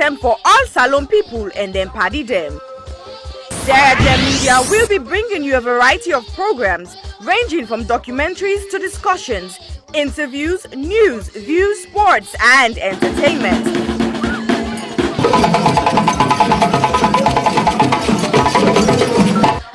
them for all Salon people and them party them. Sierra Leone Media will be bringing you a variety of programs ranging from documentaries to discussions, interviews, news, views, sports, and entertainment.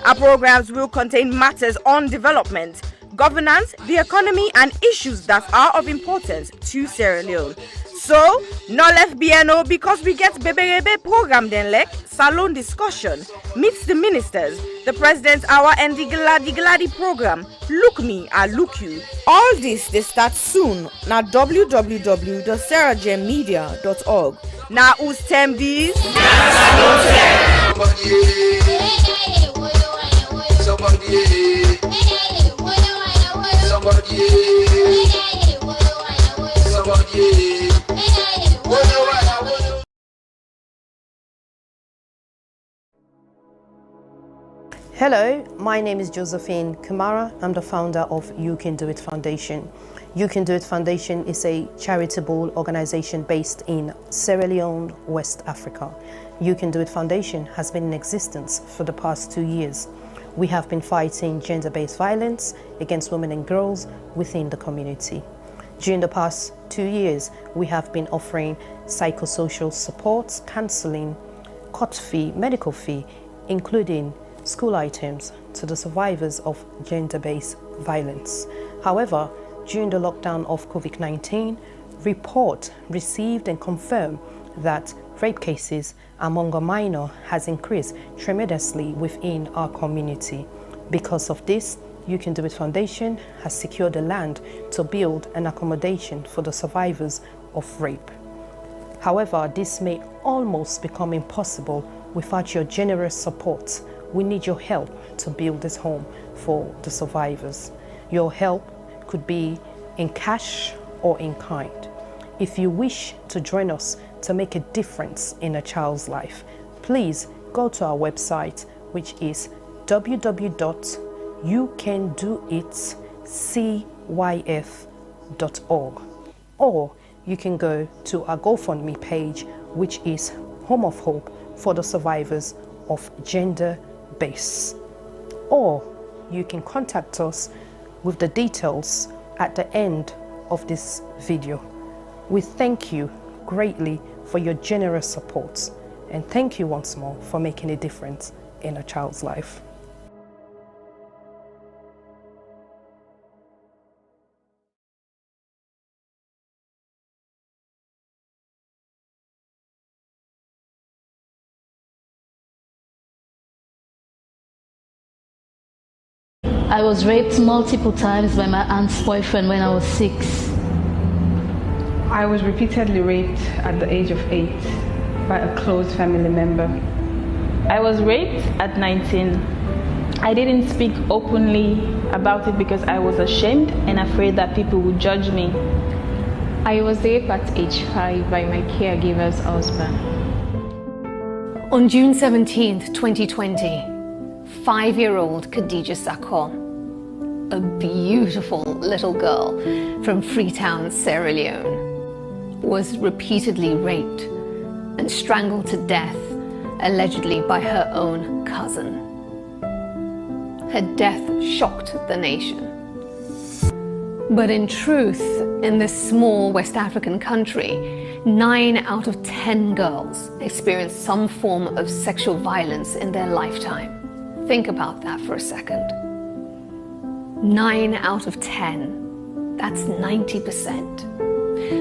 Our programs will contain matters on development, governance, the economy, and issues that are of importance to Sierra Leone. So, no left BNO because we get Bebe program then like Salon discussion, meets the ministers, the President's Hour and the Gladi program. Look me, I look you. All this they start soon na www.sierragemedia.org. Now who's tem these? Hello, my name is Josephine Kamara. I'm the founder of You Can Do It Foundation. You Can Do It Foundation is a charitable organization based in Sierra Leone, West Africa. You Can Do It Foundation has been in existence for the past 2 years. We have been fighting gender-based violence against women and girls within the community. During the past 2 years, we have been offering psychosocial support, counseling, court fee, medical fee, including school items to the survivors of gender-based violence. However, during the lockdown of COVID-19, reports received and confirmed that rape cases among a minor has increased tremendously within our community. Because of this, You Can Do It Foundation has secured the land to build an accommodation for the survivors of rape. However, this may almost become impossible without your generous support. We need your help to build this home for the survivors. Your help could be in cash or in kind. If you wish to join us to make a difference in a child's life, please go to our website, which is www.youcandoitcyf.org, or you can go to our GoFundMe page, which is Home of Hope for the survivors of gender-based, or you can contact us with the details at the end of this video. We thank you greatly for your generous support, and thank you once more for making a difference in a child's life. I was raped multiple times by my aunt's boyfriend when I was 6. I was repeatedly raped at the age of 8 by a close family member. I was raped at 19. I didn't speak openly about it because I was ashamed and afraid that people would judge me. I was raped at age 5 by my caregiver's husband. On June 17th, 2020, 5-year-old Khadija Sakho, a beautiful little girl from Freetown, Sierra Leone, was repeatedly raped and strangled to death, allegedly by her own cousin. Her death shocked the nation. But in truth, in this small West African country, 9 out of 10 girls experience some form of sexual violence in their lifetime. Think about that for a second. 9 out of 10. That's 90%.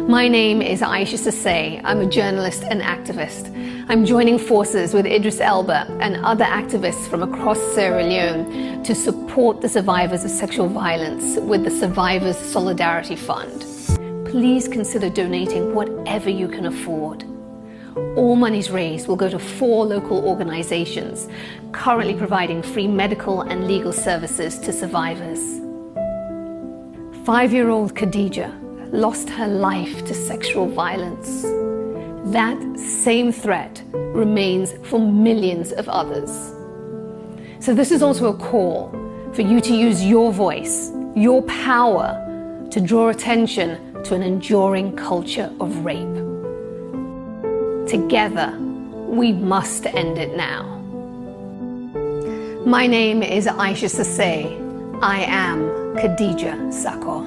My name is Aisha Sasay. I'm a journalist and activist. I'm joining forces with Idris Elba and other activists from across Sierra Leone to support the survivors of sexual violence with the Survivors Solidarity Fund. Please consider donating whatever you can afford. All monies raised will go to 4 local organizations currently providing free medical and legal services to survivors. 5-year-old Khadija lost her life to sexual violence. That same threat remains for millions of others. So this is also a call for you to use your voice, your power, to draw attention to an enduring culture of rape. Together, we must end it now. My name is Aisha Sase. I am Khadija Sako.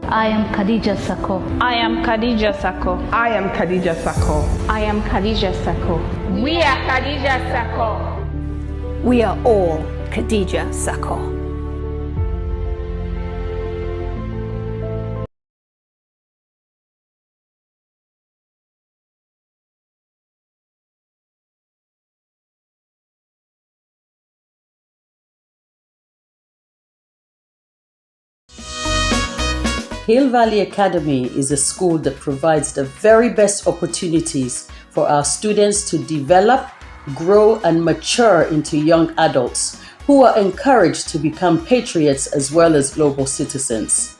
I am Khadija Sako. I am Khadija Sako. I am Khadija Sako. I am Khadija Sako. We are Khadija Sako. We are all Khadija Sako. Hill Valley Academy is a school that provides the very best opportunities for our students to develop, grow, and mature into young adults who are encouraged to become patriots as well as global citizens.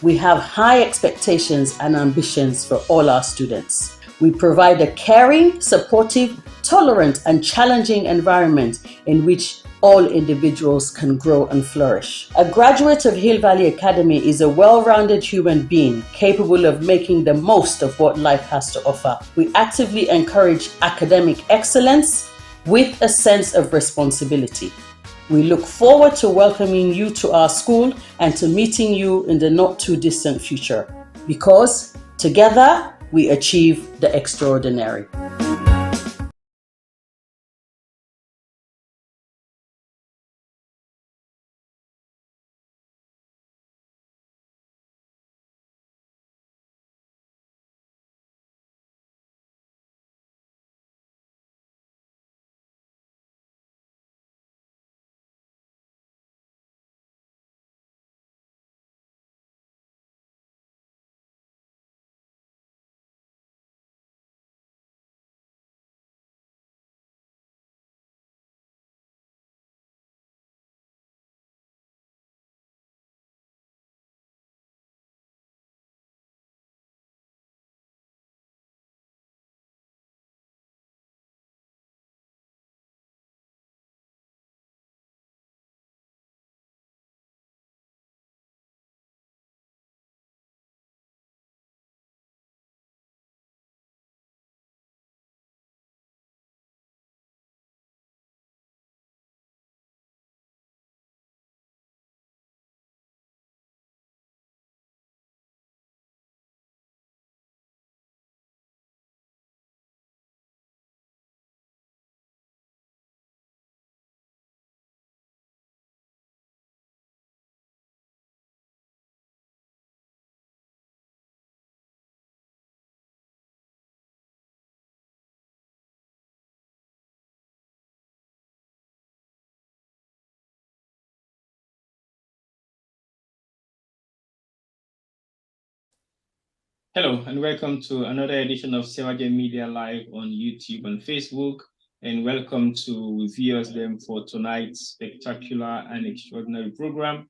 We have high expectations and ambitions for all our students. We provide a caring, supportive, tolerant, and challenging environment in which all individuals can grow and flourish. A graduate of Hill Valley Academy is a well-rounded human being capable of making the most of what life has to offer. We actively encourage academic excellence with a sense of responsibility. We look forward to welcoming you to our school and to meeting you in the not too distant future, because together we achieve the extraordinary. Hello and welcome to another edition of Sierra Leone Media Live on YouTube and Facebook, and welcome to viewers them for tonight's spectacular and extraordinary program.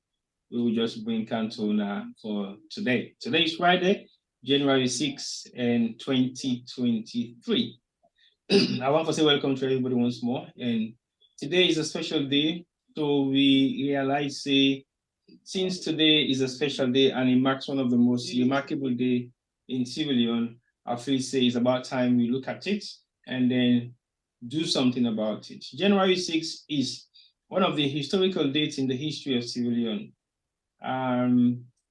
We will just bring Cantona for today. Today is Friday, January 6th, and 2023. I want to say welcome to everybody once more, and today is a special day, so we realize since today is a special day and it marks one of the most remarkable days in Sierra Leone, I feel it's about time we look at it and then do something about it. January 6th is one of the historical dates in the history of Sierra Leone.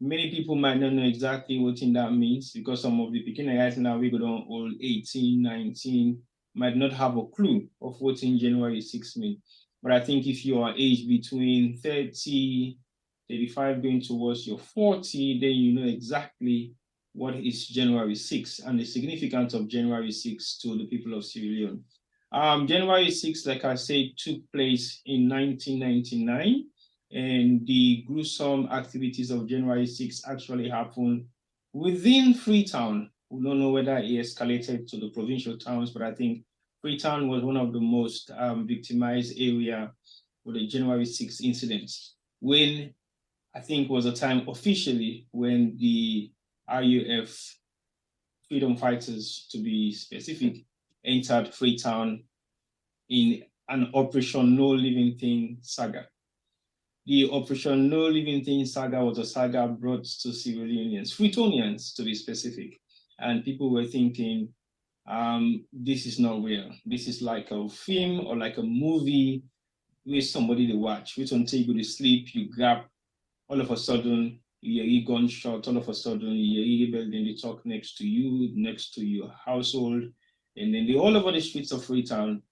Many people might not know exactly what that means, because some of the beginning right now we go down all 18, 19, might not have a clue of what in January 6th means. But I think if you are aged between 30, 35 going towards your 40, then you know exactly what is January 6th and the significance of January 6th to the people of Sierra Leone. January 6th, like I said, took place in 1999, and the gruesome activities of January 6th actually happened within Freetown. We don't know whether it escalated to the provincial towns, but I think Freetown was one of the most victimized area for the January 6th incidents, when I think was a time officially when the RUF freedom fighters, to be specific, entered Freetown in an Operation No Living Thing saga. The Operation No Living Thing saga was a saga brought to Sierra Leoneans, Freetonians to be specific, and people were thinking this is not real. This is like a film or like a movie with somebody to watch. Wait until you go to sleep, you grab, all of a sudden, you hear a gunshot, all of a sudden, you hear a building, they talk next to you, next to your household, and then they all over the streets of Freetown,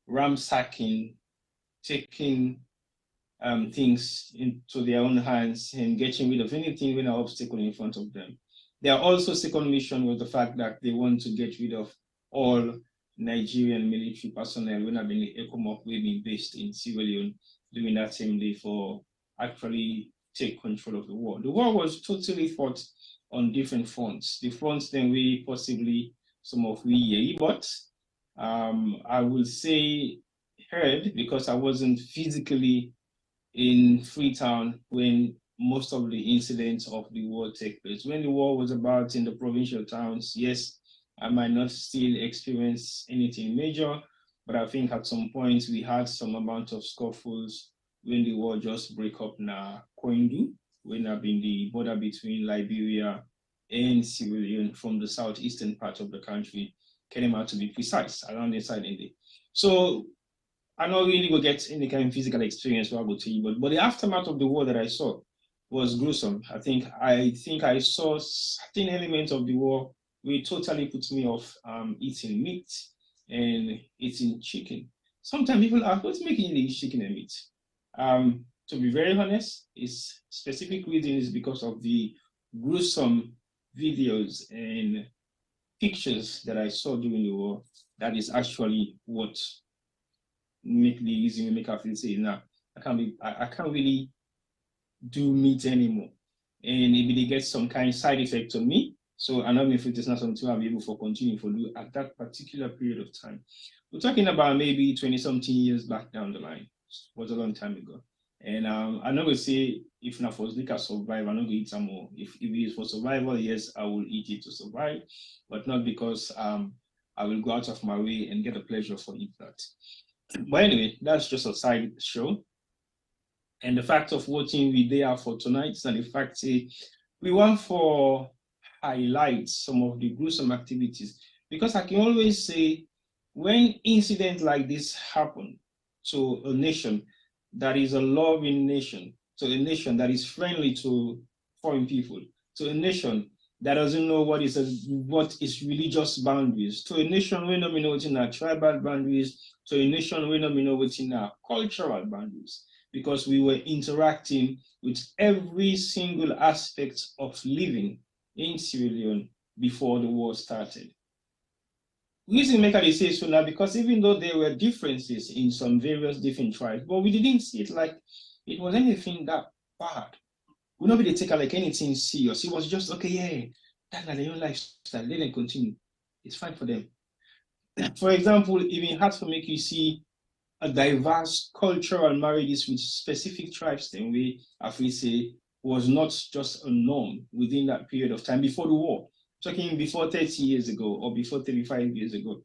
ransacking, taking things into their own hands and getting rid of anything with an obstacle in front of them. Their also second mission was the fact that they want to get rid of all Nigerian military personnel when I've been ECOMOC, we've been based in Sierra Leone during that same day for actually take control of the war. The war was totally fought on different fronts. The fronts then we possibly some of we but I will say heard because I wasn't physically in Freetown when most of the incidents of the war take place. When the war was about in the provincial towns, yes, I might not still experience anything major, but I think at some point we had some amount of scuffles when the war just break up na Koindu, when I've been the border between Liberia and Sierra Leone from the southeastern part of the country, came out to be precise, around the side in there. So I not really go get any kind of physical experience where I go to you, but the aftermath of the war that I saw was gruesome. I think I saw certain elements of the war which totally put me off eating meat and eating chicken. Sometimes people ask, what's making you eat chicken and meat? To be very honest, its specific reason is because of the gruesome videos and pictures that I saw during the war. That is actually what make the reason make I feel say, nah, I can't really do meat anymore. And if they get some kind of side effect on me, so I know if it is not something I'll be able to continue to do at that particular period of time. We're talking about maybe 20-something years back down the line. It was a long time ago. And I know we say if not for Zika survive, I'm not gonna eat some more. If it is for survival, yes, I will eat it to survive, but not because I will go out of my way and get a pleasure for eat that. But anyway, that's just a side show. And the fact of watching we there for tonight and the fact we want for highlight some of the gruesome activities, because I can always say when incidents like this happen to a nation that is a loving nation, to a nation that is friendly to foreign people, to a nation that doesn't know what is religious boundaries, to a nation where we know within our tribal boundaries, to a nation where we know within our cultural boundaries, because we were interacting with every single aspect of living in Sierra Leone before the war started. Reason make I say so now because even though there were differences in some various different tribes, but we didn't see it like it was anything that bad. We nobody take it like anything serious. It was just okay, yeah, that's not their own lifestyle. Let them continue. It's fine for them. For example, even hard to make you see a diverse cultural marriages with specific tribes, then we, as we say, was not just a norm within that period of time before the war. Talking before 30 years ago or before 35 years ago,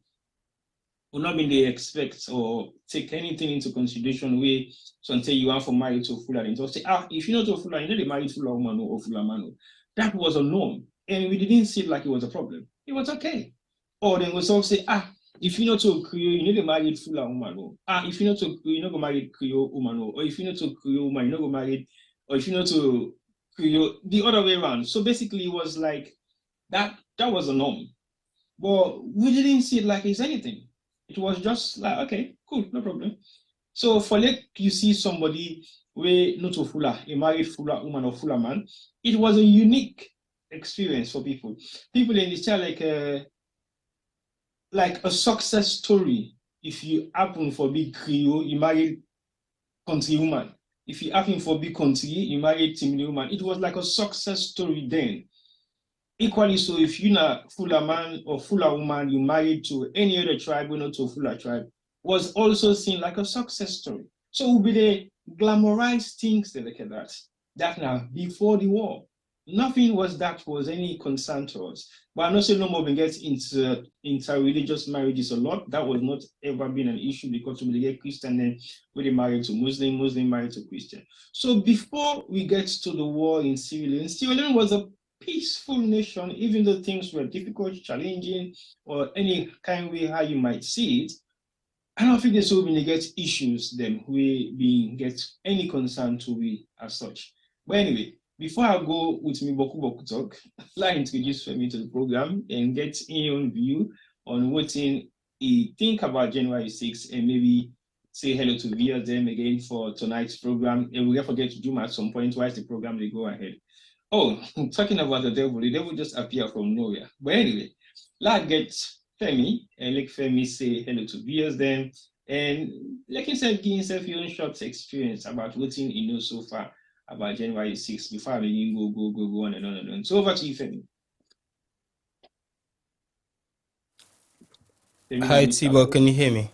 will not mean they expect or take anything into consideration where so until you want for married to Fulani, they'll say, if you're not to Fulani, you know they married Fulani woman or Fulani man. That was a norm. And we didn't see it like it was a problem. It was okay. Or then we'll say, if you're not to Creole, you know they married Fulani woman. If you're not to Creole, you know go married Creole woman. Or if you're not to Creole woman, you know go married, or if you're not to Creole, the other way around. So basically it was like that was a norm. But we didn't see it like it's anything. It was just like, okay, cool, no problem. So for like you see somebody where not a Fula, a married Fula woman or Fula man, it was a unique experience for people. People in the style like a success story. If you happen for big Creole, you married country woman. If you happen for big country, you married Timini woman. It was like a success story then. Equally so, if you're not Fula man or Fula woman, you married to any other tribe, or not to a Fula tribe, was also seen like a success story. So it would be the glamorized things that look at that. That now, before the war, nothing was any concern to us. But I know say no more we get into interreligious marriages a lot. That was not ever been an issue because we get Christian then we married to Muslim married to Christian. So before we get to the war in Sierra Leone was a peaceful nation, even though things were difficult, challenging, or any kind way how you might see it. I don't think there's so many get issues them we being get any concern to we as such. But anyway, before I go with me Boku Boku talk, I'd like to introduce me to the program and get in your view on what he think about January 6th and maybe say hello to viewers them again for tonight's program. And we'll forget to do at some point while the program they go ahead. Oh, talking about the devil just appeared from nowhere. But anyway, let's get Femi and let Femi say hello to viewers then. And like you said, give yourself your own short experience about what you know so far about January 6th before I begin go on and on and on. So over to you, Femi. Hi, Tibo, can you hear me?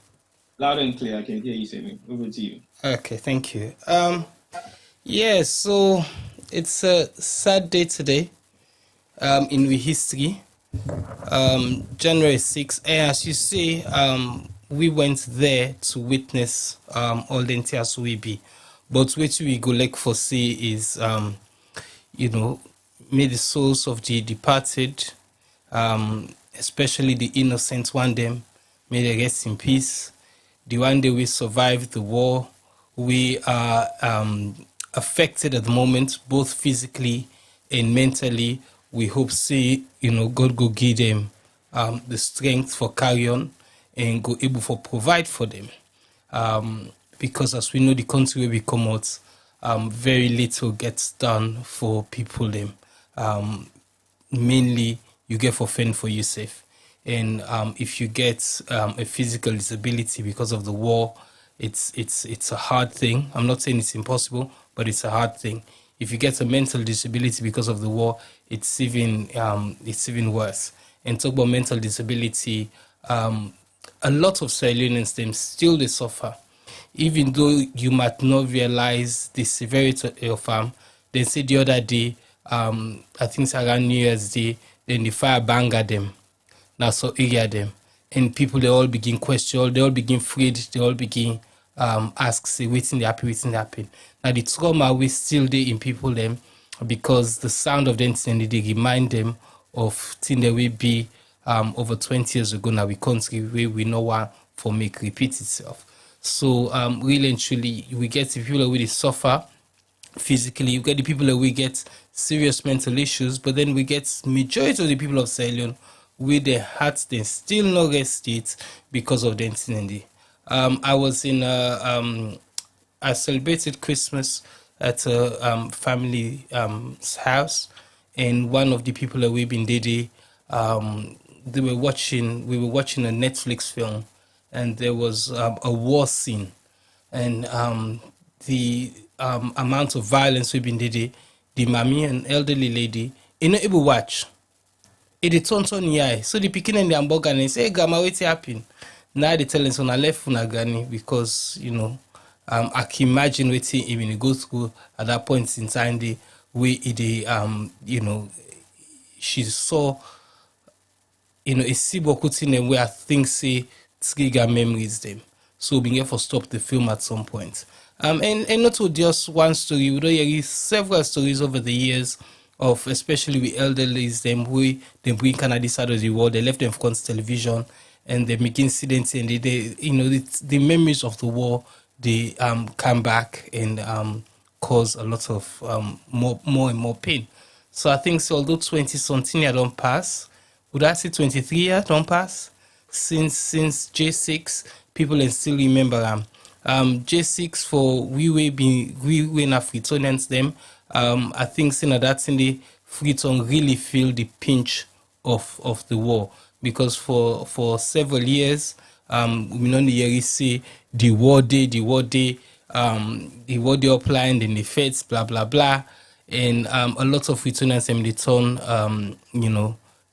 Loud and clear, I can hear you, Femi. Over to you. Okay, thank you. Yeah, so it's a sad day today in the history. January 6th, and as you say, we went there to witness all the entire Suibi. But what we go like for see is, may the souls of the departed, especially the innocent one them, may they rest in peace. The one day we survived the war, we are affected at the moment, both physically and mentally. We hope see, God go give them the strength for carry on and go able for provide for them. Because as we know, the country where we come out, very little gets done for people them. Mainly you get for fend for yourself. And if you get a physical disability because of the war, it's a hard thing. I'm not saying it's impossible, but it's a hard thing. If you get a mental disability because of the war, it's even worse. And talk about mental disability, a lot of Sierra Leoneans them still they suffer, even though you might not realize the severity of They say the other day, I think it's around New Year's Day, then the fire banga them. Now so area them, and people they all begin question, they all begin afraid, they all begin ask, say, waiting they happen. Now the trauma we still there in people them because the sound of the incident they remind them of things that will be over 20 years ago now we country where we know one for make repeat itself. So really and truly we get the people that really suffer physically, you get the people that we get serious mental issues, but then we get majority of the people of Sierra Leone with their hearts they still not rested because of the incident. I was in I celebrated Christmas at a family house, and one of the people that we've been dating, we were watching a Netflix film, and there was a war scene, and the amount of violence we've been dating, the mommy and elderly lady, not able to watch. It turns on the eye. So the picking and the hamburger and they say, hey, grandma, what's happening? Now they tell us on a left from a granny because, I can imagine waiting even to go through at that point in time, the way she saw, a Siboku thing where things say trigger memories them. So being able to stop the film at some point. And not just one story, we don't hear several stories over the years of especially with elderly them who they bring Canada side of the world, they left them for television and they make incidents and the memories of the war they come back and cause a lot of more and more pain. So I think so although 20 something years don't pass, would I say 23 years don't pass since J6 people and still remember J6 for we enough Fritonians them. I think that's in the Friton really feel the pinch of the war because for several years we don't really see the war day upline and the feds blah blah blah and a lot of Fritonians them they turn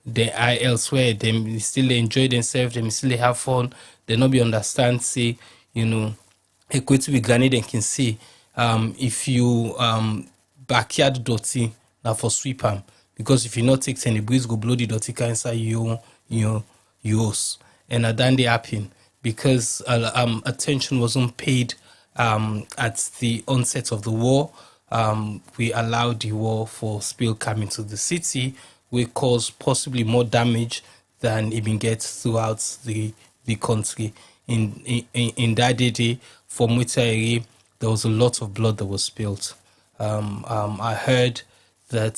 they are elsewhere, they still enjoy themselves, they still have fun, they not be understand say equate to be granted and can see if you backyard dirty now for sweep them because if you not take any breeze go blow the dirty can inside yours and then they happen because attention wasn't paid at the onset of the war. we allowed the war for spill coming to the city, will cause possibly more damage than it been gets throughout the country. In that day, from Mutai, there was a lot of blood that was spilled. I heard that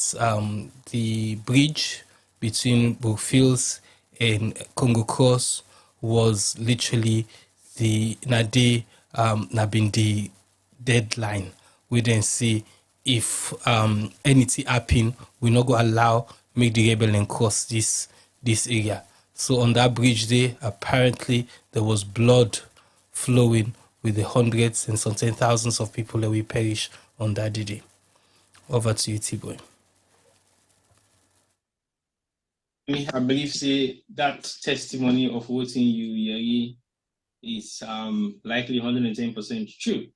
the bridge between Brookfields and Congo Cross was literally the Nade been the deadline. We then see if anything happen, we not go allow make the rebellion cross this area. So on that bridge there, apparently there was blood flowing with the hundreds and sometimes thousands of people that we perish on that day. Over to you, T-Boy. I believe say that testimony of what you is likely 110% true,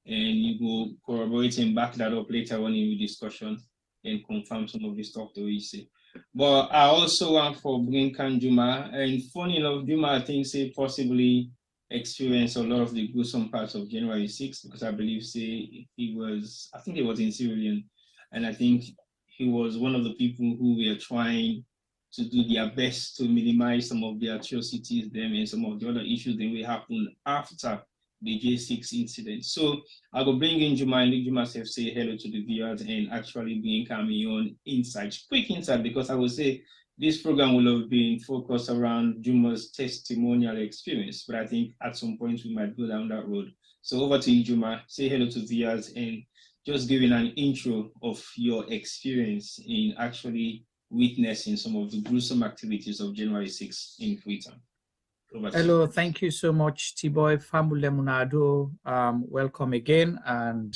and you will corroborate and back that up later on in the discussion and confirm some of the stuff that we say. But I also want for bring Juma, and funny enough, Juma I think say possibly experienced a lot of the gruesome parts of January 6th, because I believe say he was in Sierra Leone, and I think he was one of the people who were trying to do their best to minimize some of the atrocities them and some of the other issues that will happen after the J6 incident. So I will bring in Juma and Juma myself say hello to the viewers and actually bring coming on insights, quick insight, because I would say this program will have been focused around Juma's testimonial experience, but I think at some point we might go down that road. So over to you, Juma. Say hello to viewers and just giving an intro of your experience in actually witnessing some of the gruesome activities of January 6th in Freetown. Hello, thank you so much, T-Boy. Famule Munado, welcome again. And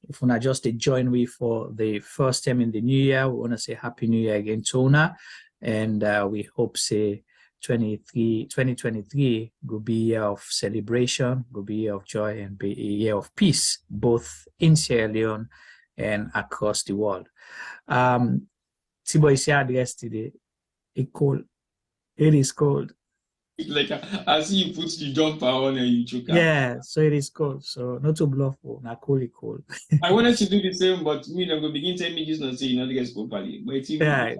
if you just join me for the first time in the new year, we want to say Happy New Year again to Una. And we hope say 2023 will be a year of celebration, will be a year of joy, and be a year of peace, both in Sierra Leone and across the world. T-Boy said yesterday, it is cold. Like I see you put the jumper on and you choke. Yeah, so it is cold. So not to bluff, not cold. I wanted to do the same, but me I'm gonna begin telling me just not say you know the guys properly. But it's even right.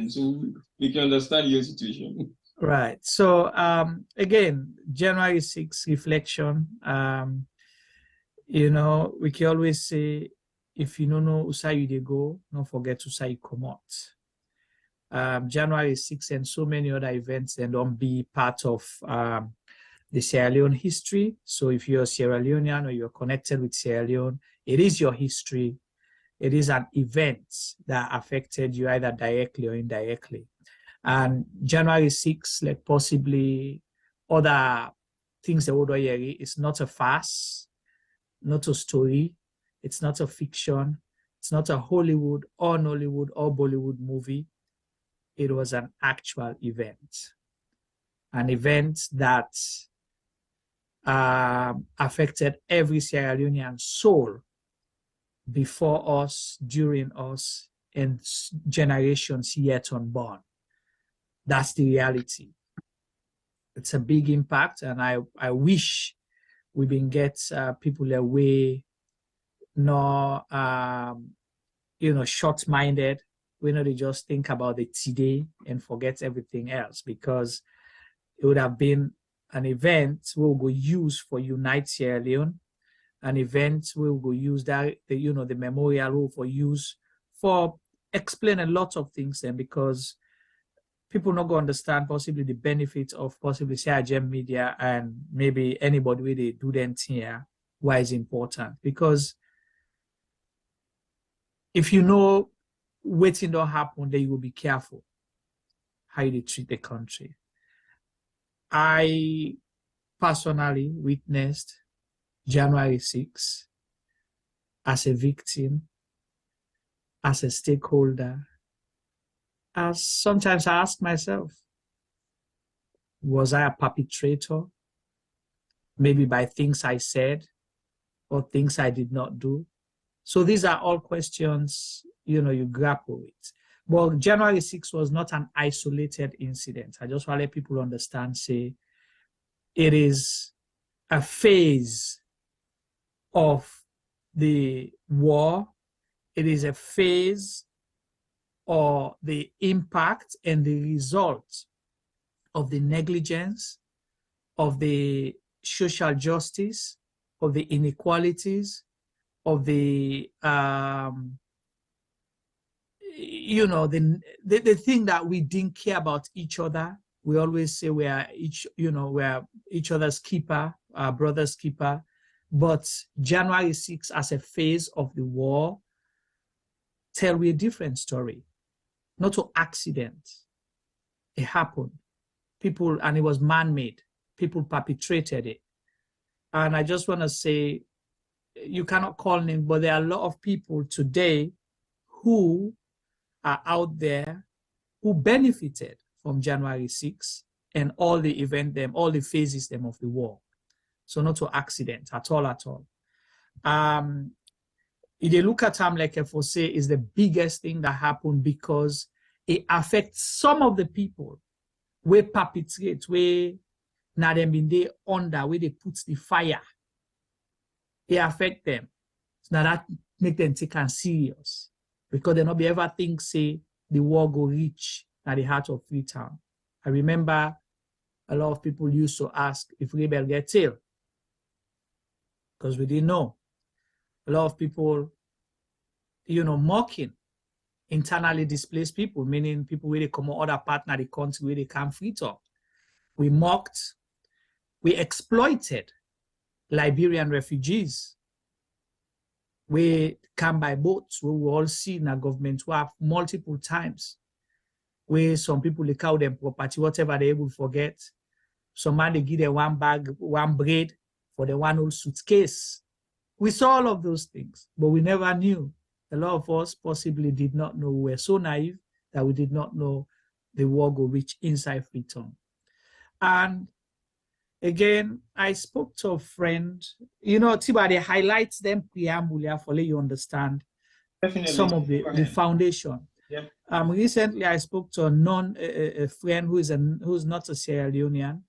So we can understand your situation. Right. So again, January 6th reflection. You know, we can always say, if you don't know Usai they go, don't forget Usai come out. January 6th and so many other events and don't be part of the Sierra Leone history. So if you're Sierra Leonean or you're connected with Sierra Leone, it is your history. It is an event that affected you either directly or indirectly. And January 6th, like possibly other things that would hear, it's not a farce, not a story, it's not a fiction, it's not a Hollywood or Nollywood or Bollywood movie. It was an actual event, an event that affected every Sierra Leonean soul before us, during us, and generations yet unborn. That's the reality. It's a big impact, and I wish we can get people away, no, short-minded. We know they just think about the today and forget everything else, because it would have been an event we will go use for Unite Sierra Leone, an event we will go use that the memorial will for use for explain a lot of things then, because people not going to understand possibly the benefits of possibly Sierra media and maybe anybody where they do them here, why it's important. Because if you know waiting don't happen, then you will be careful how you treat the country. I personally witnessed January 6th as a victim, as a stakeholder, as sometimes I ask myself, was I a perpetrator? Maybe by things I said or things I did not do. So these are all questions, you grapple with. But January 6th was not an isolated incident. I just want to let people understand, say, it is a phase of the war it is a phase or the impact and the result of the negligence, of the social justice, of the inequalities, of the you know, the thing that we didn't care about each other. We always say we are each other's keeper, our brother's keeper. But January 6th as a phase of the war tell we a different story. Not an accident. It happened. People, and it was man-made. People perpetrated it. And I just want to say, you cannot call names, but there are a lot of people today who are out there who benefited from January 6th and all the event them, all the phases them of the war. So not an accident at all, at all. If you look at time like FOC is the biggest thing that happened because it affects some of the people where perpetrate, where now them in there under, where they put the fire. It affect them. So now that make them take it serious. Because they not be ever think, say, the war go reach at the heart of Freetown. I remember a lot of people used to ask if rebel get killed. Because we didn't know. A lot of people, mocking internally displaced people, meaning people where they come out other part of the country where they come Freetown. We mocked, we exploited Liberian refugees. We come by boats, we all see in a government work multiple times, where some people they cow them property, whatever they able to forget. Some man they give them one bag, one bread for the one old suitcase. We saw all of those things, but we never knew. A lot of us possibly did not know. We were so naive that we did not know the war go reach inside Freetown. And again, I spoke to a friend, Tiba, they highlights them preamble for let you understand Definitely. Some of the foundation. Yeah. Recently, I spoke to a friend who's not a Sierra Leonean,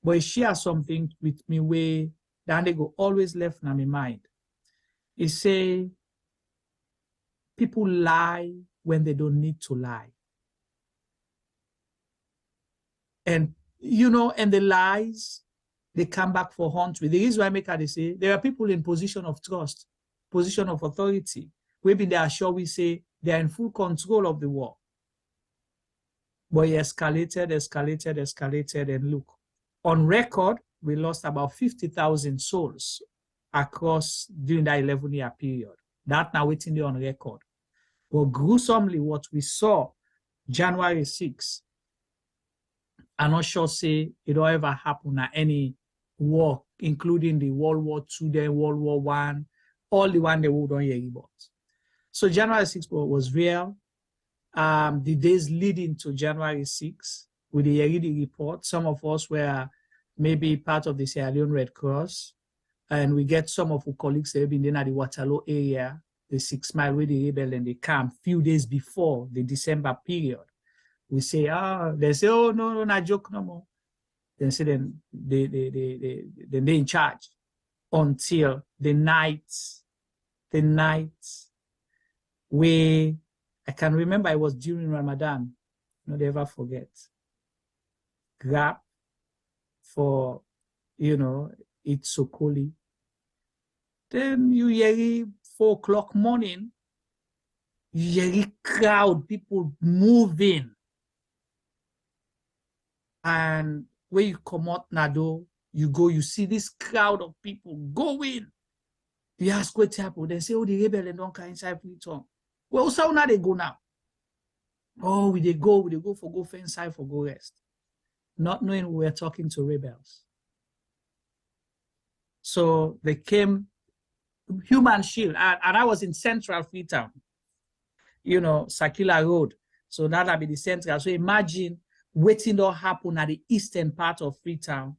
but he shared something with me where that they go always left in my mind. He say, people lie when they don't need to lie. And, and the lies, they come back for haunt with. The reason why I make they say there are people in position of trust, position of authority. Maybe they are sure we say they are in full control of the war. But it escalated, and look, on record, we lost about 50,000 souls across during that 11-year period. That now waiting there on record. But gruesomely, what we saw January 6th, I'm not sure say it don't ever happen at any war, including the World War II, then World War I, all the one they don't hear about. So January 6th was real. The days leading to January 6th, with the Yeridi report, some of us were maybe part of the Sierra Leone Red Cross, and we get some of our colleagues that have been in the Waterloo area, the 6 Mile where the rebel and they camp few days before the December period. We say, they say, oh, no, not joke no more. Then say, then they in charge until the night where I can remember it was during Ramadan. Not ever forget. Grab for, eat sokoli. Then you hear 4 o'clock morning, you hear crowd, people moving. And when you come out Nado, you see this crowd of people going. You ask what happened. They say, oh, the rebel don't come inside Freetown. Well, so now they go now. Oh, we go for inside for go rest. Not knowing we were talking to rebels. So they came, human shield, and I was in central Freetown, Sakila Road. So that'll be the central. So imagine waiting to happen at the eastern part of Freetown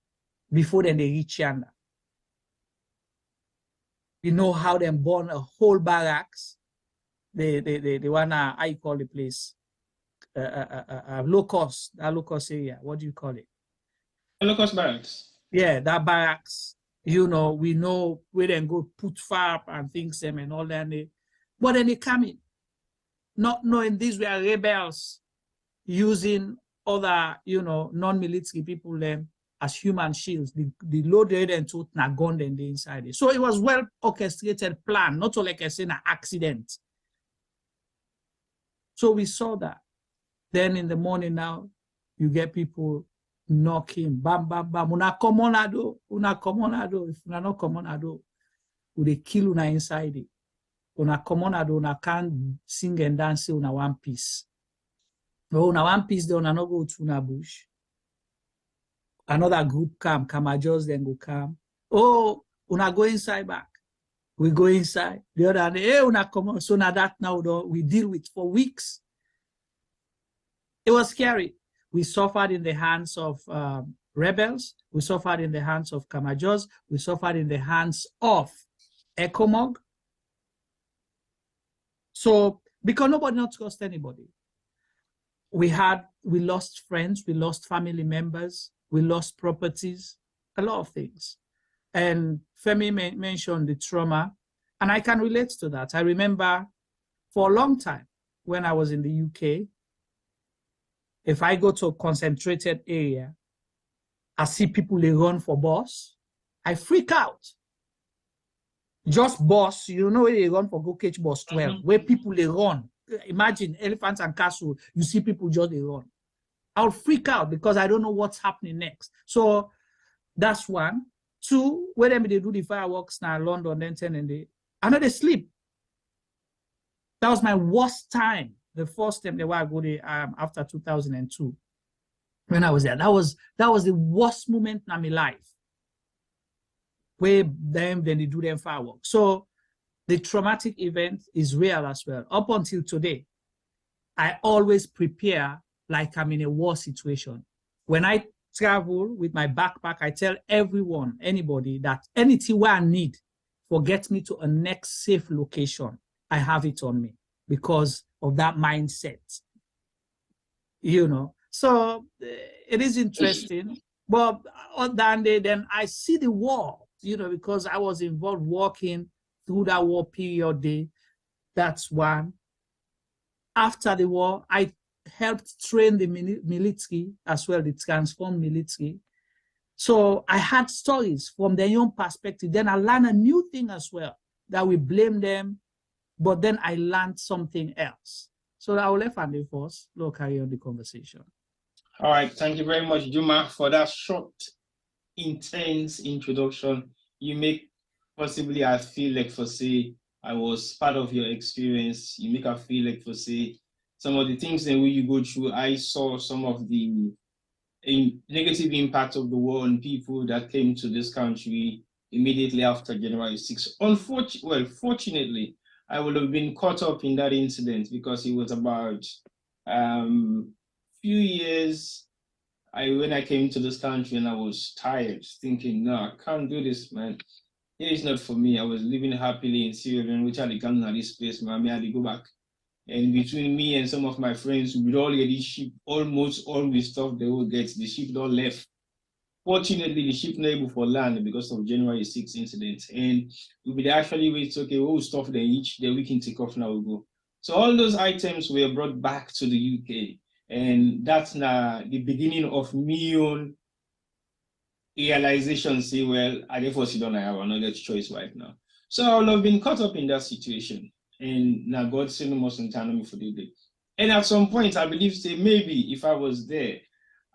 before then they reach yonder. You know how they burn a whole barracks. The one, how you call the place? Locust area. What do you call it? Locust barracks. Yeah, that barracks. We know where they go put fire and things them and all that. But then they come in, not knowing these were rebels using other, non-military people as human shields. The loaded and to gun them the inside it. So it was well orchestrated plan, not like I say an accident. So we saw that. Then in the morning now, you get people knocking, bam, bam, bam. Una come on ado. If una not come on ado, they kill una inside it. Una come on ado, una can't sing and dance una one piece. No, una one piece, they una not go to una bush. Another group come just then go come. Oh, una go inside back. We go inside. The other day, hey, una come on. So now that now we deal with for weeks. It was scary. We suffered in the hands of rebels. We suffered in the hands of Kamajos. We suffered in the hands of Ecomog. So, because nobody not trust anybody. We lost friends, we lost family members, we lost properties, a lot of things. And Femi mentioned the trauma, and I can relate to that. I remember for a long time when I was in the UK, if I go to a concentrated area, I see people they run for bus, I freak out. Just bus, where they run for go catch bus 12, where people they run. Imagine Elephants and Castle, you see people just they run. I'll freak out because I don't know what's happening next. So that's one. Two, where they do the fireworks now in London, then 10 and I know they sleep. That was my worst time. The first time I go there after 2002, when I was there, that was the worst moment in my life. Where then they do them fireworks. So the traumatic event is real as well. Up until today, I always prepare like I'm in a war situation. When I travel with my backpack, I tell everyone, anybody, that anything where I need for get me to a next safe location, I have it on me because of that mindset. So it is interesting. But on that day, then I see the war, because I was involved working through that war period day. That's one. After the war, I helped train the military as well, the transformed military. So I had stories from their own perspective. Then I learned a new thing as well, that we blame them, but then I learned something else. So I will let Andy first. We'll carry on the conversation. All right. Thank you very much, Juma, for that short, intense introduction. You make possibly I feel like for say I was part of your experience. You make I feel like for say some of the things that you go through. I saw some of the negative impact of the war on people that came to this country immediately after January 6th. Fortunately, I would have been caught up in that incident because it was about few years when I came to this country and I was tired, thinking, no, I can't do this, man. It is not for me. I was living happily in Sierra Leone, which I can't at this place, man. I had to go back. And between me and some of my friends, we'd all get this ship, almost all the stuff they will get, the ship all left. Fortunately, the ship not able for land because of January 6th incident. And we actually wait, okay, we'll stuff them each, then we can take off now, we'll go. So all those items were brought back to the UK. And that's now the beginning of me own realization, say, well, I therefore don't have another choice right now. So I will have been caught up in that situation. And now God said no more autonomy for the day. And at some point, I believe, say, maybe if I was there,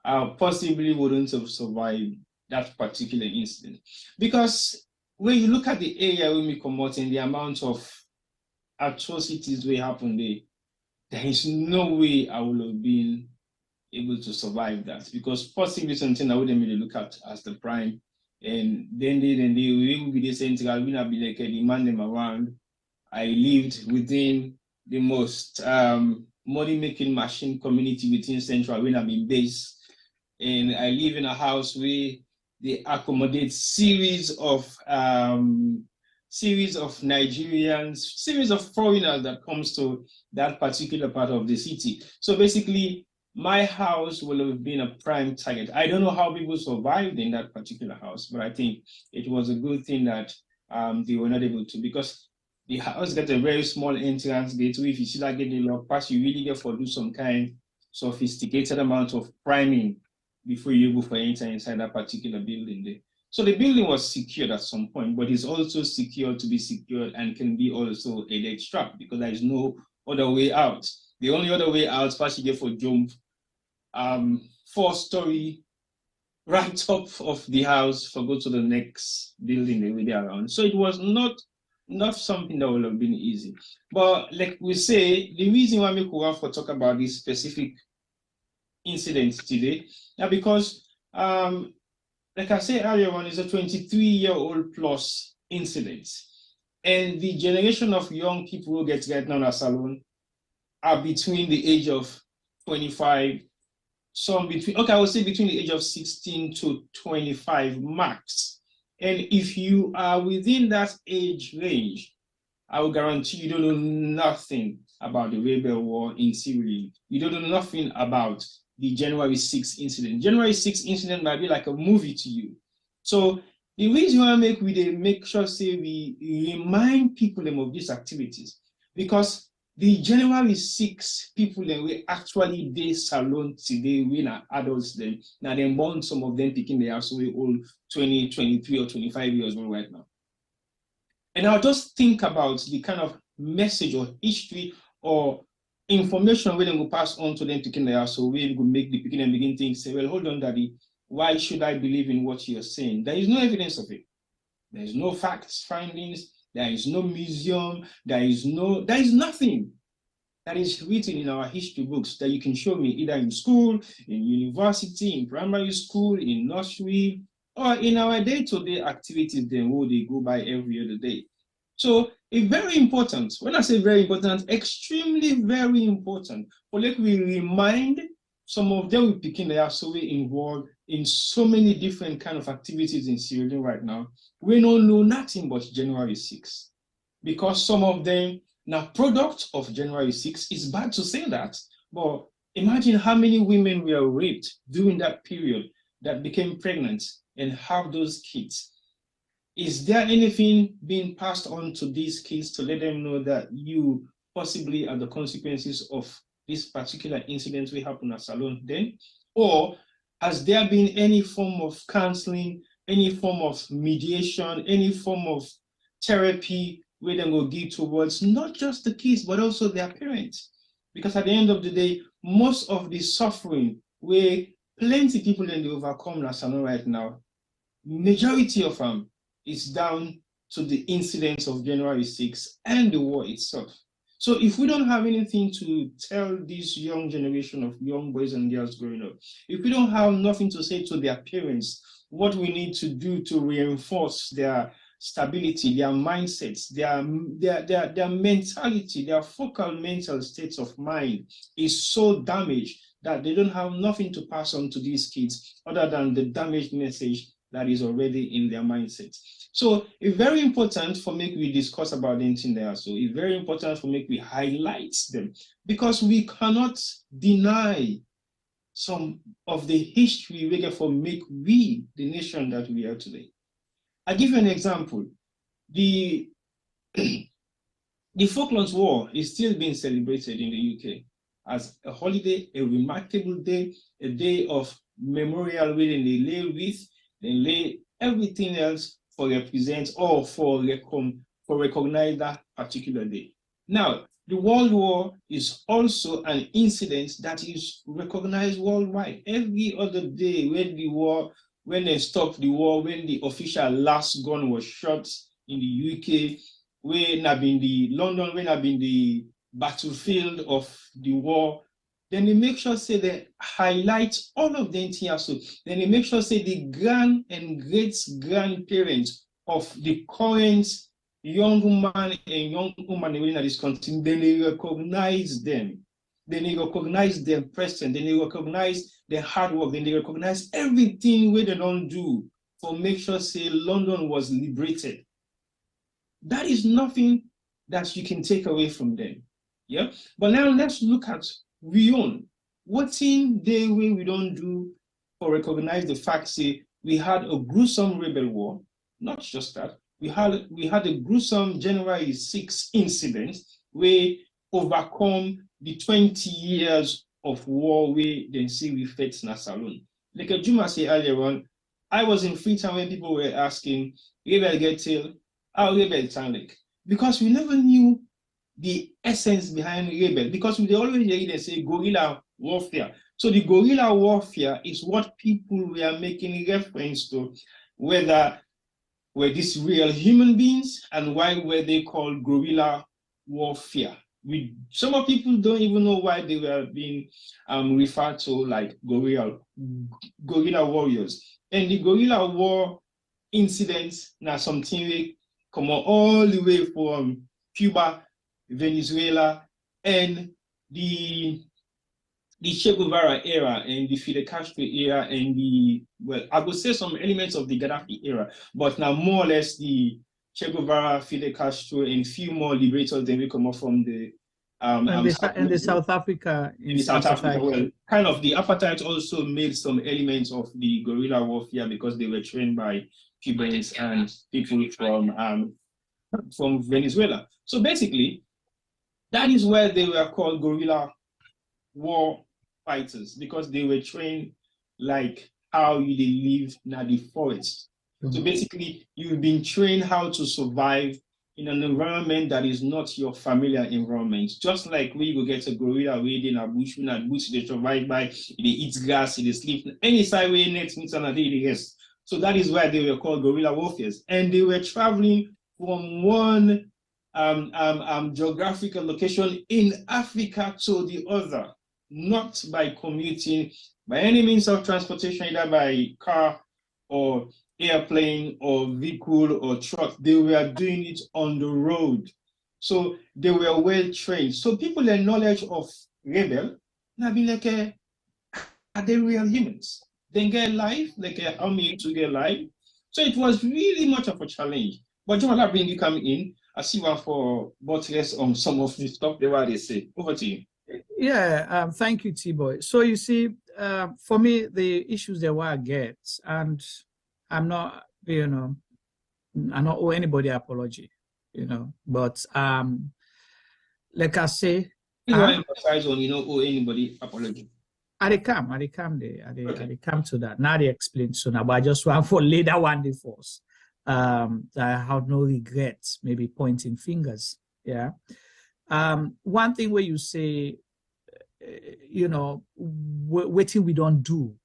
I possibly wouldn't have survived that particular incident. Because when you look at the area when we come out and the amount of atrocities that happened there is no way I would have been able to survive that. Because possibly something I wouldn't really look at as the prime. And then they will be the same thing. I will not be like a demand them around. I lived within the most money-making machine community within Central when I've been based. And I live in a house where they accommodate series of Nigerians, series of foreigners that comes to that particular part of the city. So basically, my house will have been a prime target. I don't know how people survived in that particular house, but I think it was a good thing that they were not able to, because The house got a very small entrance gate. So if you see that gate lock pass, you really get for do some kind sophisticated amount of priming before you able for enter inside that particular building there. So the building was secured at some point, but it's also secured to be secured and can be also a dead trap because there is no other way out. The only other way out, first you get for jump 4-story right top of the house for go to the next building the way they around. So it was not something that would have been easy. But like we say, the reason why we could for talk about this specific incident today, now because like I said earlier on, it's a 23-year-old plus incident. And the generation of young people who get right now in a salon are between the age of 25, some between, okay, I would say between the age of 16 to 25 max. And if you are within that age range, I will guarantee you don't know nothing about the Rebel War in Sierra Leone. You don't know nothing about the January 6th incident. January 6th incident might be like a movie to you. So the reason why we make sure say we remind people them of these activities, because the January 6 people then we actually they salon today, we are adults then. Now they born some of them picking their house way old 20, 23 or 25 years old right now. And I'll just think about the kind of message or history or information where they will pass on to them picking their house. So we will make the picking and begin thinking, say, well, hold on, daddy, why should I believe in what you're saying? There is no evidence of it. There is no facts, findings. There is no museum. There is nothing that is written in our history books that you can show me either in school, in university, in primary school, in nursery, or in our day-to-day activities then where they go by every other day. So it's very important. When I say very important, extremely very important. For like we remind some of them we picking they are so involved in so many different kind of activities in Sierra Leone right now. We don't know nothing but January 6th. Because some of them now product of January 6th. It's bad to say that, but imagine how many women were raped during that period that became pregnant and have those kids. Is there anything being passed on to these kids to let them know that you possibly are the consequences of this particular incident we happened at salon then? Or has there been any form of counseling, any form of mediation, any form of therapy where they will give towards not just the kids, but also their parents? Because at the end of the day, most of the suffering where plenty people in the overcome at salon right now, majority of them is down to the incidents of January 6th and the war itself. So if we don't have anything to tell this young generation of young boys and girls growing up, if we don't have nothing to say to their parents, what we need to do to reinforce their stability, their mindsets, their mentality, their focal mental states of mind is so damaged that they don't have nothing to pass on to these kids other than the damaged message that is already in their mindset. So it's very important for me we discuss about anything there. So it's very important for me we highlight them because we cannot deny some of the history we get for make we the nation that we are today. I'll give you an example. The Falklands War is still being celebrated in the UK as a holiday, a remarkable day, a day of memorial where they lay with, they lay everything else for represent or for recognize that particular day. Now, the World War is also an incident that is recognized worldwide. Every other day when they stopped the war, when the official last gun was shot in the UK, when I've been the London, when I've been the battlefield of the war, then they make sure say they highlight all of the entire. So then they make sure say the grand and great grandparents of the current young man and young woman in this country, then they recognize them. Then they recognize their presence, then they recognize their hard work, then they recognize everything where they don't do for make sure say London was liberated. That is nothing that you can take away from them. Yeah. But now let's look at we own. What in the way we don't do or recognize the fact say we had a gruesome rebel war, not just that, we had a gruesome January 6 incident where overcome the 20 years of war where they see we fought in a saloon. Like Juma said earlier on, I was in Freetown when people were asking, Rebel get till, how Rebel sound like? Because we never knew the essence behind rebel, because we always hear they say guerrilla warfare. So the guerrilla warfare is what people were making reference to, whether were these real human beings and why were they called guerrilla warfare. Some of people don't even know why they were being referred to like guerrilla warriors. And the guerrilla war incidents now something we come all the way from Cuba, Venezuela, and the Che Guevara era and the Fidel Castro era and I would say some elements of the Gaddafi era, but now more or less the Che Guevara, Fidel Castro, and few more liberators than we come up from the South Africa. In South Africa, well, kind of the apartheid also made some elements of the guerrilla warfare because they were trained by Cubans and people from Venezuela. So basically, that is where they were called guerrilla war fighters, because they were trained like how you live in the forest. So basically, you've been trained how to survive in an environment that is not your familiar environment. Just like when you go get a gorilla in a bush, in a bush they survive by, they eat grass, they sleep, any side way next meet another day, rest. So that is why they were called guerrilla warfares. And they were traveling from one geographical location in Africa to the other, not by commuting by any means of transportation, either by car or airplane or vehicle or truck. They were doing it on the road. So they were well trained. So people in knowledge of rebel, now be like, are they real humans? They get life, like how many to get life. So it was really much of a challenge. But John, I'll bring you come in. I see one for buttress on some of the stuff they say. Over to you. Yeah, thank you, T-Boy. So you see, for me, the issues there were get, and I'm not, I don't owe anybody apology, but like I say, I emphasize on owe anybody apology. I come to that. Now they explain so now, but I just want for later one day first. I have no regrets, maybe pointing fingers. Yeah. One thing where you say, waiting we don't do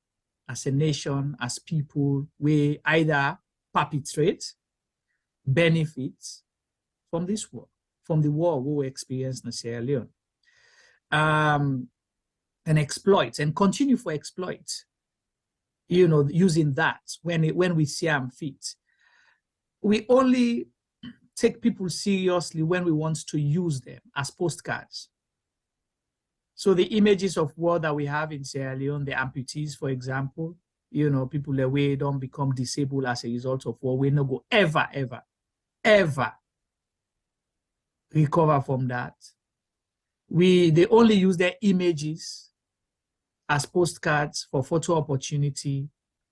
as a nation, as people, we either perpetrate, benefit from this war, from the war we experienced in Sierra Leone, and exploit and continue for exploit, using that when we see them fit. We only take people seriously when we want to use them as postcards. So the images of war that we have in Sierra Leone, the amputees, for example, people that way don't become disabled as a result of war. We no go ever recover from that. They only use their images as postcards for photo opportunity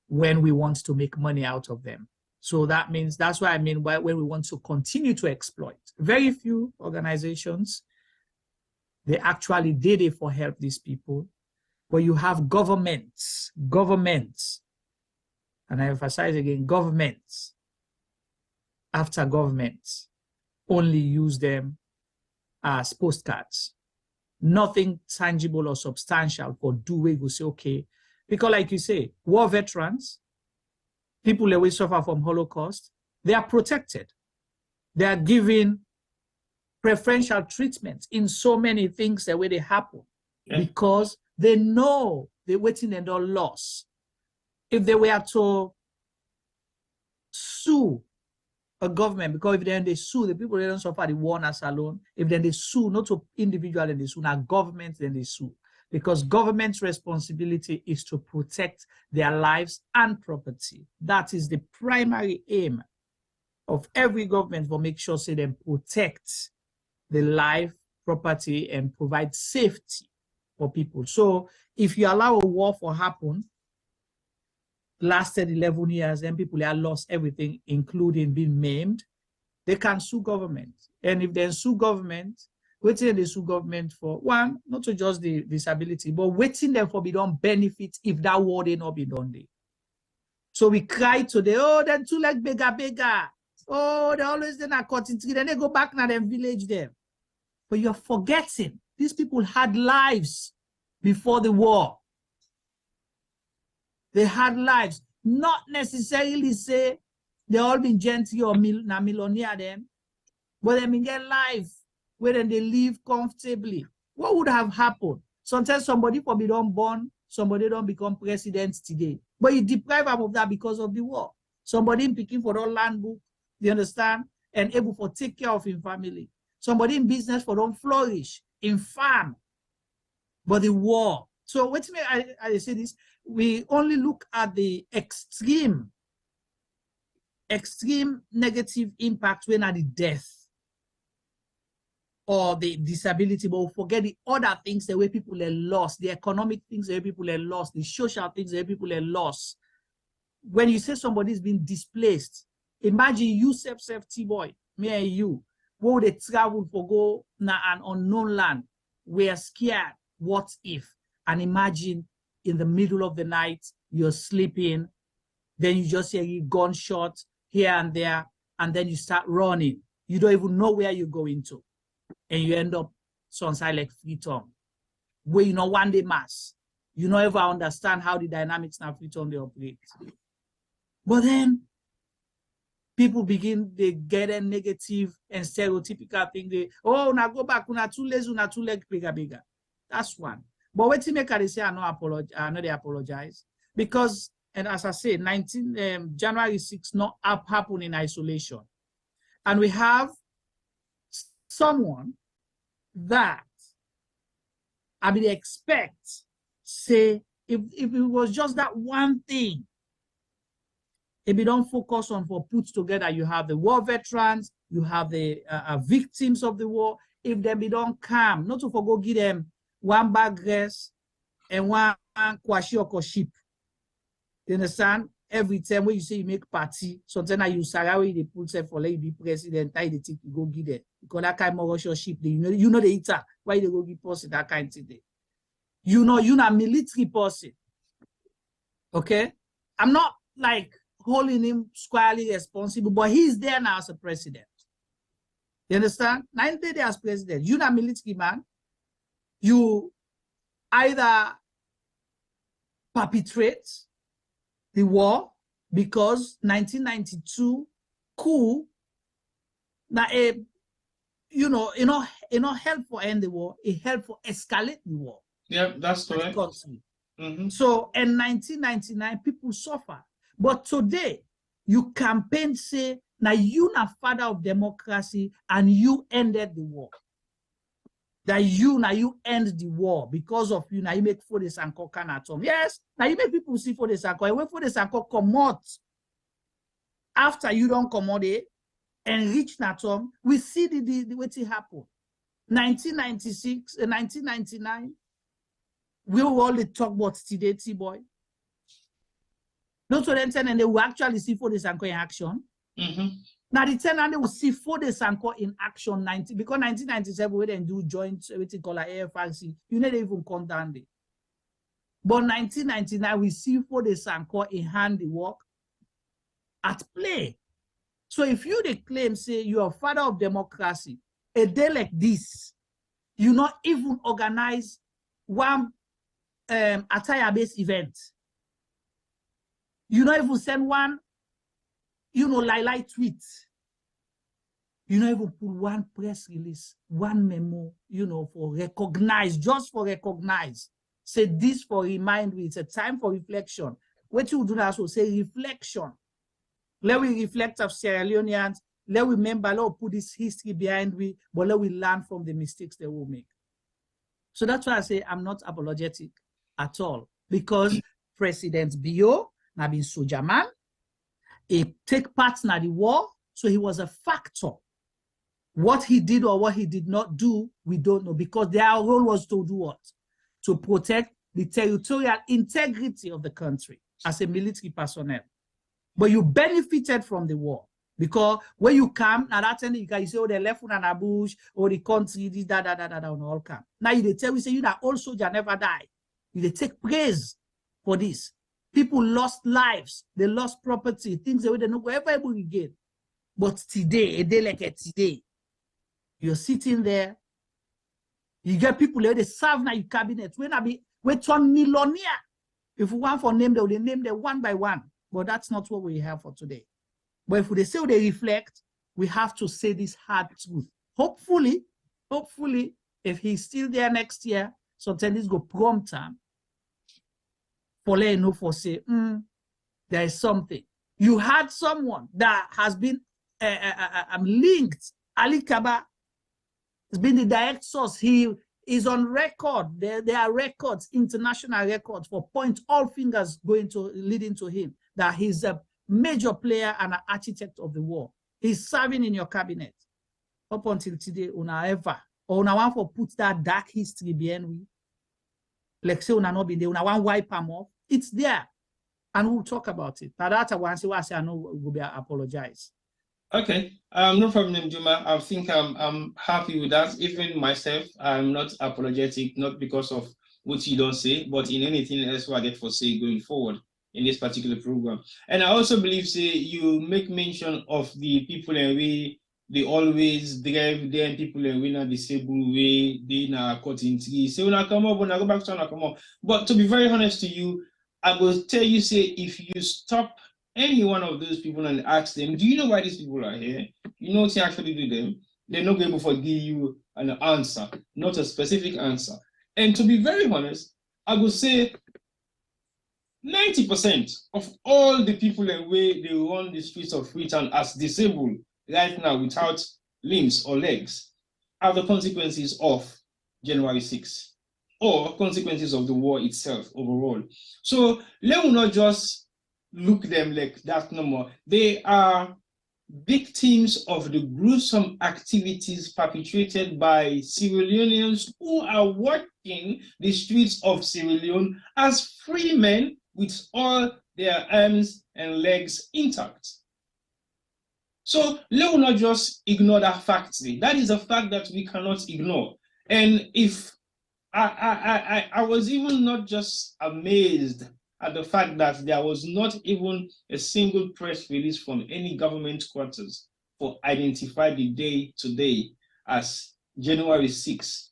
when we want to make money out of them. So that's what I mean when we want to continue to exploit. Very few organizations, they actually did it for help these people. But you have governments, and I emphasize again, governments after governments only use them as postcards. Nothing tangible or substantial for we go say, okay. Because like you say, war veterans, people that will suffer from Holocaust, they are protected. They are given preferential treatment in so many things that way they happen, because they know they're waiting and all loss. If they were to sue a government, because if then they sue the people, they don't suffer the war as alone. If then they sue, not to individual, then they sue, now government, then they sue. Because government's responsibility is to protect their lives and property. That is the primary aim of every government, for make sure say they protect the life, property, and provide safety for people. So if you allow a war to happen, lasted 11 years, and people have lost everything, including being maimed, they can sue government. And if they sue government, waiting they sue government for, one, not to just the disability, but waiting them for be done benefit if that war they not be done there. So we cry today, oh, then too like bigger. Oh, they always then are cutting tree, then they go back now and village them. But you're forgetting, these people had lives before the war. They had lives, not necessarily say they all been gentry or millionaire them, but they been get life where then they live comfortably. What would have happened? Sometimes somebody probably don't born, somebody don't become president today. But you deprive them of that because of the war. Somebody in picking for the land book, you understand, and able to take care of his family. Somebody in business for don't flourish, in farm. But the war. So what I say this, we only look at the extreme negative impact when at the death or the disability, but we forget the other things the way people are lost, the economic things the way people are lost, the social things the way people are lost. When you say somebody's been displaced, imagine you, T-boy, me and you, where would they travel for go na an unknown land? We're scared. What if? And imagine in the middle of the night, you're sleeping, then you just hear a gunshot here and there, and then you start running. You don't even know where you're going to. And you end up something like Freetown, where you know one day mass. You don't ever understand how the dynamics now Freetown they operate. But then people begin, they get a negative and stereotypical thing. They, oh, now go back, una too lazy, una too leg bigger. That's one. But what you make they say I know they apologize. Because, and as I say, January 6th not happen in isolation. And we have someone that I mean expect, say, if it was just that one thing, if you don't focus on for put together, you have the war veterans, you have the victims of the war. If they don't come, not to forgo give them one bag rice and one kwashi or sheep. You understand? Every time when you say you make party, sometimes you Sarawi they put say for like you be president, I they think you go give them because that kind of your sheep. You know the eater. Why they go give person that kind of thing? You know you're not military person. Okay, I'm not like holding him squarely responsible, but he's there now as a president. You understand? 9 days as president, you're not military man. You either perpetrate the war because 1992 coup now help for end the war, it helped for escalate the war. Yeah, that's correct. So in 1999 people suffer, but today you campaign say now you na father of democracy and you ended the war. That you end the war because of you now you make Fodes and Kokan at home. Yes, now you make people see Fodes and Kokan. And when Fodes and Kokan come out after you don't come out there and reach Natom, we see the what it happened. 1996, 1999, we will all talk about today, T-boy. Not to then and they will actually see Fodes and Kokan in action. Now the 10 and they will see Fodes and Kokan in action 90 because 1997 we then do joint everything called AFRC. You never even come down there. But 1999 we see Fodes and Kokan in handiwork at play. So if you the claim say you are father of democracy, a day like this, you not even organize one attire-based event. You not even send one, like tweet. You not even put one press release, one memo, for recognize, just for recognize. Say this for remind me, it's a time for reflection. What you do now, so say reflection. Let we reflect of Sierra Leoneans. Let we remember, let we put this history behind we, but let we learn from the mistakes they will make. So that's why I say I'm not apologetic at all, because President Bio, na been soldier man, he take part in the war, so he was a factor. What he did or what he did not do, we don't know, because their role was to do what? To protect the territorial integrity of the country as a military personnel. But you benefited from the war. Because when you come, now that time you can say, oh, the left one and a bush, or the country, this, that, and all come. Now you tell we say you that all soldier never die. You take praise for this. People lost lives, they lost property, things that they don't go ever able to get. But today, a day like today, you're sitting there, you get people there, they serve now your cabinet. When I be with 1 millionaire, if we want for name, they will name them one by one. But that's not what we have for today. But if they say they reflect, we have to say this hard truth. Hopefully, if he's still there next year, sometimes this go prompt him for letting know for say, there is something. You had someone that has been linked. Ali Kaba has been the direct source. He is on record. There are records, international records, for point all fingers leading to him, that he's a major player and an architect of the war. He's serving in your cabinet. Up until today, una ever, or una want for put that dark history behind we. Like say una not been there, una want wipe them off. It's there. And we'll talk about it. Now that I want to say, I know we'll be apologize. Okay, no problem, Juma. I think I'm happy with that. Even myself, I'm not apologetic, not because of what you don't say, but in anything else what I get for say going forward in this particular program. And I also believe, say, you make mention of the people and they always drive them, people and we not disabled way, they not cutting trees. So when I come up, when I go back to when I come up. But to be very honest to you, I will tell you, say, if you stop any one of those people and ask them, do you know why these people are here? You know what you actually do them? They're not able to give you an answer, not a specific answer. And to be very honest, I would say 90% of all the people and way they run the streets of Freetown as disabled right now without limbs or legs are the consequences of January 6th or consequences of the war itself overall. So let us not just look them like that no more. They are victims of the gruesome activities perpetrated by Sierra Leoneans who are walking the streets of Sierra Leone as free men with all their arms and legs intact. So let us not just ignore that fact. That is a fact that we cannot ignore. And if I was even not just amazed at the fact that there was not even a single press release from any government quarters for identify the day today as January 6th.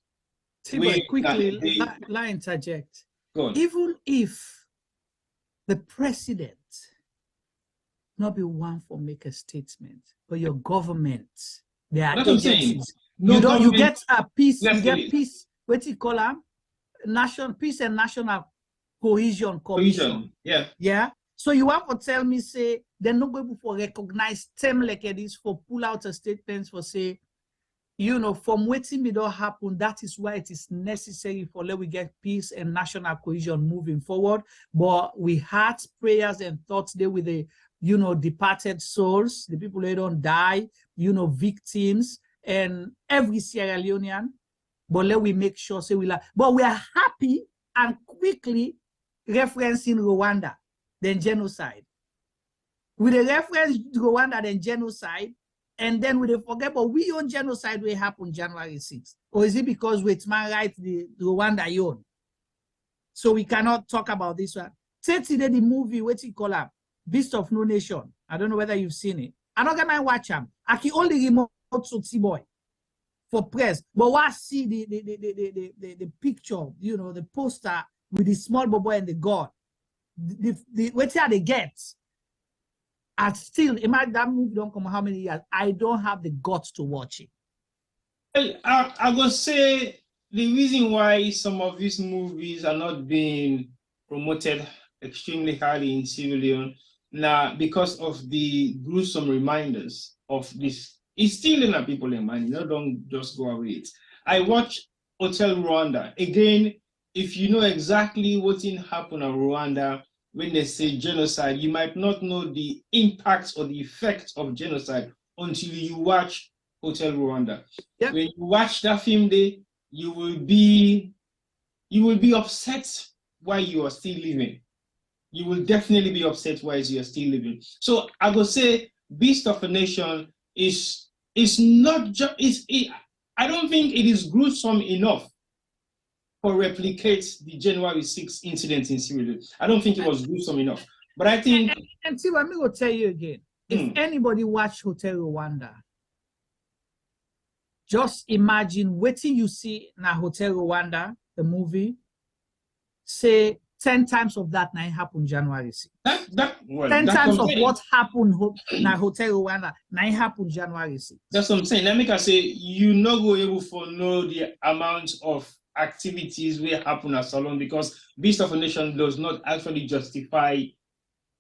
Quickly, I interject. Even if the president not be one for make a statement, but your government, they are agencies. You get a peace, you get peace, what you call them? National peace and national cohesion commission. Yeah. So you want to tell me, say, they're not going to recognize them like this for pull out a statement for say, you know, from waiting me don't happen, that is why it is necessary for let we get peace and national cohesion moving forward. But we had prayers and thoughts there with the, you know, departed souls, the people who don't die, you know, victims, and every Sierra Leonean. But let we make sure, say but we are happy and quickly referencing Rwanda, then genocide. With a reference to Rwanda, then genocide, and then we forget, but we own genocide will happen January 6th. Or is it because with my right, the Rwanda own? So we cannot talk about this one. Say today the movie, what you call it, Beast of No Nation. I don't know whether you've seen it. I'm not gonna watch them. I can only remote to boy for press. But what see the picture, you know, the poster with the small boy and the god. What they get? And still, imagine that movie don't come how many years. I don't have the guts to watch it. I would say the reason why some of these movies are not being promoted extremely highly in Sierra Leone now because of the gruesome reminders of this. It's still in our people in mind. Don't just go away it. I watched Hotel Rwanda. Again, if you know exactly what happened in Rwanda, when they say genocide, you might not know the impact or the effect of genocide until you watch Hotel Rwanda. Yep. When you watch that film, you will be upset why you are still living. You will definitely be upset why you are still living. So I would say Beast of a Nation is not just, I don't think it is gruesome enough to replicate the January 6th incident in Sierra Leone. I don't think it was gruesome enough. But I think... And see, let me go tell you again. If anybody watch Hotel Rwanda, just imagine waiting you see in a Hotel Rwanda, the movie, say 10 times of that night happened January 6th. 10 times of what happened in a Hotel Rwanda, night happened January 6th. That's what I'm saying. Let me say, you not go able to know the amount of activities will happen at Salon, because Beast of a Nation does not actually justify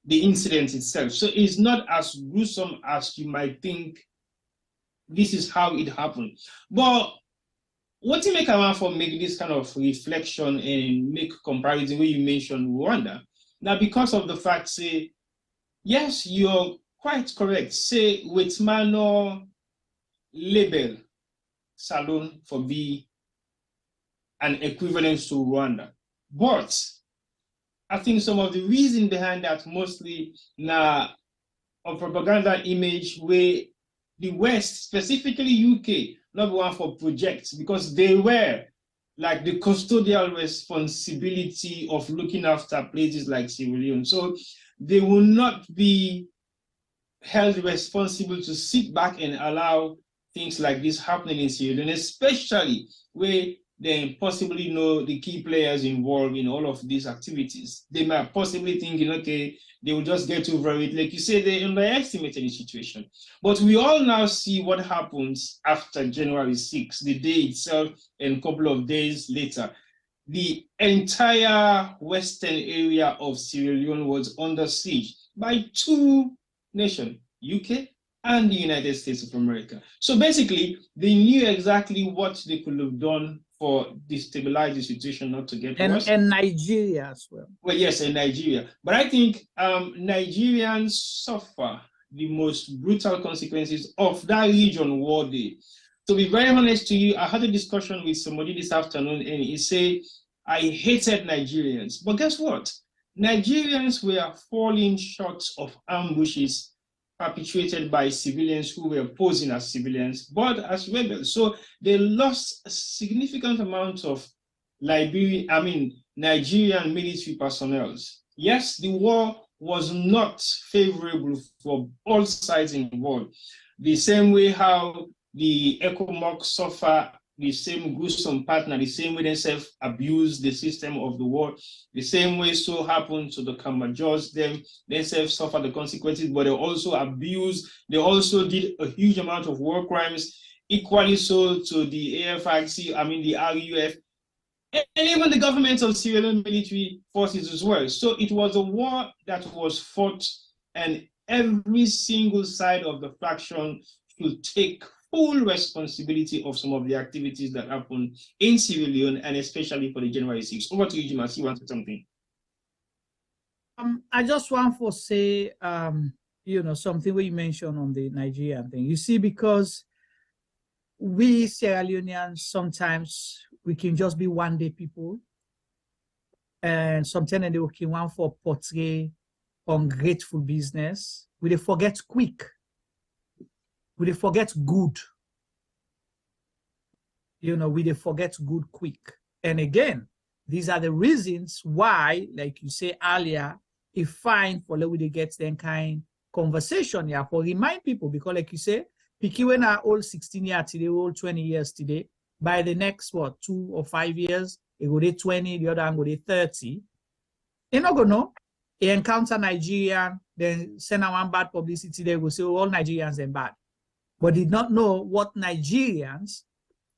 the incident itself. So it's not as gruesome as you might think. This is how it happened. But what you make around for make this kind of reflection and make comparison where you mentioned Rwanda. Now, because of the fact, say, yes, you're quite correct. Say, with manor label Salon for be an equivalence to Rwanda. But I think some of the reason behind that mostly now a propaganda image where the West, specifically UK, not one for projects, because they were like the custodial responsibility of looking after places like Sierra Leone. So they will not be held responsible to sit back and allow things like this happening in Sierra Leone, especially where they possibly know the key players involved in all of these activities. They might possibly thinking, okay, they will just get over it. Like you say, they underestimated the situation. But we all now see what happens after January 6th, the day itself, and a couple of days later. The entire western area of Sierra Leone was under siege by two nations, UK and the United States of America. So basically, they knew exactly what they could have done for destabilize the situation, not to get worse. And Nigeria as well. Well, yes, and Nigeria. But I think Nigerians suffer the most brutal consequences of that region war day. To be very honest to you, I had a discussion with somebody this afternoon, and he said, I hated Nigerians. But guess what? Nigerians were falling short of ambushes perpetrated by civilians who were posing as civilians, but as rebels. So they lost a significant amount of Nigerian military personnel. Yes, the war was not favorable for all sides involved. The same way how the ECOMOG suffer the same gruesome pattern, the same way they self-abuse the system of the war, the same way so happened to the Kamajors, they self-suffer the consequences, but they also abuse, they also did a huge amount of war crimes, equally so to the AFIC, the RUF, and even the government of Sierra Leone military forces as well. So it was a war that was fought, and every single side of the faction should take full responsibility of some of the activities that happened in Sierra Leone, and especially for the January 6th. Over to you, Jim, you wanted something. I just want to say, something where you mentioned on the Nigerian thing. You see, because we Sierra Leoneans, sometimes we can just be one-day people, and sometimes they can want for portray ungrateful business. We forget quick. We forget good. We forget good quick. And again, these are the reasons why, like you say earlier, it's fine for we to get that kind conversation here for remind people, because like you say, picky when are all 16 years today, all 20 years today, by the next 2 or 5 years, it go to 20, the other one go to 30. You not gonna know. They encounter Nigerian, then send out one bad publicity, they will say, all Nigerians are bad. But did not know what Nigerians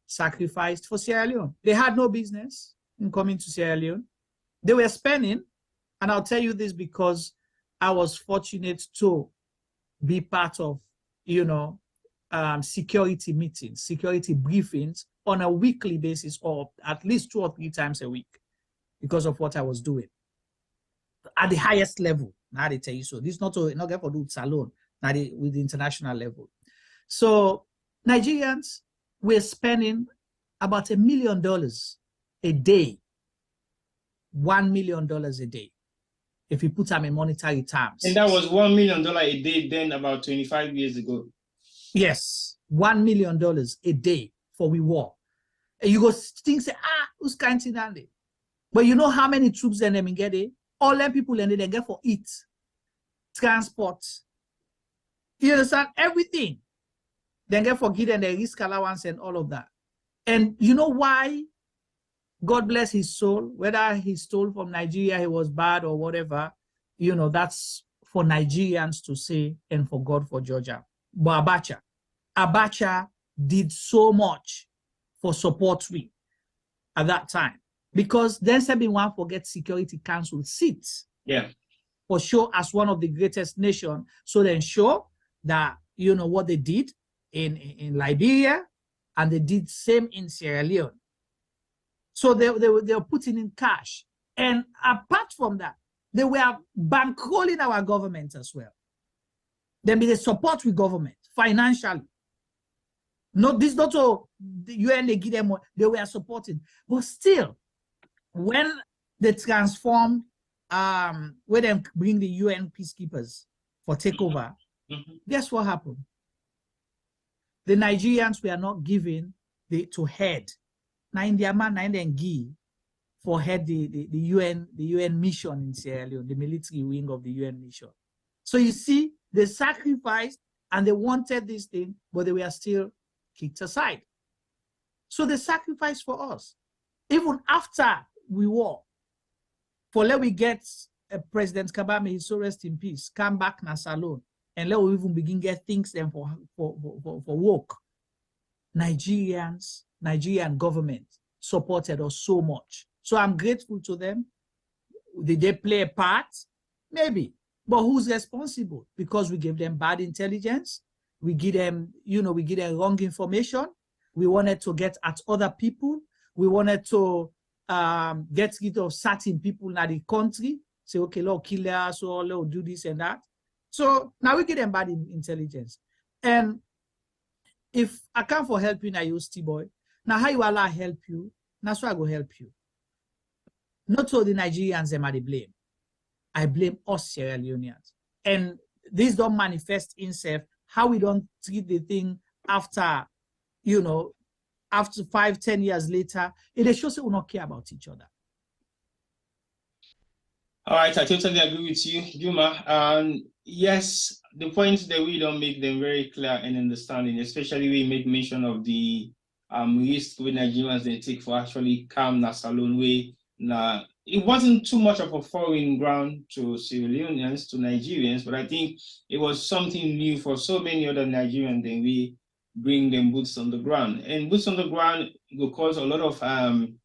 sacrificed for Sierra Leone. They had no business in coming to Sierra Leone. They were spending, and I'll tell you this because I was fortunate to be part of, security meetings, security briefings on a weekly basis, or at least 2 or 3 times a week, because of what I was doing at the highest level. Now they tell you so. This is not get for do salon, now with the international level. So Nigerians were spending about $1 million a day, $1 million a day. if you put them in monetary terms. And that was $1 million a day then, about 25 years ago. Yes, $1 million a day for we war. And you go think, say, who's counting that day? But you know how many troops then they get it? All them people and they get for eat, transport. You understand? Everything. Then get for give them the risk allowance and all of that. And you know why? God bless his soul. Whether he stole from Nigeria, he was bad or whatever, you know, that's for Nigerians to say and for God for Georgia. But Abacha did so much for support we at that time. Because then everyone forget Security Council seats. Yeah. For sure, as one of the greatest nations. So then show that, you know, what they did in Liberia, and they did same in Sierra Leone. So they were putting in cash. And apart from that, they were bankrolling our government as well. Then they support with government financially. No, this not all the UN they give them more, they were supporting. But still, when they transform, when they bring the UN peacekeepers for takeover, guess what happened? The Nigerians were not given to head. Now in their man, then give for head the UN mission in Sierra Leone, the military wing of the UN mission. So you see, they sacrificed and they wanted this thing, but they were still kicked aside. So they sacrificed for us. Even after we war, for let we get President Kabame, he so rest in peace, come back na salon, and let we even begin get things then for work. Nigerian government supported us so much. So I'm grateful to them. Did they play a part? Maybe. But who's responsible? Because we gave them bad intelligence. We give them, you know, we give them wrong information. We wanted to get at other people. We wanted to get rid of certain people in the country. Say, okay, Lord, kill us, or Lord, do this and that. So now we give them bad intelligence. And if I come for helping, I use T-boy. Now how you allow help you? That's why I go help you. Not all the Nigerians them are the blame. I blame us Sierra Leoneans. And this don't manifest itself how we don't treat the thing after, you know, after 5-10 years later. It shows that we don't care about each other. All right, I totally agree with you, Juma. Yes, the points that we don't make them very clear and understanding, especially we make mention of the risk with Nigerians they take for actually calm na salon way. Now, it wasn't too much of a foreign ground to Sierra Leoneans, to Nigerians, but I think it was something new for so many other Nigerians. Then we bring them boots on the ground, and boots on the ground will cause a lot of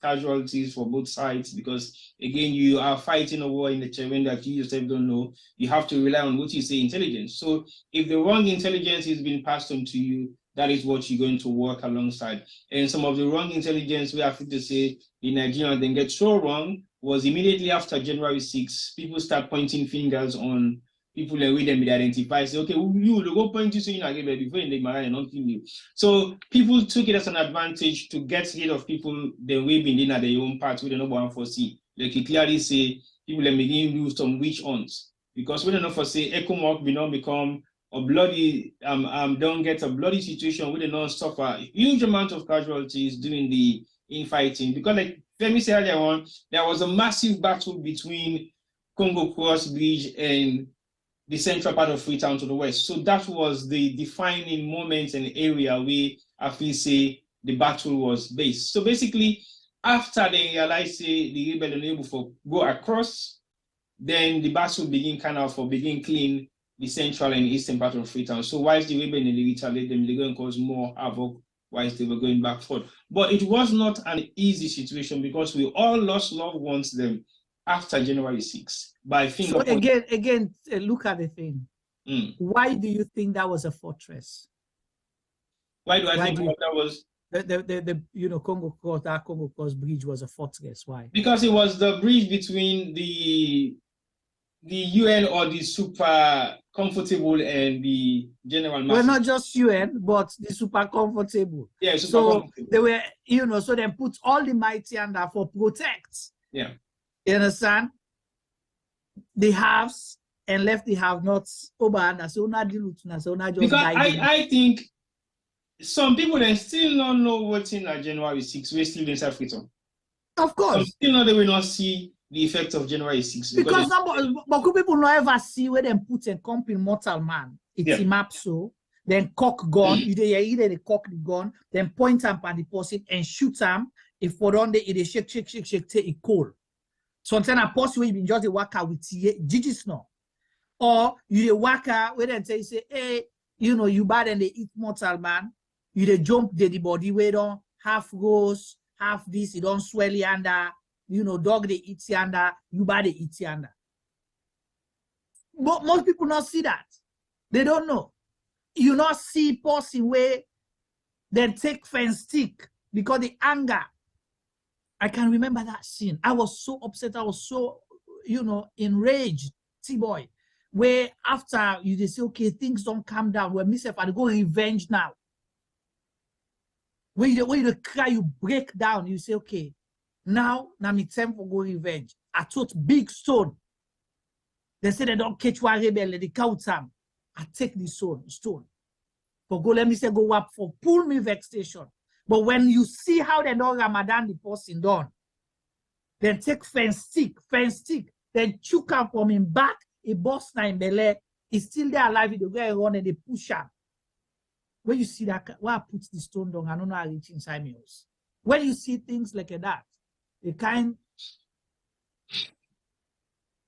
casualties for both sides, because again, you are fighting a war in the terrain that you yourself don't know. You have to rely on what you say intelligence. So if the wrong intelligence is being passed on to you, that is what you're going to work alongside. And some of the wrong intelligence we have to say the Nigerians then get so wrong was immediately after January 6, people start pointing fingers on people and with them be identified. Say, okay, you go point to say before in the marine and not kill you. So people took it as an advantage to get rid of people they will be in at their own part with the number one foresee. Like you clearly say, people are begin to do some witch hunts. Because we don't know for say ECOMOC will not become a bloody don't get a bloody situation where they don't suffer a huge amount of casualties during the infighting. Because like Femi said earlier on, there was a massive battle between Congo Cross Bridge and the central part of Freetown to the west. So that was the defining moment and area where I feel say the battle was based. So basically, after they realized say the rebellion able to go across, then the battle begin clean the central and eastern part of Freetown. So whilst the rebellion retaliate them, they're going to cause more havoc whilst they were going back forward. But it was not an easy situation because we all lost loved ones then after January 6th. So again, look at the thing. Why do you think that was a fortress? Why do I think that was? The Congo Cross bridge was a fortress. Why? Because it was the bridge between the UN or the super comfortable and the general mass. Well, not just UN, but the super comfortable. Yeah, super comfortable. They were, so they put all the mighty under for protect. Yeah. You understand? the haves and left the have-nots. Because I think some people they still don't know what's in January 6th. We still in South Africa. Of course. Some still know they will not see the effect of January 6th. Because but people not ever see where they put a comp in mortal man. It's a map so. Then cock gun, either they cock the gun, then point them at the person and shoot them. If for on they shake, take it cold. Sometimes a person will be just a worker with digits now. Or you a worker where then say, hey, you know, you bad and they eat mortal man. You they jump the body where don't half roast, half this, you don't swell yonder, you know, dog they eat yonder, you bad they eat yonder. But most people not see that. They don't know. You not see person where then take fence stick because the anger. I can remember that scene. I was so upset. I was so, you know, enraged, T-boy. Where after you they say, okay, things don't calm down. Where myself I go revenge now. When you cry, you break down. You say, okay, now me time for go revenge. I thought big stone. They say they don't catch one rebel, they count some. I take the stone. For go, let me say, go up for pull me vexation. But when you see how they don't Ramadan the person done, then take fence stick, then choke him from him back, a boss na in belly, he's still there alive, they go around and they push him. When you see that, why I put the stone down, I don't know how I reach inside me house. When you see things like that, the kind.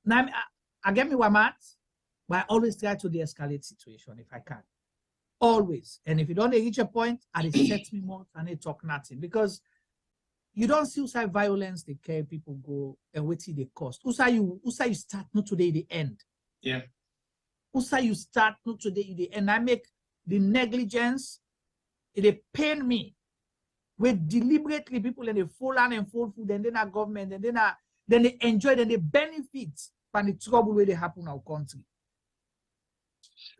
Now, I get me one mat, but I always try to de-escalate situation if I can. Always. And if you don't reach a point, and it sets me more and they talk nothing. Because you don't see suicide violence, they care people go and what they cost. You start not today, the end. Yeah. You start not today, the end. I make the negligence, it pain me. Where deliberately people and they fall and fold food, and then our government, and then they enjoy and they benefit from the trouble where they happen in our country.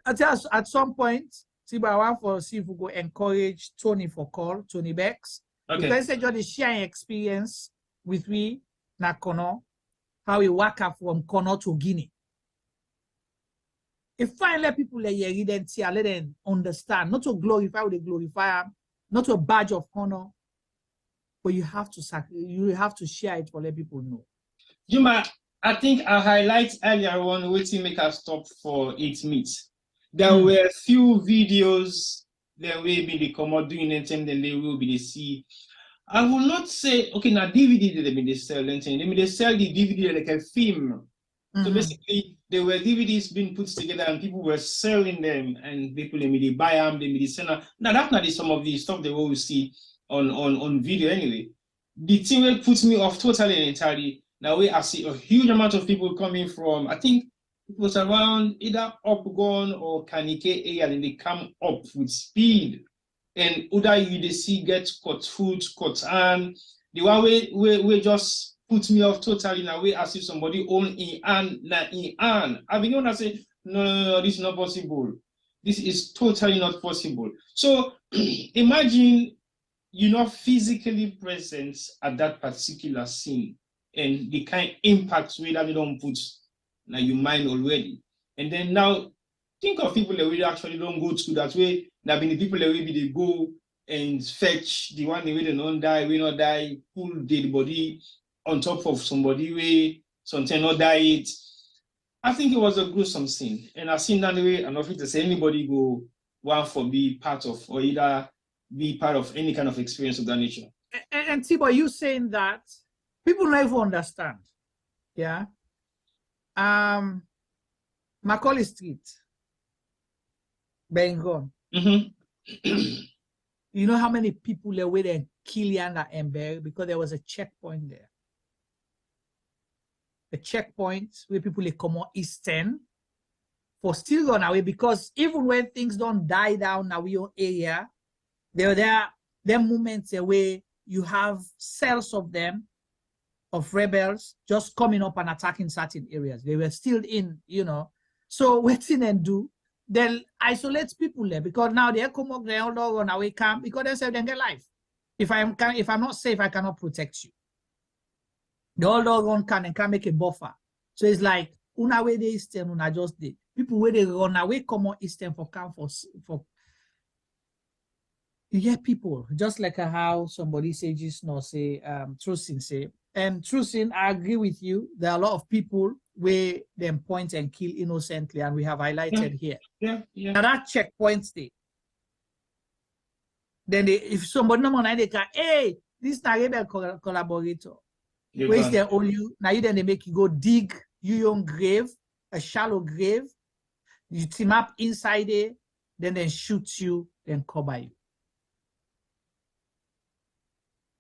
At some point, I want to see if we go encourage Tony for call, Tony Bex. Okay. Because it's just sharing experience with me, na Kono, how we work up from Kono to Guinea. If I let people let them understand, not to glorify what they glorify, not to a badge of honor, but you have to share it for let people know. Juma, I think I highlight earlier on waiting make us stop for 8 minutes. There were a few videos that will be the come doing anything, then they will be the see. I will not say okay now DVD they sell anything. They sell the DVD like a film. So basically, there were DVDs being put together and people were selling them and people they buy them, they sell them. Now that's not some of the stuff they will see on video anyway. The thing that puts me off totally and entirely. Now I see a huge amount of people coming from, I think it was around either Upgon or Kanike area, and they come up with speed. And Uda you they see get cut foot, cut hand. The one way just put me off totally in a way as if somebody own in hand, not in hand. I've been going to say, no, this is not possible. This is totally not possible. So imagine you're not physically present at that particular scene and the kind of impact that you don't put in your mind already. And then now think of people that really actually don't go to that way. There been the people that maybe they go and fetch the one way they don't die, we not die, pull dead body on top of somebody way, something not die it. I think it was a gruesome scene. And I've seen that way, and not to say anybody go want for be part of or either be part of any kind of experience of that nature. And Tibo, you saying that people never understand. Yeah. Macaulay Street, Bengon. You know how many people there were there kill Yanda and bury because there was a checkpoint there. A checkpoint where people they come on Eastern for still run away because even when things don't die down now your area, there are moments where you have cells of them, of rebels just coming up and attacking certain areas. They were still in, you know. So waiting and do, they'll isolate people there because now they come up, they all run away camp because they say they get life. If I'm not safe, I cannot protect you. The all run can and can make a buffer. So it's like, una way they Eastern, una just dey. People where they run away come on Eastern for come for you get people, just like how somebody say just now say Trusin say, and Trusin, I agree with you. There are a lot of people where them point and kill innocently, and we have highlighted here. Yeah. Now that checkpoints they. Then they, if somebody no money, they can, hey, this na rebel collaborator. Where is there all you? Now you then they make you go dig your own grave, a shallow grave. You team up inside there, then they shoot you, then cover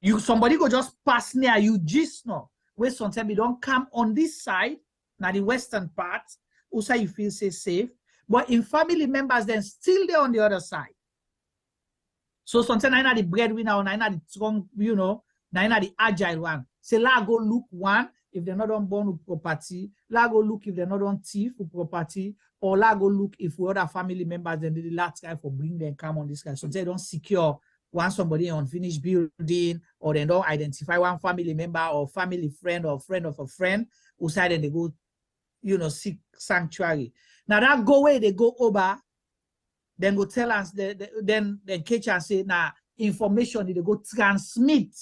you. Somebody go just pass near you just now. Where sometimes you don't come on this side, now the western part, also you feel safe. But in family members, then still there on the other side. So sometimes I know the breadwinner, or I know the strong, I know the agile one. Say, la go look one, if they're not on born with property, la go look if they're not on thief with property, or la go look if we other family members, then the last guy for bring them come on this guy. So they don't secure one somebody unfinished building, or they don't identify one family member or family friend or friend of a friend who side and they go, seek sanctuary. Now that go where they go over, then go tell us, then catch and say, now information they go transmit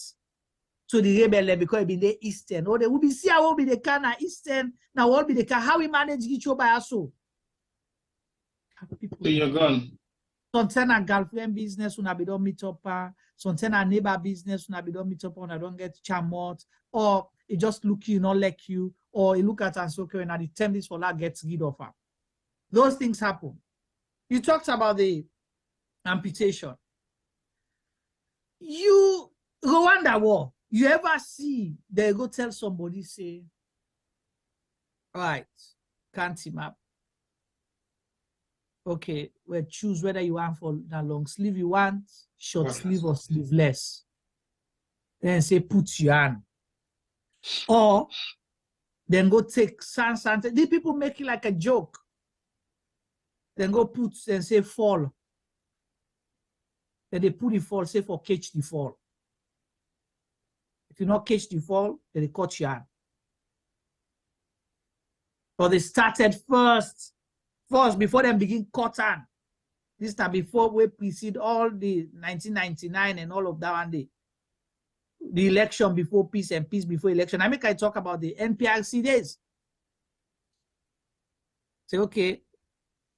to the rebel because it be the Eastern. Or they will be see how will be the kind of Eastern, now what be the kind, how we manage each other also. So you're gone. Sometimes a girlfriend business when I be don't meet up, sometimes a neighbor business when I be don't meet up and I don't get chamot, or it just look you, not like you, or it look at and so okay, and at the time this for that gets rid of her. Those things happen. You talked about the amputation. Rwanda war, you ever see they go tell somebody say, all right, can't team up. Okay, we'll choose whether you want for the long sleeve you want, short sleeve or sleeveless. Then say put your hand. Or then go take something. These people make it like a joke. Then go put and say fall. Then they put the fall, say for catch the fall. If you not catch the fall, then they cut your hand. Or they started first before them begin cut hand. This time before we precede all the 1999 and all of that one day. The election before peace and peace before election. I talk about the NPRC days. Say, okay,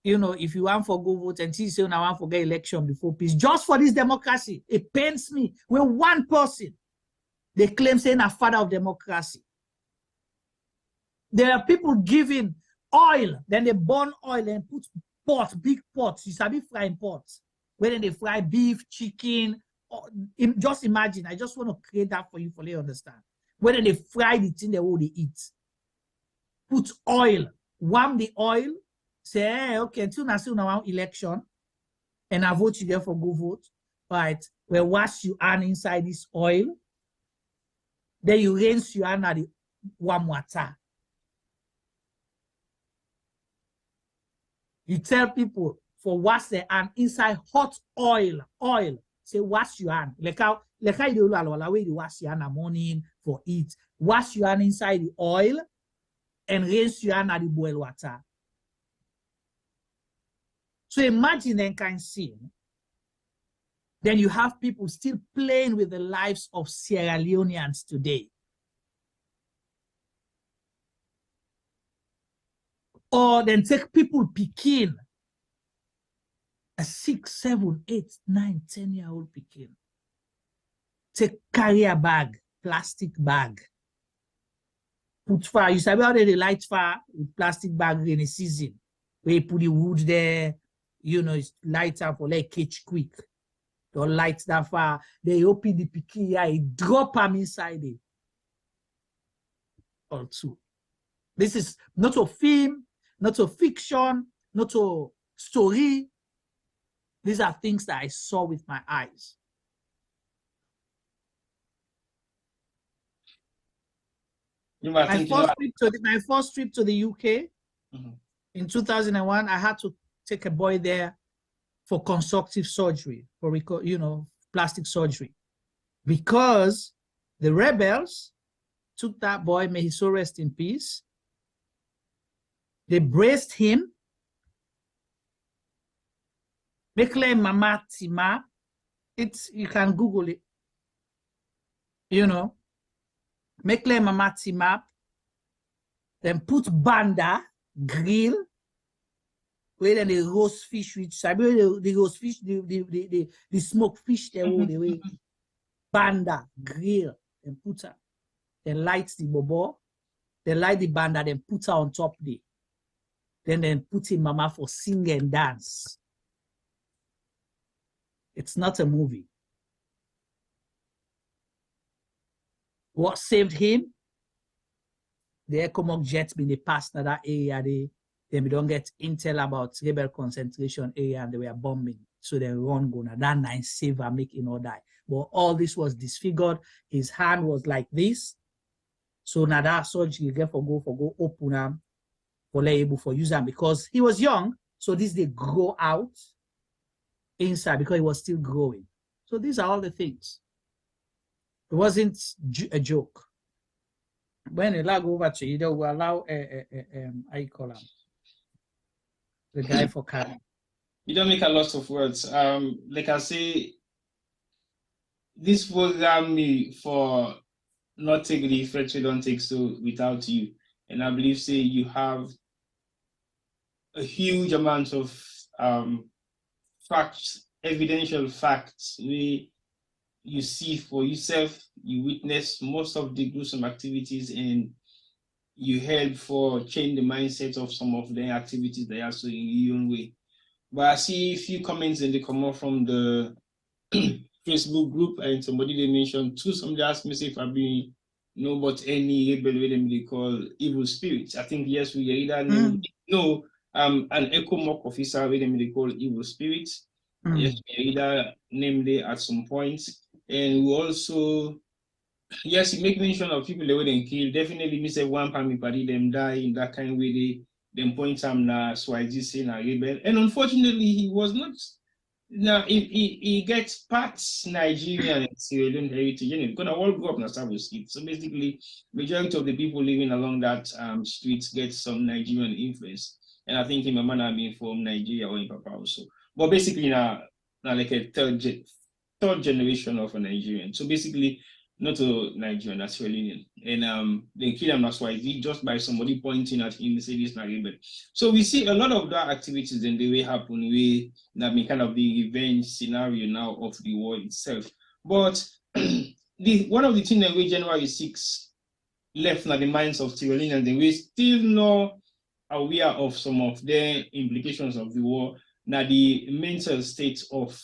if you want for go vote and see, say, I want for get election before peace, just for this democracy, it pains me when one person, they claim saying a father of democracy. There are people giving oil, then they burn oil and put pots, big pots, you sabi frying pots, where they fry beef, chicken, just imagine, I just want to create that for you to understand. Whether they fry the thing they will eat. Put oil, warm the oil, say, hey, okay, until I see now election, and I vote you there for go vote, right? Well, wash your hand inside this oil, then you rinse your hand at the warm water. You tell people for wash their hand inside hot oil. Say wash your hand. Like how you do way you wash your hand in the morning for eat. Wash your hand inside the oil and rinse your hand at the boil water. So imagine that kind of scene. Then you have people still playing with the lives of Sierra Leoneans today. Or then take people picking a 6, 7, 8, 9, 10-year-old picking. Take carrier bag, plastic bag. Put fire. You sabi how they light fire with plastic bag in a season. Where you put the wood there, it's light up for like catch quick. Don't light that fire. They open the picking, drop them inside it. Also. This is not a film, not a fiction, not a story. These are things that I saw with my eyes. My first trip to the UK in 2001, I had to take a boy there for constructive surgery, for plastic surgery, because the rebels took that boy, may he so rest in peace, They braced him. Mekle Mama Tima. You can Google it. You know. Mekle Mama Tima. Then put banda, grill, where then the roast fish, which the roast fish, the smoked fish, the way banda, grill, and put her. Then light the bobo, then light the banda, then put her on top there. Then put in mama for sing and dance. It's not a movie. What saved him? The Ecomog jets been they passed to that area. Then we don't get intel about rebel concentration area and they were bombing. So they run go now. That nine save and make him all die. But all this was disfigured. His hand was like this. So now that surgery get for go open him for able for use them because he was young. So this they grow out inside because he was still growing. So these are all the things. It wasn't a joke. When you go over to you, they will allow how you call him? The guy for car. You don't make a lot of words. Like I say, this program me for not take the effect we don't take so without you. And I believe say you have a huge amount of facts, evidential facts where you see for yourself, you witness most of the gruesome activities and you help for change the mindset of some of the activities they are so in your own way. But I see a few comments and they come up from the Facebook group and somebody they mentioned too. Somebody asked me if I've been know about any rebel with them they call evil spirits. I think yes, we either know an ECOMOC officer with them they call evil spirits. Yes, we either named it at some point. And we also, yes, you make mention of people they wouldn't kill. Definitely, me say one family party them die in that kind of way. Them point some na Swazi saying a rebel. And unfortunately, he was not. Now he gets parts Nigerian and Sierra Leone heritage. Because I all grew up in a Savo street. So basically, majority of the people living along that street get some Nigerian influence. And I think him a man have been from Nigeria or in Papa also. But basically now like a third generation of a Nigerian. So basically, not a Nigerian, that's Sierra Leonean. And they kill him as Swazi just by somebody pointing at him and say this not rebel. So we see a lot of that activities and the way happen, way that be kind of the revenge scenario now of the war itself. But one of the things that we January 6 left in the minds of Sierra Leoneans, and we still not aware of some of the implications of the war. Now the mental state of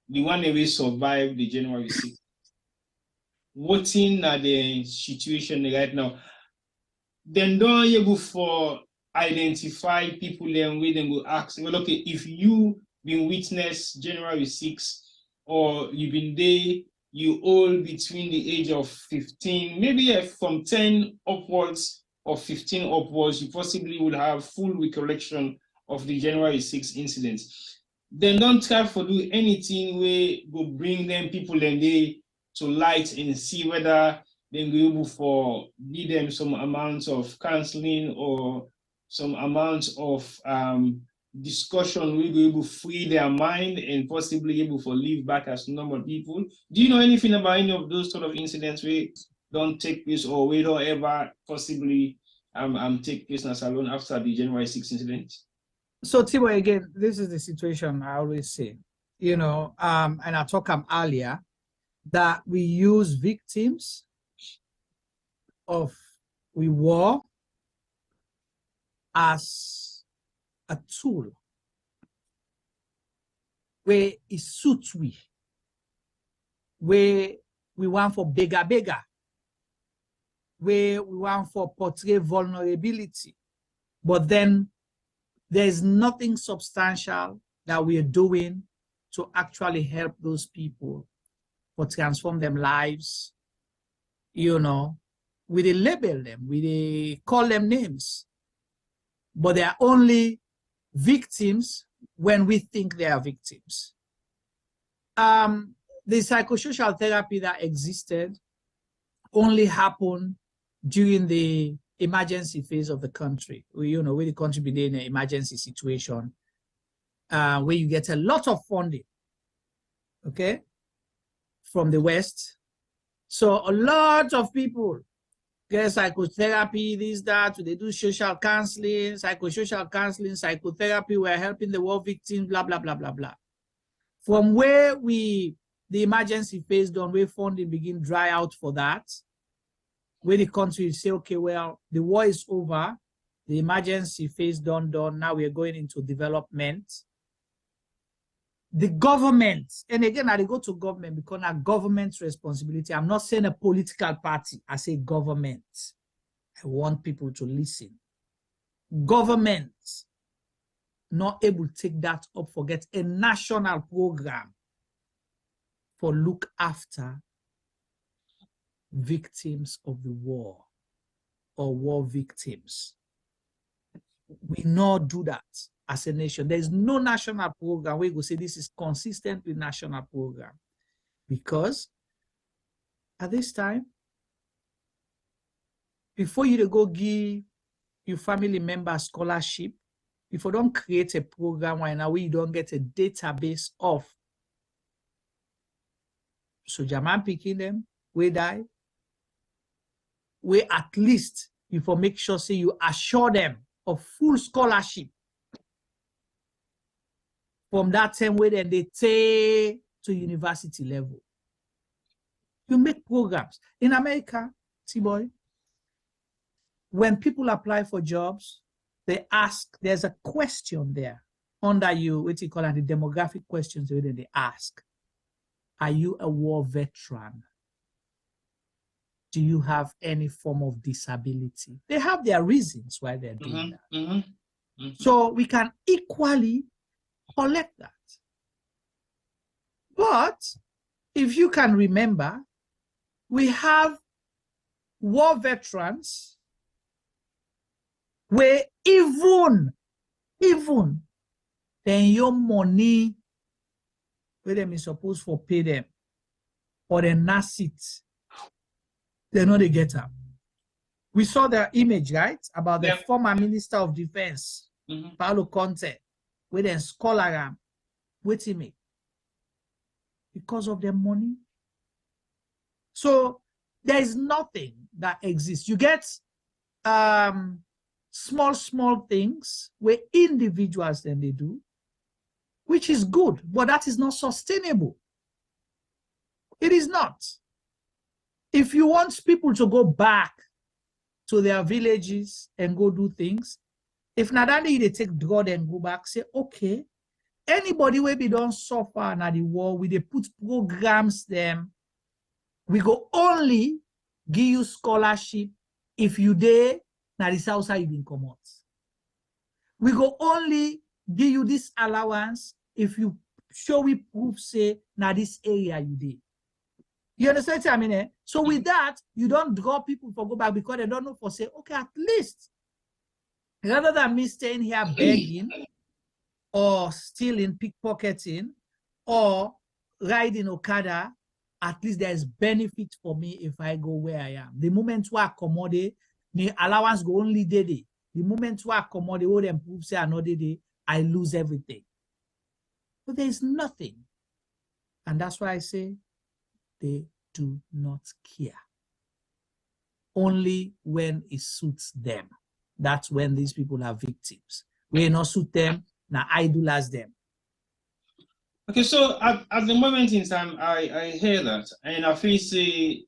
the one that we survived the January 6th. What's in the situation right now? Then don't able for identify people then we then go ask, well, okay, if you been witness January 6th or you've been there, you all between the age of 15, maybe from 10 upwards or 15 upwards, you possibly would have full recollection of the January 6th incidents. Then don't try to do anything where go bring them people and they to light and see whether they be able for give them some amount of counseling or some amount of discussion will be able to free their mind and possibly able to live back as normal people. Do you know anything about any of those sort of incidents where don't take place or we don't ever possibly take place as alone after the January 6th incident? So Tibo, again, this is the situation I always say, you know, and I talked earlier that we use victims of war as a tool where it suits where we want for bigger, where we want for portray vulnerability, but then there's nothing substantial that we are doing to actually help those people or transform them lives. You know, we label them, we call them names, but they are only victims when we think they are victims. The psychosocial therapy that existed only happened during the emergency phase of the country. Where the country be in an emergency situation, where you get a lot of funding, okay, from the West. So a lot of people get psychotherapy, this, that, they do social counseling, psychosocial counseling, psychotherapy, we're helping the war victims, blah, blah, blah, blah, blah. From where the emergency phase done, where funding begin dry out for that, where the country say, okay, well, the war is over, the emergency phase done, now we're going into development. The government, and again, I go to government because now government's responsibility. I'm not saying a political party, I say government. I want people to listen. Government not able to take that up, forget a national program for look after victims of the war or war victims. We not do that as a nation. There is no national program where you go say this is consistent with national program. Because at this time, before you to go give your family member scholarship, if you don't create a program right now where you don't get a database of soldier man picking them, we die, where at least you for make sure say you assure them of full scholarship from that time where then they take to university level. You make programs. In America, T-boy, when people apply for jobs, they ask, there's a question there under you, what you call it, the demographic questions where they ask. Are you a war veteran? Do you have any form of disability? They have their reasons why they're doing that. So we can equally collect that. But if you can remember, we have war veterans where even then your money where them is supposed for pay them or the NASIT, they know they get up. We saw the image, right, about the former Minister of Defense, Paolo Conte, with a scholar with him because of their money. So there is nothing that exists. You get small things where individuals then they do, which is good, but that is not sustainable. It is not. If you want people to go back to their villages and go do things, if not only they take drug and go back, say, okay, anybody where we don't suffer na the war, we they put programs them, we go only give you scholarship if you there, na this outside you been come out. We go only give you this allowance if you show we proof say na this area you did. You understand what I mean? Eh? So with that, you don't draw people for go back because they don't know for say, okay, at least rather than me staying here begging or stealing, pickpocketing, or riding Okada, at least there's benefit for me if I go where I am. The moment we accommodate, the allowance go only day. The moment we accommodate, all them prove say another day, I lose everything. But there is nothing. And that's why I say they do not care. Only when it suits them. That's when these people are victims. We not suit them, now idolize them. Okay, so at the moment in time, I hear that, and I feel say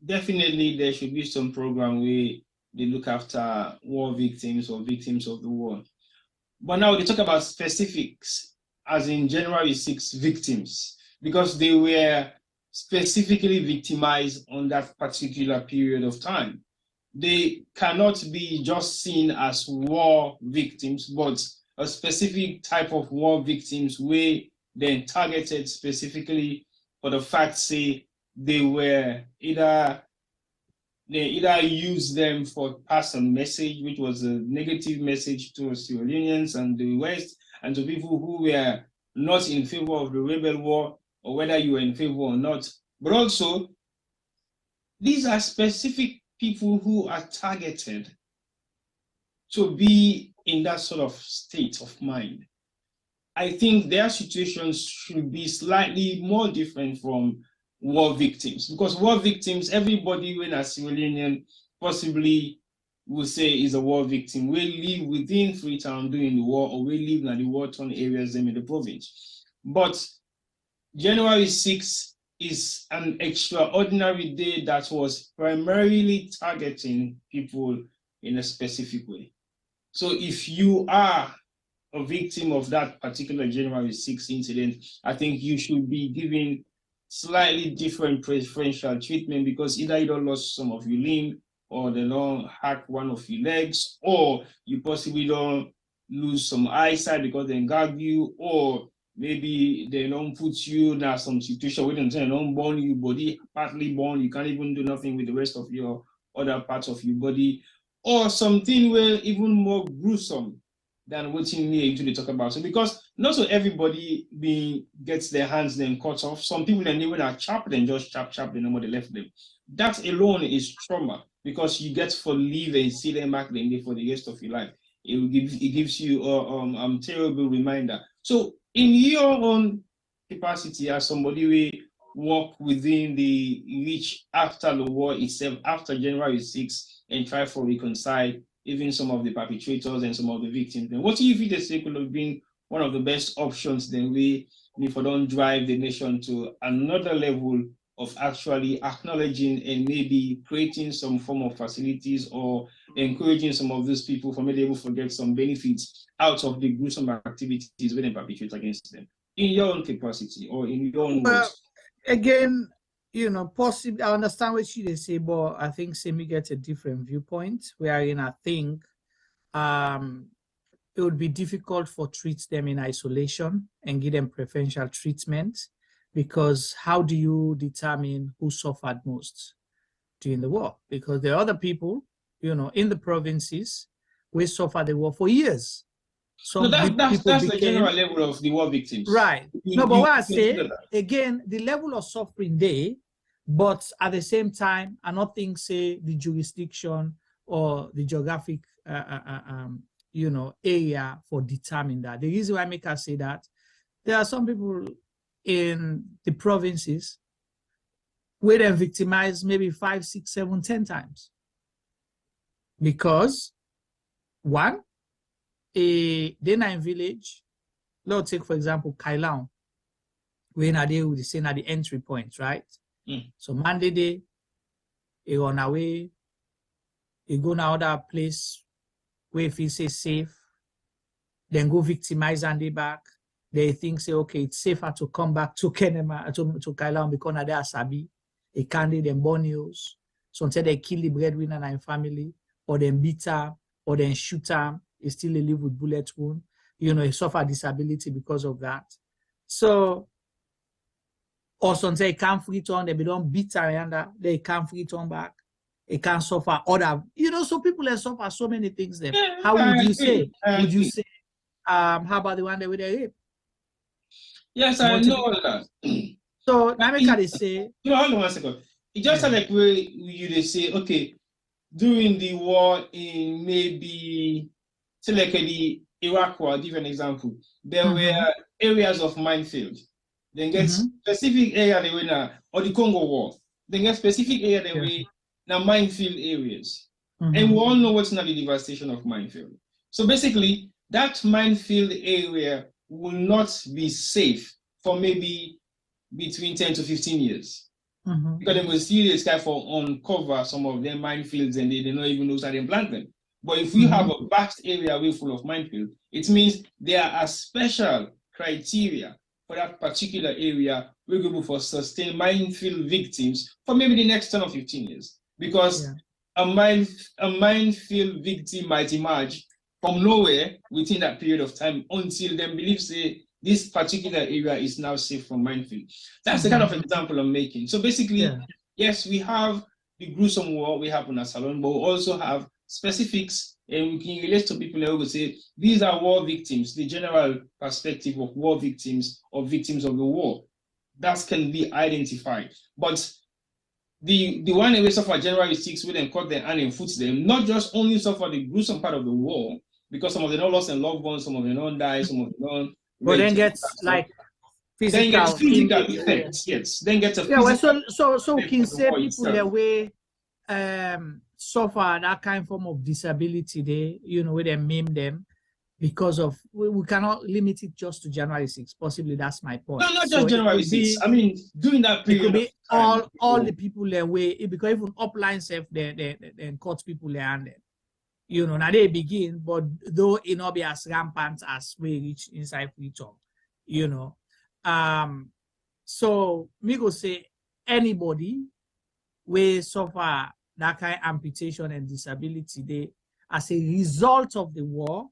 definitely there should be some program where they look after war victims or victims of the war. But now they talk about specifics, as in January 6 victims, because they were specifically victimized on that particular period of time. They cannot be just seen as war victims, but a specific type of war victims where they're targeted specifically for the fact, say, they either used them for pass a message, which was a negative message to Sierra Leoneans and the West, and to people who were not in favor of the rebel war, or whether you were in favor or not. But also, these are specific people who are targeted to be in that sort of state of mind. I think their situations should be slightly more different from war victims, because war victims, everybody when a civilian possibly will say is a war victim, will live within Freetown during the war, or will live in the war-torn areas in the province. But January 6th is an extraordinary day that was primarily targeting people in a specific way. So if you are a victim of that particular January 6th incident, I think you should be given slightly different preferential treatment, because either you don't lost some of your limb, or they don't hack one of your legs, or you possibly don't lose some eyesight because they gag you, or maybe they don't put you in some situation where they don't burn your body, partly burn, you can't even do nothing with the rest of your other parts of your body, or something where even more gruesome than what you usually talk about. So because not so everybody gets their hands then cut off. Some people then even are chopped and just chop, they know what they left them. That alone is trauma, because you get to live and see them back then for the rest of your life. It gives you a terrible reminder. So in your own capacity as somebody we work within the reach after the war itself, after January 6th, and try to reconcile even some of the perpetrators and some of the victims, then what do you think the state could have been one of the best options then if we don't drive the nation to another level of actually acknowledging and maybe creating some form of facilities, or encouraging some of these people for maybe able to get some benefits out of the gruesome activities when they perpetrate against them, in your own capacity or in your own words? Again, possibly, I understand what they say, but I think Simi gets a different viewpoint, wherein I think it would be difficult for treat them in isolation and give them preferential treatment, because how do you determine who suffered most during the war? Because there are other people, in the provinces, we suffered the war for years. So that's the general level of the war victims. Right. But what I say, again, the level of suffering there, but at the same time, I don't think, say, the jurisdiction or the geographic, area for determining that. The reason why I make us say that, there are some people in the provinces where they're victimized maybe 5, 6, 7, 10 times. Because, one, a Denine village, let's take for example Kailaon, when are they with the same at the entry point, right? So Monday day, they run away, they go to another place where if he say safe, then go victimize and they back. They think say okay, it's safer to come back to Kenema to Kailaon because now they are Sabi, a candy them Borneos. So until they kill the breadwinner and family, or then beat her, or then shoot her. He still live with bullet wound. He suffer disability because of that. So, or sometimes he can't free turn, they don't beat her, they can't free turn back. He can't suffer other, so people that suffer so many things then. How would you say? Would you say, how about the one that with the rape? Yes, I know that. So, now they say. Hold on 1 second. It just like where they say, okay, during the war in maybe, say like the Iraq war, I'll give you an example. There were areas of minefield. Then get specific area they were now, or the Congo war. Then get specific area they were now minefield areas. And we all know what's not the devastation of minefield. So basically, that minefield area will not be safe for maybe between 10 to 15 years. Because they will see the sky for uncover some of their minefields and they don't even know how to plant them. But if we have a vast area full of minefield, it means there are a special criteria for that particular area we're able for sustain minefield victims for maybe the next 10 or 15 years. Because a minefield victim might emerge from nowhere within that period of time until they believe, say, this particular area is now safe from minefield. That's the kind of example I'm making. So basically, yes, we have the gruesome war we have on our salon, but we also have specifics, and we can relate to people who will say these are war victims, the general perspective of war victims or victims of the war. That can be identified. But the one who suffer January 6th, we then cut their hand and foot them, not just only suffer the gruesome part of the war, because some of them lost their loved ones, some of them don't die, some of them don't. But then gets like physical. Then gets physical effects, yes. Then gets a physical. Yeah, well, so can say people the way suffer that kind of form of disability, they, you know, where they meme them because of, we cannot limit it just to January 6th. Possibly that's my point. No, not just January 6th. I mean, during that period. It could be all the people their way, because even upline self, they cut people their hand. You know, now they begin, but though it not be as rampant as we reach inside free talk, you know. So me go say anybody will suffer that kind of amputation and disability, they as a result of the war,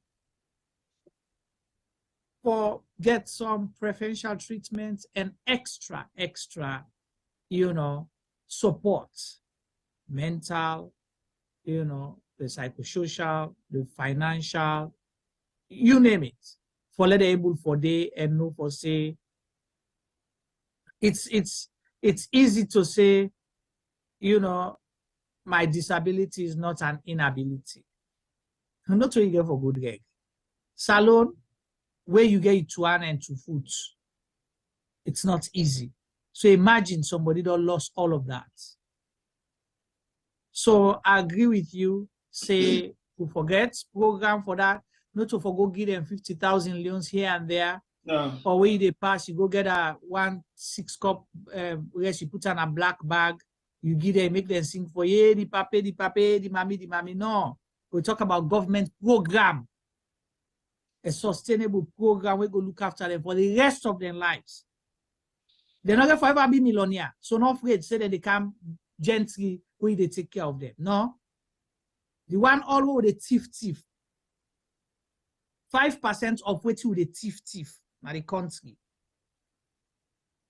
for get some preferential treatment and extra, you know, support, mental, you know, the psychosocial, the financial, you name it, for let able for day and no for say. It's easy to say, you know, my disability is not an inability. I'm not trying to get for good gig. Salon, where you get to hand and to foot, it's not easy. So imagine somebody that lost all of that. So I agree with you, say to forget program for that, not to forgo give them 50,000 loans here and there. No. Or when they pass, you go get a 1 6 cup rest, you put on a black bag, you give them, make them sing for you, the pape, the mommy. No. We talk about government program, a sustainable program we go look after them for the rest of their lives. They're not going to forever be millionaire. So not afraid to say that they come gently where they take care of them. No. The one all the thief. 5% of which will the thief na the country.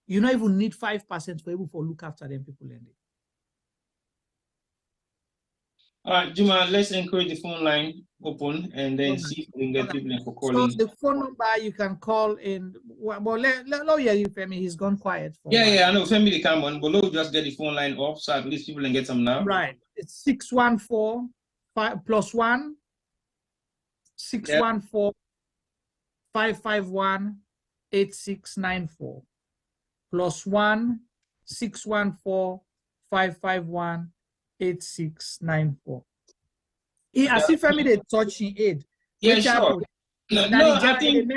You don't even need 5% for able to look after them people in there. All right, Juma, let's encourage the phone line open and then see if we can get people in for calling. So the phone number you can call in. Well, let hear you, Femi. He's gone quiet. Yeah, I know. Femi, they come on, but let's just get the phone line off so at least people can get them now. Right. It's 614 +1 614 551 8694 +1 614 551 8694. As if Femi they touching aid. Yeah, sure. No, I think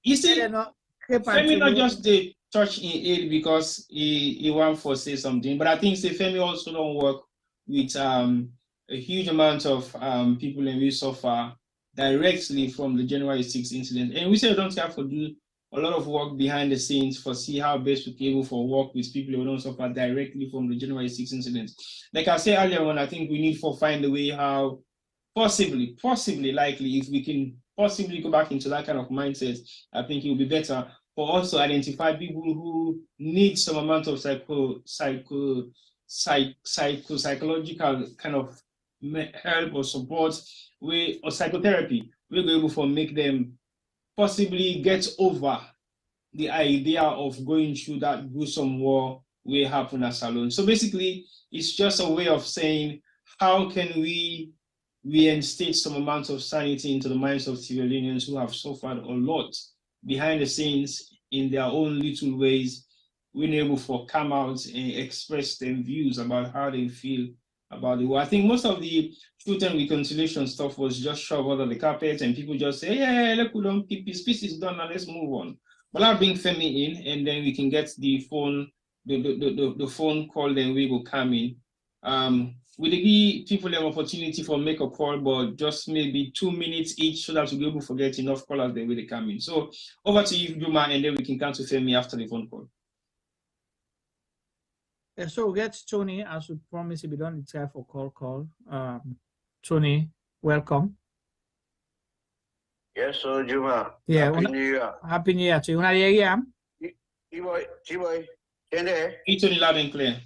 you see, Femi not just the touch in aid because he want for say something, but I think say Femi also don't work with a huge amount of people and we suffer directly from the January 6th incident. And we say we don't have to do a lot of work behind the scenes for see how best we can able for work with people who don't suffer directly from the January 6th incident. Like I said earlier on, I think we need to find a way how possibly likely, if we can possibly go back into that kind of mindset, I think it will be better for us to identify people who need some amount of psychological kind of help or support or psychotherapy. We're able to make them possibly get over the idea of going through that gruesome war will happen at Salon. So basically, it's just a way of saying, how can we reinstate some amount of sanity into the minds of Sierra Leoneans who have suffered a lot behind the scenes in their own little ways, being able to come out and express their views about how they feel about the war. I think most of the truth and reconciliation stuff was just shoved under the carpet and people just say, yeah, look, we don't keep peace is done, now let's move on. But I'll bring Femi in and then we can get the phone, the phone call, then we will come in. We'll give people an opportunity for make a call, but just maybe 2 minutes each so that we'll be able to get enough callers then when they come in. So over to you, Juma, and then we can come to Femi after the phone call. Yeah, so we'll get Tony, as we promised, we don't try for call. Tony, welcome. Yes, so Juma. Yeah, Happy New Year. Happy New Year to you. Una area? Chiboy, Kende. Tony loud and clear.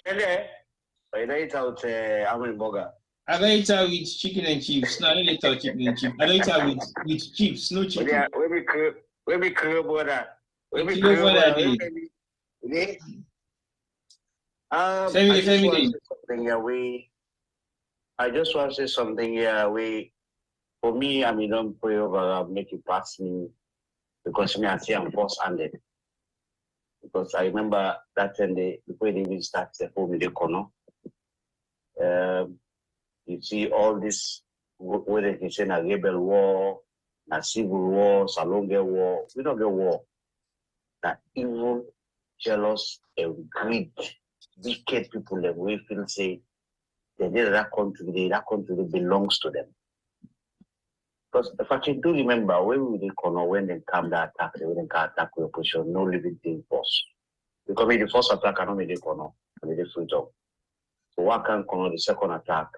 Kende. I eat out Amin Boga. I don't eat out with chicken and chips. No, I don't eat out chicken and chips. I don't eat out with chips, no chicken. Yeah, we be clear about that. We be I just want to say something here. I just want to say something here. For me, I mean, don't pray over, make it pass me, because me, I say I'm force-handed. Because I remember that time before they even start the home in the corner, you see all this, whether it's a rebel war, a civil war, Salonga war, we don't get war. That evil, jealous, and greed, wicked people that we feel say that country belongs to them. Because if I can do remember when we did corner, when they come to attack, they wouldn't attack with opposition, no living thing force. Because the first attack cannot be the corner, and the freedom. So what can corner the second attack?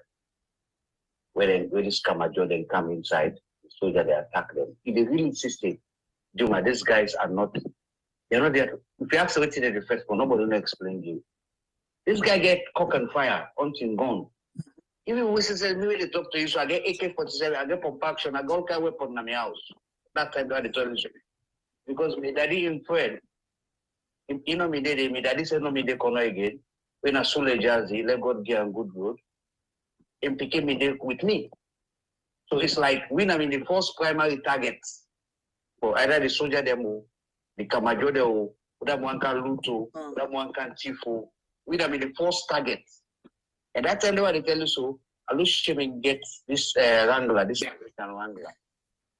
When this Kamajo then come inside, so that they attack them. If they really insisted, Juma, these guys are not, they're not there. If you ask what's in the first one, nobody will explain to you. This guy get cock and fire, hunting gun. Even when they talk to you, so I get AK-47, I get pump action, I got all kind of weapon in my house. That time I tell you. Because my daddy in friend, you know me daddy said no me they corner again. When I saw the jazzy, let God give a good road. And became me there with me. So it's like when I'm in the first primary target for either the soldier demo, the Kamajo demo, that one can Luto, that one can Chifu. When I'm in the first target. And that time they tell you so, I lose shame and get this wrangler, this African wrangler.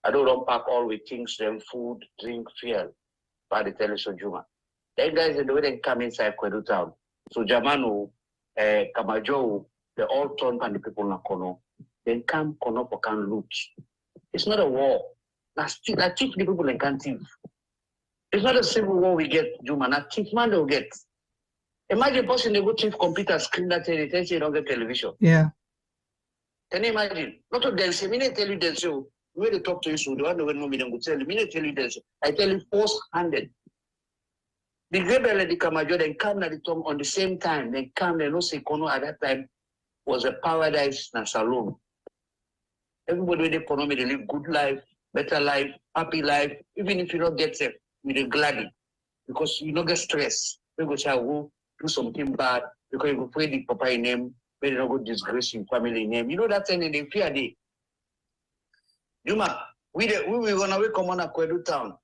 I don't pack all with things, them food, drink, fuel. But they tell you so, Juma. Then guys, the way they come inside Kwedu town. So Jamano, Kamajo, they all turn on the people in Kono. Then come Kono for can loot. It's not a war. That's teach the people in can thief. It's not a civil war we get, Juma. That thief man they'll get. Imagine a person they go thief computer screen that they tell you you don't get television. Yeah. Can you imagine? Not to dance. Me they tell you dance. So when they talk to you, so the one that when me don't go tell you. Me they tell you dance. I tell you force-handed. The rebel and the Kamajo then come at the tongue on the same time. They come. They know say Kono at that time was a paradise and saloon. Everybody with the economy, they live good life, better life, happy life. Even if you don't get it, you're glad because you don't get stress. You go say, "Oh, do something bad," because you go pray the papa name, but you don't go disgrace your family name. You know that thing they fear day. Juma, we run away come on a Kwedu town.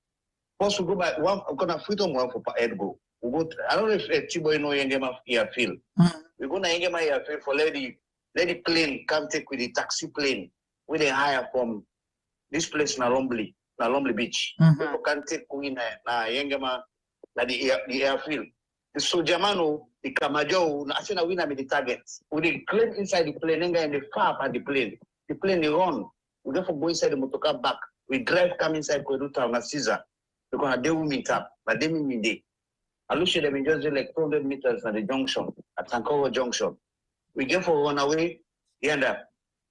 First we go by one gonna freedom one for head go. We go. I don't know if Chiboy know Yengema airfield. We go na Yengema airfield for let the plane come take with the taxi plane. We they hire from this place na Lombly Beach. People can take in na Yengema na the airfield. The Sojamano, the Kamajo, I say na we na the targets. We they claim inside the plane, and the far at the plane. The plane they run. We go for go inside the motorcar back. We drive come inside Kwedu town na Caesar. Because they will meet up, but they meet me. I look at them in just like 200 meters at the junction, at Sankovo Junction. We get for run away. Yeah,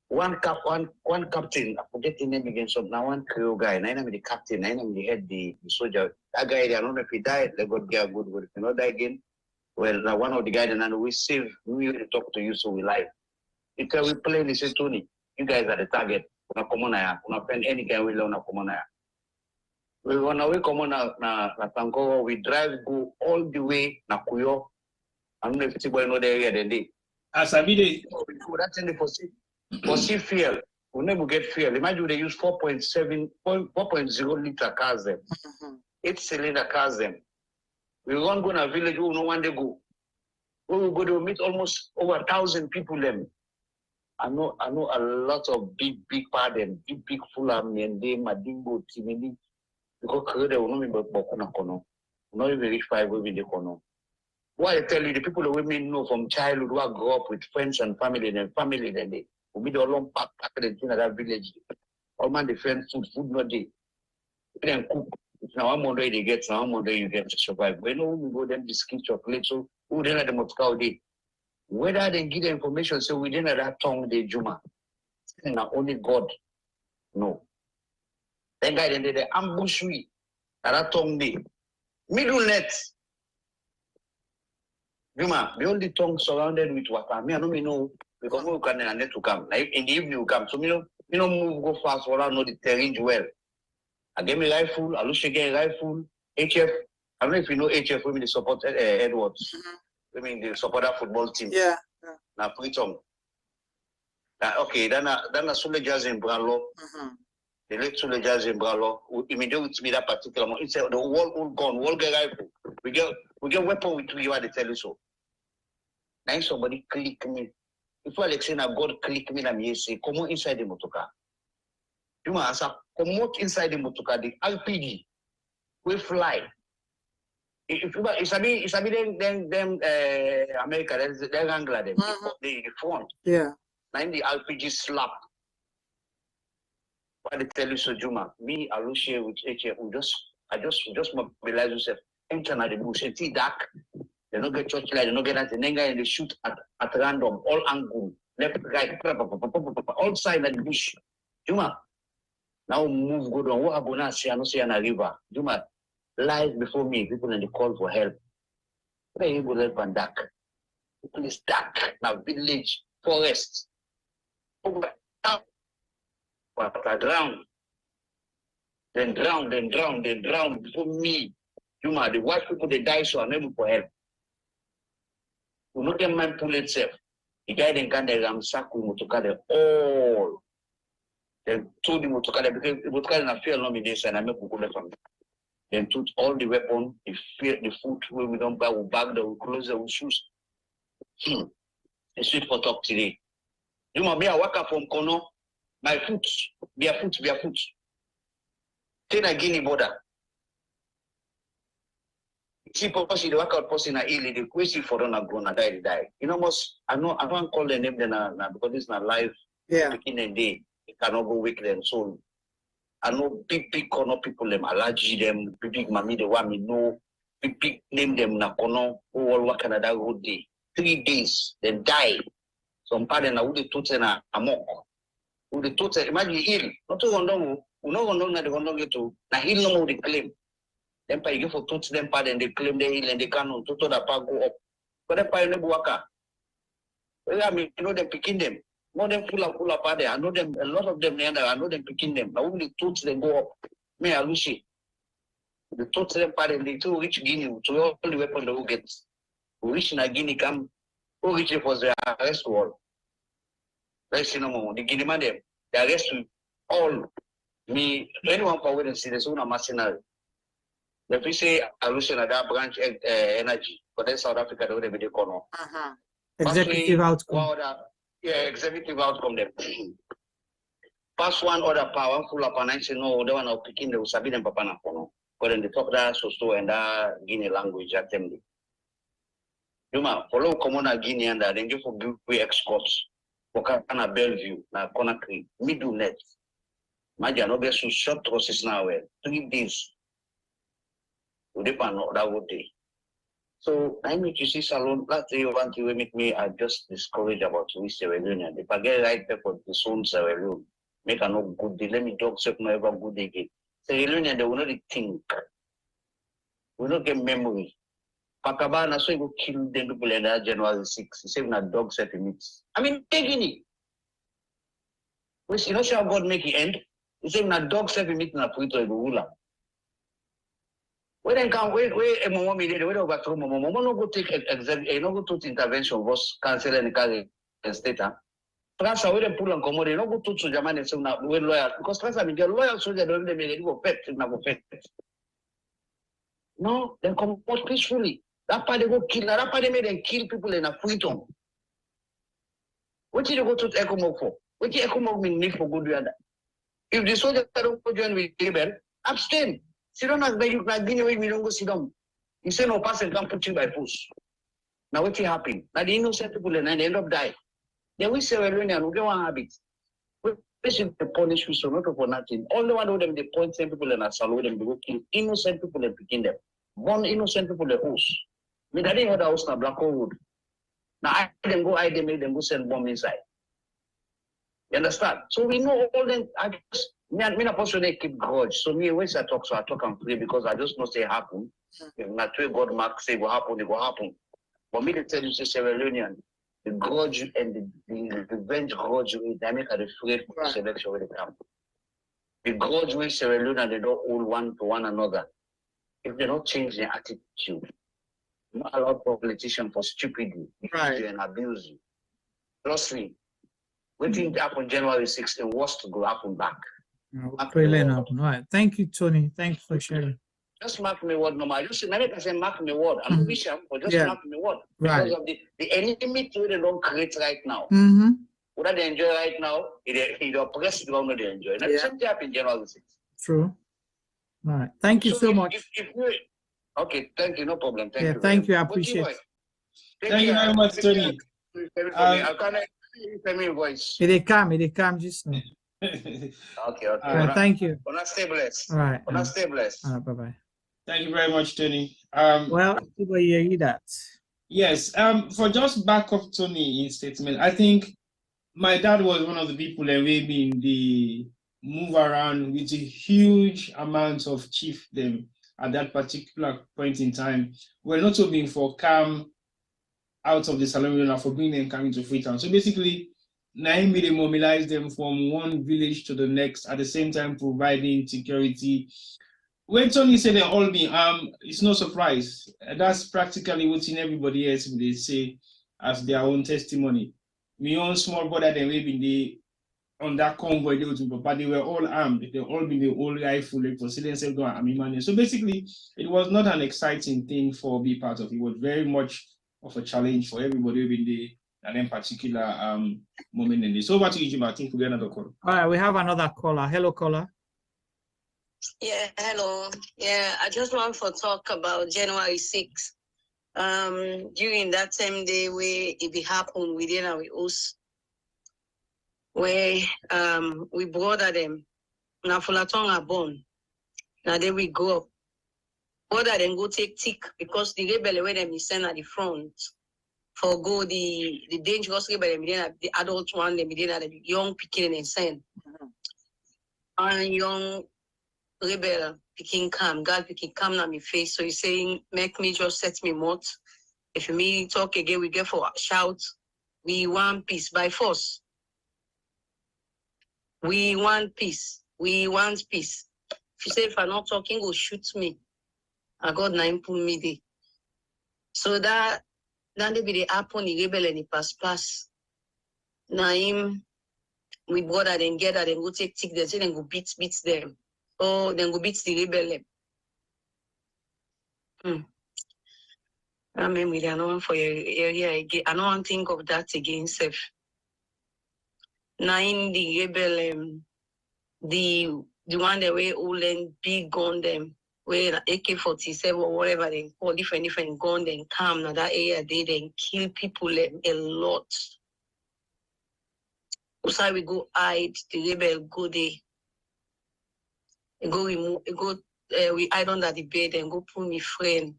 one captain, I forget the name again. So now one Creole guy, and I am the captain, I am the head, the soldier. That guy, I don't know if he died. Let God get a good word. If you not die again, well, one of the guys, and we save. We will talk to you, so we live. Because we play, he says, Tony, you guys are the target. Una comona, una pen any guy will una comona. We run away come na Tankovo. We drive go all the way na Kuyo. I don't know if people know the area then they. Asabide. That's in the for sea fuel. We never get fuel. Imagine they use 4.0 liter cars them. 8-cylinder cars them. We run go na village. We no one they go. We will go to meet almost over 1,000 people them. I know a lot of big part them, big full army and they Madimbo Timini. Because they will not be not even reach 5 women they kono. Why I tell you the people that women know from childhood who grew up with friends and family then they will be the long pack in that village. All man the friends food not day. Then cook. Now one more day they get, now one more day you get to survive. When we go them biscuit chocolate, so who then at the Moscow day. Whether they give the information so we didn't have that tongue de Juma. And only God no. Then guy then they ambush me at that tongue day. Middle net. Juma, the only tongue surrounded with water. Me, I don't know because we can net to come. Like in the evening we come. So me no move go fast for I know the terrain well. I get me rifle, I look again rifle, HF. I don't know if you know HF, we mean the support Edwards. I mean, the supporter football team. Yeah. Na Pritom. Okay, then Sule Jazz in Bralo. The late Sule Jazz in Bralo. Immediately with me that particular moment. It's the wall gone, wall get rifle. We get weapon with you, they tell you so. Now somebody click me. If Alexina God click me, I'm say, come on inside the motoka. You must come out inside the motoka, the RPG. We fly. If you it's a bit them America, they're Angla them, the front. Yeah. Now the RPG slap. What they tell you so Juma, me, I will share with HF, I just mobilize yourself, enter at the bush, and see dark. They don't get church light, they don't get that, and then they shoot at random, all angle, left, right, all side of the bush. Juma, now move, go down. What I'm gonna see, I don't see on a river. Juma, lies before me, people in the call for help. Where you go help and dark? People is dark, now village, forest. But I drown. Then drown before me. Juma, the white people they die, so I'm able for help. We not get man pull itself. The guy then can ramsack with Motokade all. Then told the Motokade because the Motokade na fear me this and I make go from. Then took all the weapon, the food where we don't buy, we bag them, we close them, we shoes. It's sweet for talk today. Juma, me I walk up from Kono, my foot, barefoot. Then I Guinea border. See, purposely the workout person are ill, the question for them are gonna die. You know, I don't call the name then because it's not live. Yeah. Beginning and day, it cannot go weak them. So I know big corner people them allergy them, big mommy the one me know, big name them na kono all work Canada good day. 3 days, then die. Some part na who the total na amok. Who the total imagine ill. Not to gondong, na the gondong get to na heal no more the claim. Then pay you for touch them part and they claim they heal and they can't to the park go up. But then pay no waka. Well, I mean, you know them picking them. More than full up there. I know them a lot of them I know them picking them. Now only touch them go up. Me I wish it. The touch them part and they too reach Guinea to all the weapon they will get. We reach na Guinea come who reach it was the arrest wall. Let's no more. The Guinea man them. They arrest all me anyone for witness see the sooner mercenary. The we say solution at that branch energy, but then South Africa don't have the corner. Executive outcome. Executive outcome them. Pass one other power full of and say no, the one of picking the Usabi and Papana Kono. But then they talk that so and that Guinea language at them. Yuma, follow common Guinea and then you for good escorts. Wakana Bellevue, na Conakry, middle net. Imagine no get some short process now 3 days. That would day. So I make you see salon last day one thing will make me I just discouraged about Sierra Leone. If I get right there for the soul Sierra Leone, make a no good day. Let me talk so no ever good day again. Sierra Leone they will not think. We not get memory. Pakabana so you go kill them people in January 6. Saving a dog set minutes. I mean taking it. We see not sure God make it end. He's saving a dog set minutes in a Puerto Rico. When they come, where a mom did, we overthrow mom no go take no go to intervention was cancel and carry and state. France where they pull and come, they no go to Germany and say now we loyal because France I mean the loyal soldier don't they make go pet na go pet. No, they come out peacefully. That part they go kill, that part they made them kill people in a freedom. What did you go to ECOMOG for? What did ECOMOG mean need for good weather? If the soldiers don't join with rebel, abstain. Sit down as you can Guinea we don't go sit down. You say no person can put you by force. Now what happened? Now the innocent people and they end up die. Then we say well we get one habit. We should punish we so not for nothing. All the one of them they point same people and assault them they go kill innocent people and picking them. Born innocent people the house. Me that didn't the house na black wood. Now I them go hide them make them go send bomb inside. You understand? So we know all them I just me not possible keep grudge. So me always I talk and pray because I just know say happen. If not God mark say go happen, it go happen. But me to tell you say Sierra Leone, the grudge and the revenge grudge they make a afraid selection when they come. The grudge with Sierra Leone they don't hold one to one another. If they don't change their attitude, not allow politicians for stupidity, Right. use you and abuse you. Trust me. What thing happened January 16 was to go happen back. Brilliant. All right. Thank you, Tony. Thank you for sharing. Just mark me word, no matter. Just many can say mark me word. I'm not wishing, but just Yeah. mark me word. Because Right. of the enemy they don't create right now. Mm-hmm. What they enjoy right now, it oppress the government they enjoy. Now, the same thing happened in January 6. True. All right. Thank you so much. Okay, thank you, no problem. Thank you. Thank you. I appreciate it. Thank you very much, Tony. I can't hear me voice. It come just now. Okay. Thank you. Stay blessed. All right. Stay blessed. All right. Bye-bye. Thank you very much, Tony. Well, people hear that. Yes. For just back up Tony in statement, I think my dad was one of the people that we been the move around with a huge amount of chiefdom at that particular point in time. We're not hoping for calm out of the Sierra Leone for bringing them coming to Freetown. So basically, Naimi they mobilize them from one village to the next, at the same time providing security. When Tony said they're all being armed, it's no surprise. That's practically what's in everybody else they say as their own testimony. My own small brother, they may be on that convoy, but they were all armed. They all been the old rifle, like for silence go and so basically, it was not an exciting thing for be part of. It was very much of a challenge for everybody in the and in particular moment in this. So over to you, Jim. I think we get another call. All right, we have another caller. Hello, caller. Yeah, hello. Yeah, I just want to talk about January 6th. During that same day where it happened within our house, where we brother them. Now Fulatonga born. Now then we go up. Brother then go take tick because the rebel where them is sent at the front for go the dangerous rebel the adult one them the young picking and send. And young rebel picking calm, God picking calm on my face. So he's saying, make me just set me mouth. If me talk again, we get for shout. We want peace by force. We want peace. We want peace. If you say if I'm not talking, go shoot me. I got 9 pull me there. So that then they be the happen the rebel and the pass. Now him we brother then get that and go take them, so then go beat them. Oh, then go beat the rebel. I mean, I don't want for your area again. I don't want to think of that again, Seth. Now in the rebel, the one that way all and big gun them, where AK-47 or whatever they call different gun then come now that area they then kill people a lot. So we go hide the rebel go there. Go remove we hide under the bed and go pull me friend.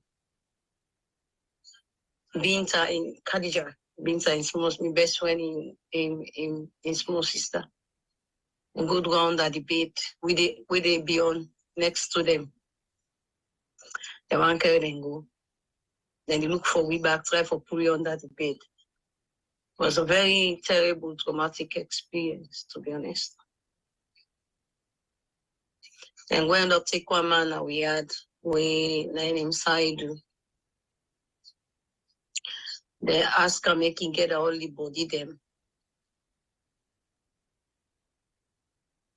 Binta in Khadija. Binta in small, my best friend in small sister. And go down under the bed with they be on next to them. They want carry them go. Then they look for we back, try for pull you under the bed. It was a very terrible, traumatic experience, to be honest. And we ended up take one man that we had, we named Insai. They ask him make him get a holy body them.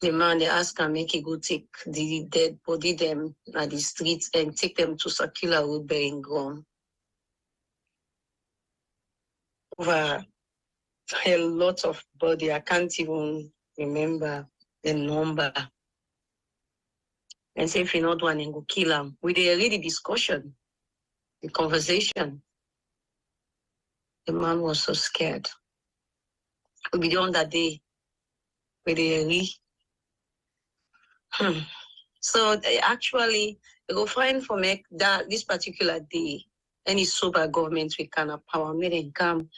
The man they ask him make he go take the dead body them at the streets and take them to Sakila Road burying ground. Over a lot of body, I can't even remember the number. And say if you not one and go kill him. We did read the discussion, the conversation. The man was so scared. We be on that day with the So they actually they go find for make that this particular day any sober government we can empower me and come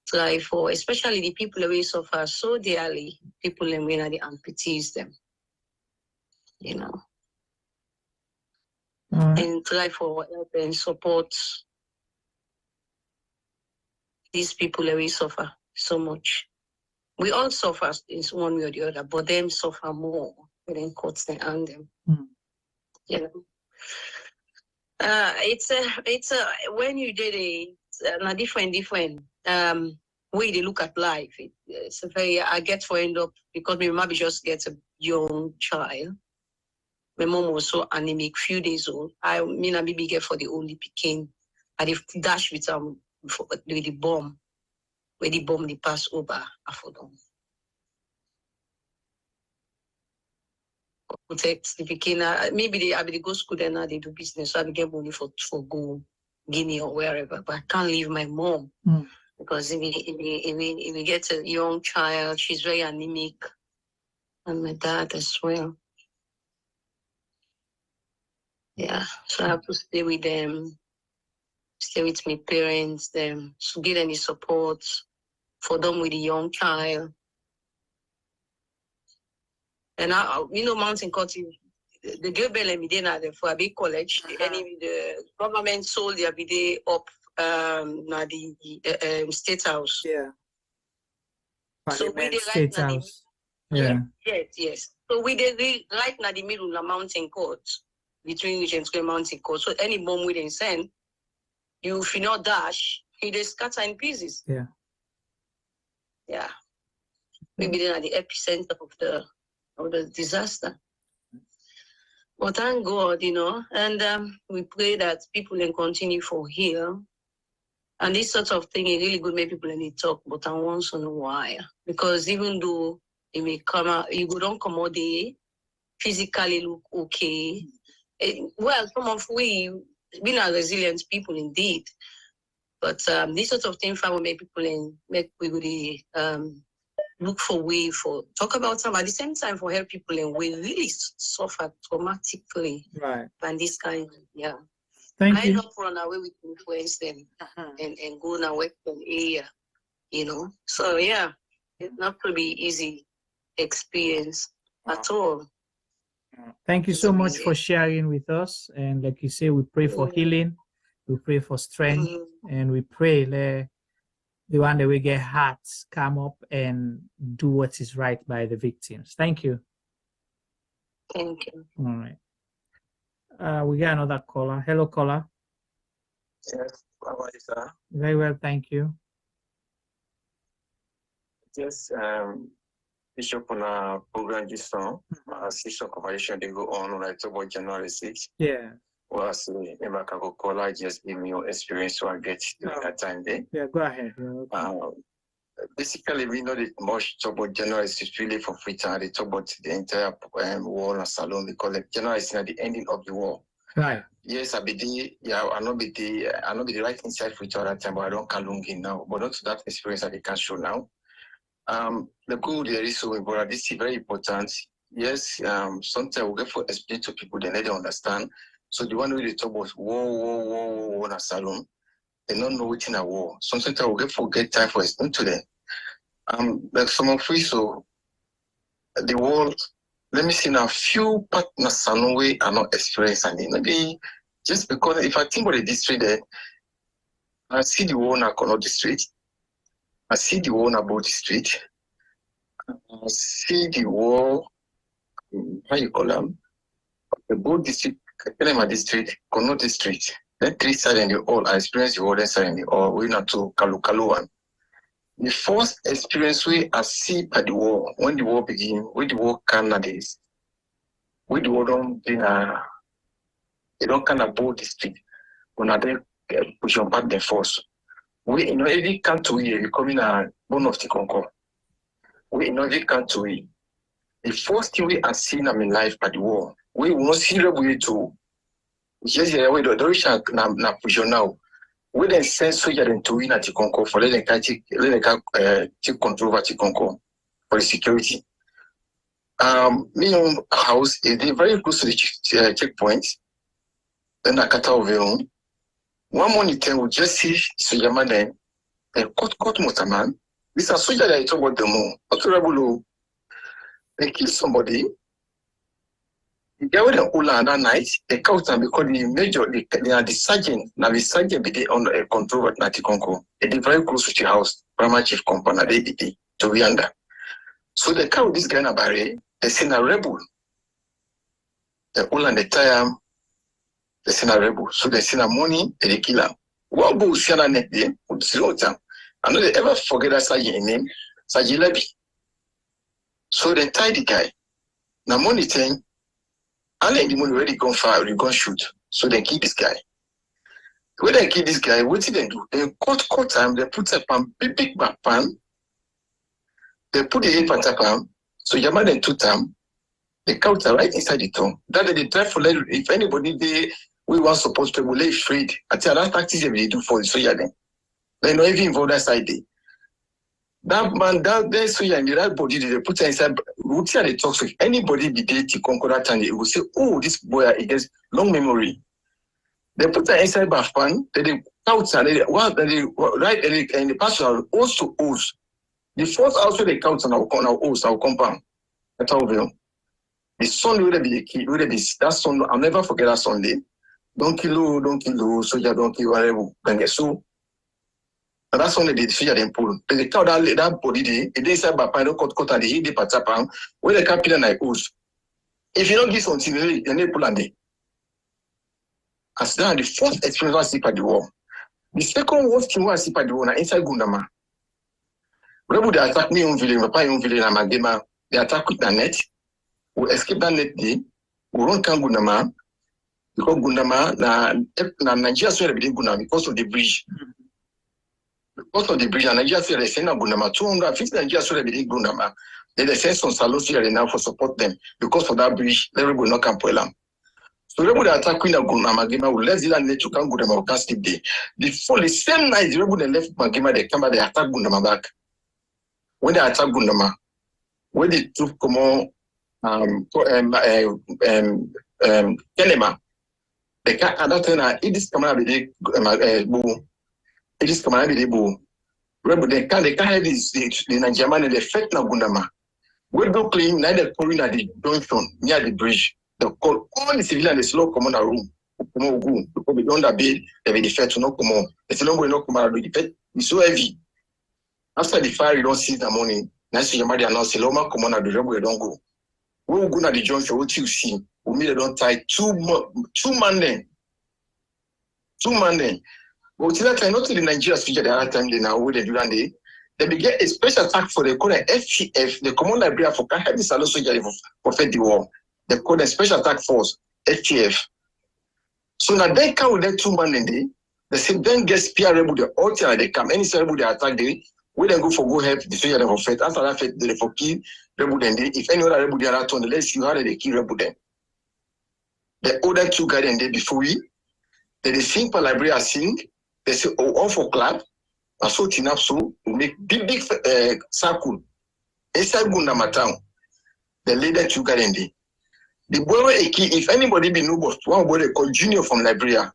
try for especially the people who suffer so dearly, people in when the amputees them. You know. And try for help and support these people who suffer so much. We all suffer in one way or the other, but them suffer more when them cuts them and them. You know. It's a when you did a different way they look at life. It's a very I get for end up because my mom just gets a young child. My mom was so anemic, few days old. I mean I maybe get for the only picking. I did dash with the bomb, where the bomb they pass over for them. Protect the picking. Maybe they go school then now they do business. So I get money for go Guinea or wherever. But I can't leave my mom. Because if we get a young child, she's very anemic, and my dad as well. Yeah, so I have to stay with them, stay with my parents, them to get any support for them with a young child. And Mountain County, the girl me there for a big college. The government sold the day up na the State House. Yeah. So we did State House. Yeah. Yes. So we did right now the middle of the mountain court between Regent Square Mountain Court. So any bomb we didn't send, you if you not dash, he just scatter in pieces. Yeah. Yeah. Maybe then at the epicenter of the disaster. But thank God, and we pray that people can continue for here. And this sort of thing is really good, make people in talk, but I once in a while. Because even though it may come out, you don't come out there, physically look okay. Well, some of we been a resilient people indeed. But this sort of thing will make people make we really look for way for talk about some at the same time for help people and we really suffer traumatically. Right. And this kind, yeah. Thank you. I not run away with influence them and go now Western area, So yeah, it's not to be easy experience at all. Thank you so much for sharing with us. And like you say, we pray for healing, we pray for strength, and we pray that the one that we get hearts come up and do what is right by the victims. Thank you. Thank you. All right. We got another caller. Hello, caller. Yes, how are you, sir? Very well, thank you. Yes, Bishop on a program this song, a session conversation they go on like about January 6th. Yeah. Well, so remember I go caller, just give me your experience so I get during that time there. Yeah, go ahead. Basically, we know that much talk about January 6th really for free time. They talk about the entire war and salon. We call it January 6th, the ending of the war. Right. Yes, I be the right inside for each other time, but I don't kalungi now. But not to that experience that they can show now. The good there is so important. This is very important. Yes, sometimes we get for explain to people they don't understand. So the one who they talk about war in a salon, they don't know what's in a war. Sometimes we get forget time for explain to them. Like some of we so the world. Let me see now. Few partners salon way are not experiencing it. Maybe just because if I think about the district there, I see the war in Kono district. I see the war in Abo district. I see the war. How you call them? The Bo district, Kelema district, Kono district. Then three sides in the all. I experienced the other side in the all. We not to Kalu one. The first experience we I see at the war, when the war begin, when the war Canada's, when the war don't be they don't kind of bold district, when they push on back the force. We every country we becoming a bone of the concord. We every country. The first thing we are seeing in my life at the war, we will not see the way to just the way the Russian na push on now. We then send soldiers into win at the Concord for let them take control at the Concord for the security. Me own house is very close to the checkpoint. Then I cut out of one morning we just see soldier man then cut motorman. This is a soldier that I talk about the moon. Not they kill somebody. They were the Ola that night, they caught them because the major, they are the sergeant, now the sergeant be under a control at Natikonko. They are very close to the house, primary chief company, they did to Rianda. So they count this guy in a barrier, they send a rebel. The Ola and the time, they send a rebel. So they send a money, and they kill him. One go see an net there, with zero time. I know they ever forget that Saji name, Saji Levy. So they tie the guy. Now money thing, I let the money already gone fire, they gone shoot. So they kill this guy. When they kill this guy, what did they do? They cut time, they put a pan, big back pan. They put the 8 pan, so Yaman then 2 time. The cows are right inside the tongue. That they try for let if anybody we want supposed to lay freed. I tell that practice they do for the soya then. They not even involved that side day. That man, that soya and that body they put inside. We tell the talks with anybody be there to conquer that and they will say, oh, this boy he gets long memory. They put her inside bath pan. They cows and they right and the pastor also owes. The first house where they count on our house, our compound. That's how we know. The son will be the key, will be that son. I'll never forget that Sunday. Don't kill, soldier, don't kill, whatever. So, and that's Sunday the soldier then pull. They count that body, they say, but I don't cut and they hit the patapam, where the captain like us. If you don't give something, they pull and they. As that, the first experience was sleep at the war. The second worst thing was sleep at the war, inside Gundama. Whenever they attack me on village, my papa on village, and my gamer, they attack with the net. We escape that net day. We run can Gundama because Gundama na Nigeria swear be Gundama because of the bridge. Because of the bridge, Nigeria swear they send Gundama 250 Nigeria swear be Gundama. Then they send some salos here now for support them because of that bridge. Everybody not can pull them. So everybody attack Queen Gundama Gima will let the net to can Gundama can sleep there. The same night everybody left Magima they come back they attack Gundama back. When they attack Gundama, when they took come on. Kelema. The cat adopted it is coming with boo. It is coming with boo. They can't have this in a German and the effect of Gundama. We go clean, neither calling at the junction near the bridge. They call all the civilians the slow come on a room. Because we don't bed, they will defect to not come on. It's no way not come out of the defect. It's so heavy. After the fire, you don't see the morning. Nice your mother announced Loma come on at the job where don't go. We will go to the junction, what you see, we made don't tie two man then. But till that time, not to the Nigeria speaker the other time they now where they do that they began a special attack for the call FTF, the Common Library for can help this alone soldier for fight the war. They call the Special Attack Force, FTF. So now they come with that 2 man then they say then get spear rebel the altar they come, any rebel they attack they we then go help the soldier for fight. After that fight, they for kill rebel then if any other rebel they are on the let's see how they kill rebel then. The other 2 guys then they before they sing for library sing, they say all for clap, and so tinap so we make big circle. Inside Gundama town, the leader 2 guys then they. The boy if anybody be no boss, one boy they call Junior from Liberia.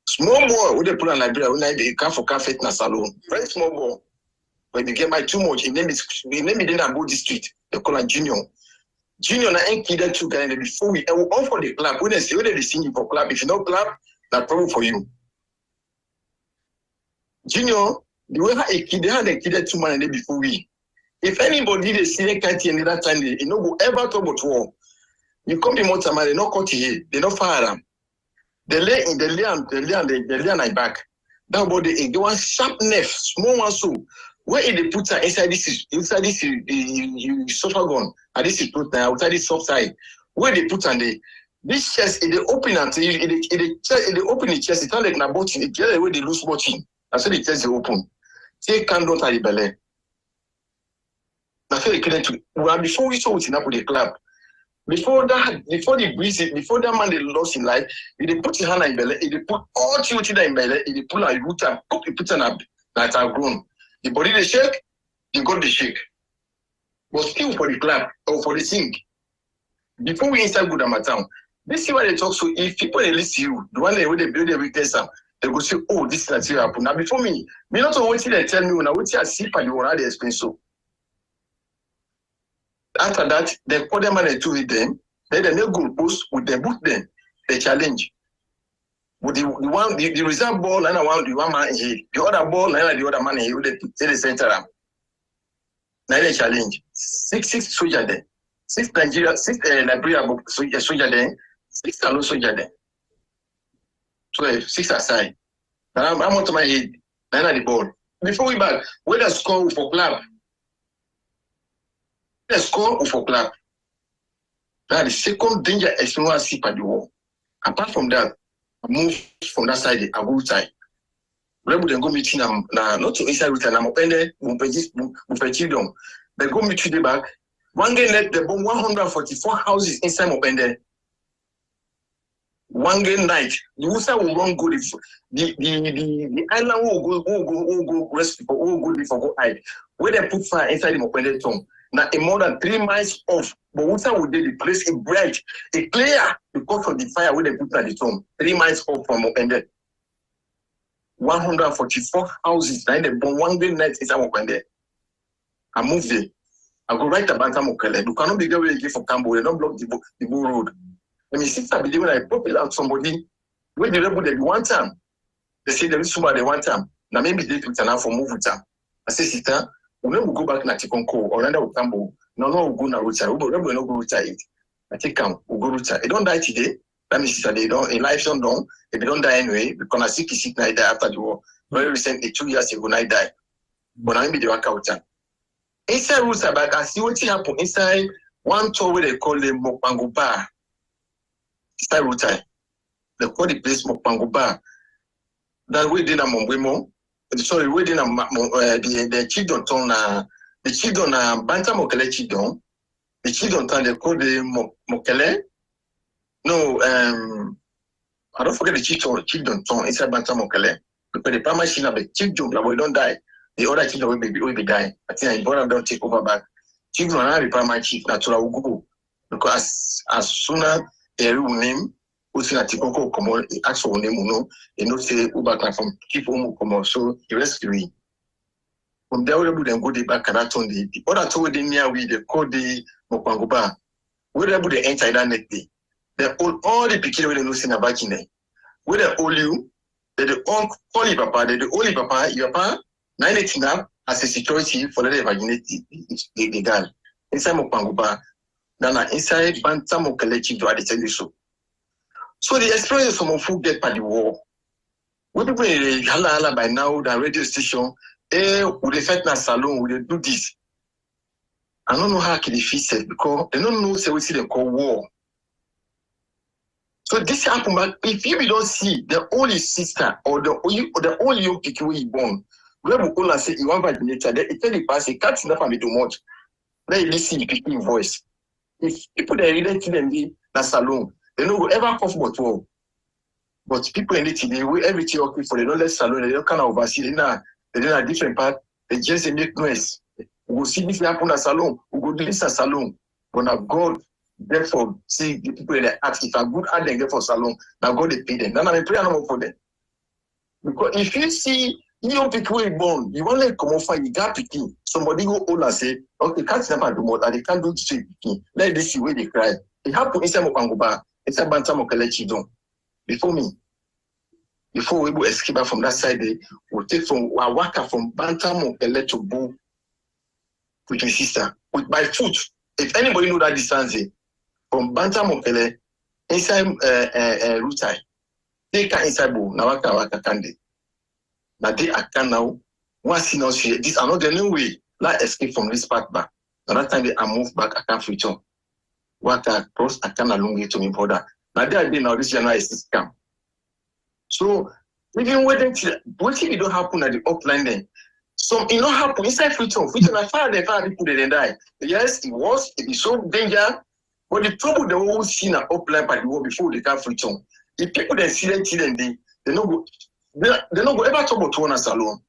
Small boy who they put on Liberia when they come for cafe na salon. Very small boy. When they get my too much, his name is in Abu Street. They call him Junior. Junior na ain't kid 2 guys before we all for the clap. When they say they sing for clap, if you don't clap, that's problem for you. Junior, the way a kid they had a kid 2 man before we. If anybody they see a can't in that time, they no go ever talk about war. You come to Montana, they not cut here, they not fire them. They lay in the land back. That body they one sharp knife, small one so. Where they put her inside this you suffer gun, and this is put now outside this soft side. Where they put on this chest, they open until they open the chest, it's not like na button, it's the way they lose button. That's why the chest they open. Say candle at the belly. That's why they couldn't well before we saw it in up with the club. Before that man they lost in life, they put his hand in belly, they put all children in belly, they pull out root and put on up that are grown. The body they shake, they got the shake. But still for the clap or for the sing. Before we inside Gundama town, this is why they talk. So if people they listen you, the one where they build a weakness, they go say, oh, this is not here happen. Now before me not know what they tell me when I wait I see and you want to explain so. After that, they call them and they do with them. Then they go post with them, boot them, they challenge. With the reserve ball and the one man here, the other ball and the other man here, they center them. Now they challenge. Six soldiers there. 6 Nigeria, 6 Liberia soldier there, 6 alone soldier there. 12, 6 aside. Now I'm onto my head, 9 at the ball. Before we back, where the score for clap? The score for clap. Now the second danger is no one see at the wall. Apart from that, I move from that side, I go side. Where would then go meeting not to inside route and I'm open there, children. They go meet to the back. One game net, they bomb 144 houses inside open there. One game night, the Usa will run go the island will go rest people, will go before go hide. Where they put fire inside the open town. Now a more than 3 miles off, but Usa will do the place a bright, a clear because of the fire where they put at the town. 3 miles off from open there. 144 houses, now they bomb one game night inside open there. I move there. I go right about Mokele. You cannot be going again for Cambo. They don't block the bull road. When you see somebody when I pop it out somebody, when they rebel they one time, they say there is somebody one time. Now maybe they put an for move with them. I say, sister, we never go back na Tikonko or Randa Cambo. No, we go na Ruta. We don't go Ruta it. I take come, we go Ruta. They don't die today. That means sister, they don't in life don't know. If they don't die anyway, because I sick now die after the war. Very recently, 2 years ago, I die. But now maybe they work out. Inside Ruta back, I see what happen inside one tour where they call them Mokpango Bar. Inside Ruta. They call the place Mokpango Bar. That way they na Mongwemo. Sorry, we did the children town the children Banta Mokele children. The children town they call the Mokele. No, I don't forget the children town inside Banta Mokele. Because the primary children the children like we don't die. The other children will be dying. I think important don't take over back. Children are the primary chief natural go. Because as soon as they name Usi na Tikoko come on, actual name no, you know say Ubaka from keep home come on, so the rescue. From there we then go the back and that on the other two the near we they call the Mokwangoba. We able to enter that net day. They all the picture we know see na back in there. We they all you, they all call you papa, they all you papa, your papa 9 now as a security for the virginity the girl. Inside Mokwangoba, then inside Banta Mokelechi do I tell you so. So the experience of who get by the war. We people in Hala by now, the radio station, would they fight na salon, would they do this? I don't know how can they fix it because they don't know what they call war. So this happen, but if you don't see the only sister or the only young people you born, we will all say you want vaginator, they tell the person, can't enough and too much. They listen to people voice. If people they relate to them in the salon, they don't go ever cough but well. But people in it today, we everything okay for they don't let salon, they don't kind of oversee, they don't have different part, they just make noise. We will see this happen at salon, we go do this at salon. But now God, therefore, see the people in the ask if a good ad they get for salon, now God they pay them. Now I pray no for them. Because if you see young people born, you want to come off you got picking. Somebody go old and say, okay, can't never do more, and they can't do this picking. Let this see where they cry. It happened inside Mokangoba. It's a Banta Mokelechi don. Before we will escape from that side, we'll take from Wawaka from Banta Mokele to Bo with my sister. With my foot. If anybody know that distance from Banta Mokele inside Rutai, they can inside Bo, Nawaka Kande. Now they can now once you know this another new way, like escape from this part back. Another time they are moved back, I can't return. What I cross, I can't along to me brother. Now they are doing now this January is scam. So even waiting till what if it don't happen at the upline then? So it not happen inside Freetown. Freetown I fire people they die. Yes, it is so danger. But the trouble they always see in an upline by the war before they come Freetown. The people that see them they don't go ever talk about one salon.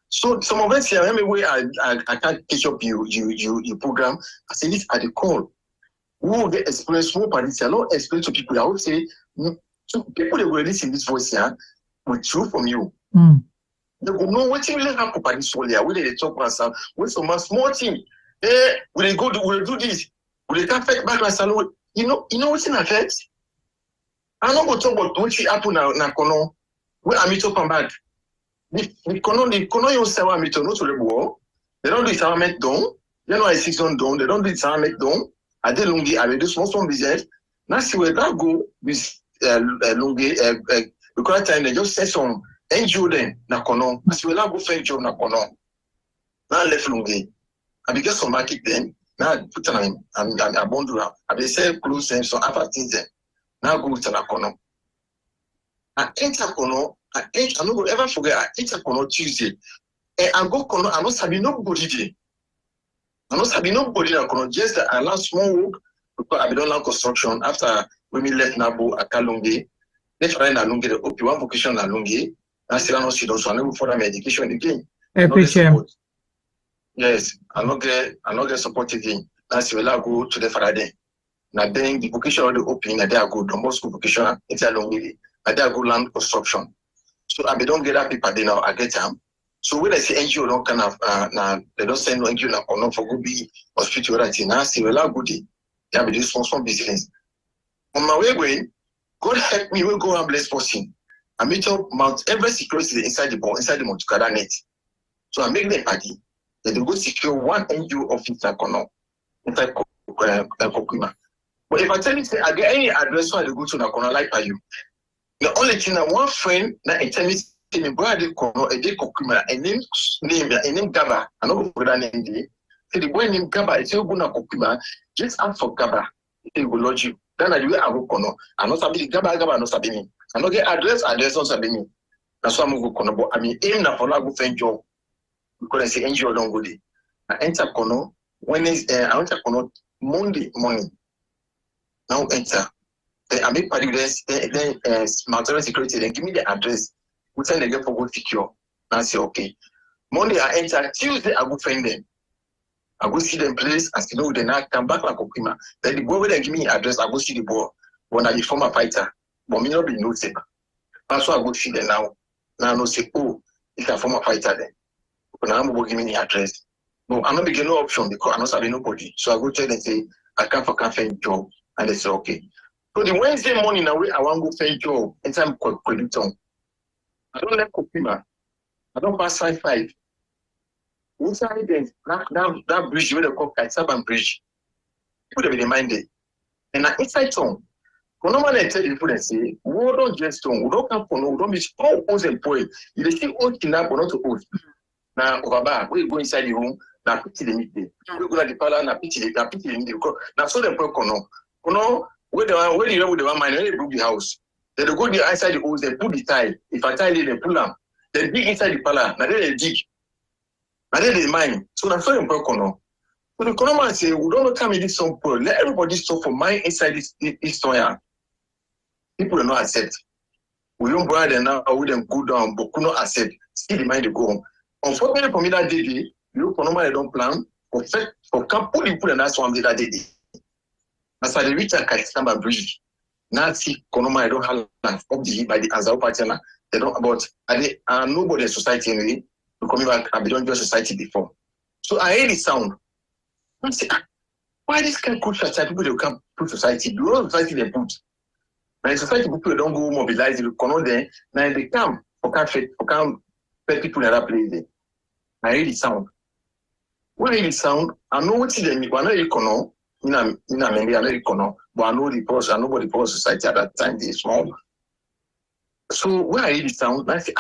So some of us here, anyway, I can't catch up your program. I say this at the call. We will get experience more parties. I don't explain to people. I would say to people that will listen this voice here will true from you. They will know what really happen by this whole year. Whether they talk myself, with some small thing. Will they do this? Will they come back my salon? You know what's in effect? I'm not going to talk about what happen now. Kono. Where am I talking about? The kono you say what not to the war. They don't do it make down. They know I 6 on down. They don't do it make down. I did lungi. I do small business. Now see where that go with lungi Because that time they just said some NGO then na kono. As we go find job na kono. Now left Lungi. I began some market then. Now I put on a bundle. I be say close and some other things then. Now go to na kono. I enter kono. I no go ever forget. I enter kono Tuesday. And I go kono. I no sabi nobody there. I no sabi nobody na kono. Just that I last small work because I be done land construction after when we left Nabo at Kalungi. Let's try na Lungi the OP one vocation na Lungi. I still not see those. So I never further my education again. Yes, I not get support again. That's where I go to the Friday. Now then the vocation of the opening, and there I go Don Bosco vocation. It's a long way. And there I go land construction. So I don't get that people. They now I get them. So when I say NGO don't kind of now they don't send no NGO now or not for go be hospital right now. See where I go there. They have this small business. On my way going, God help me. We go and bless person. I meet up Mount Everest security inside the Montukada net. So I make them party. They go secure one NGO office in Kokuma. But if I tell you, say, I get any address where they go to Nakona, like are you? The only thing that one friend that I tell me, boy, they Kono, a day Kokuma, a name Gaba, I know for that name. Say the boy named Gaba, I say, go na Kokuma, just ask for Gaba, they will lodge you. Then I do a Kono, I know Sabi Gaba, no Sabi me. I know get address on Sabi me. That's why I'm going to Kono, but I mean, aim na for go find job. Because I say NGO don't go there. I enter Kono Wednesday. I enter Kono Monday morning. Now enter. Then I make party then Mountain Security. Then give me the address. We send the girl for go secure. I say okay. Monday I enter. Tuesday I go find them. I go see them place. I say no. Then I come back like Okima. Then the boy when they give me the address, I go see the boy. When I be former fighter, but me not be no safe. That's why I go see them now. Now I know say oh, it's a former fighter then. When I'm going to give me the address. No, I'm not getting no option because I'm not having nobody. So I go tell them say I can't find job. And they say okay. So the Wednesday morning I want to go find job in time Kwediton. I don't like Kopima. I don't pass 5. Inside that bridge where they call Kaisaban Bridge. People be reminded. And inside town, when normally I tell the people and say, we don't just town, we don't come for no, we don't be all owns and boy. You they see old kidnap or not to old. Now over we go inside the room. Now pity the meet there. We go to the parlor. Now pity the meet there. Now so them boy kono. Where the one mind they build the house. They go the inside the house. They put the tile. If I tile they pull them. They dig inside the parlor. Now they dig. Now they mine. So now so them boy kono. So the kono man say we don't come in this some poor. Let everybody stop for mine inside this story. People will not accept. We don't buy them now. We them go down, but could not accept. Still the mind to go home. Unfortunately for me that day, you normally don't plan for camp put and that's one day that day. As I reach a Kaisamba Bridge, now see Konoma don't have land up the by the Azao Patana. They don't about nobody in society anyway. To coming back, I've been doing society before. So I hear the sound. I say, why this kind of culture people they come put society? The whole society they put. Now in society people don't go mobilize the Kono there. Now they come for come people in that place there. I hear the sound. When I hear the sound, I know what it is. But I know it kono. I know it kono. But I know the poor. I know what the poor society at that time they small. So when I hear the sound, I say,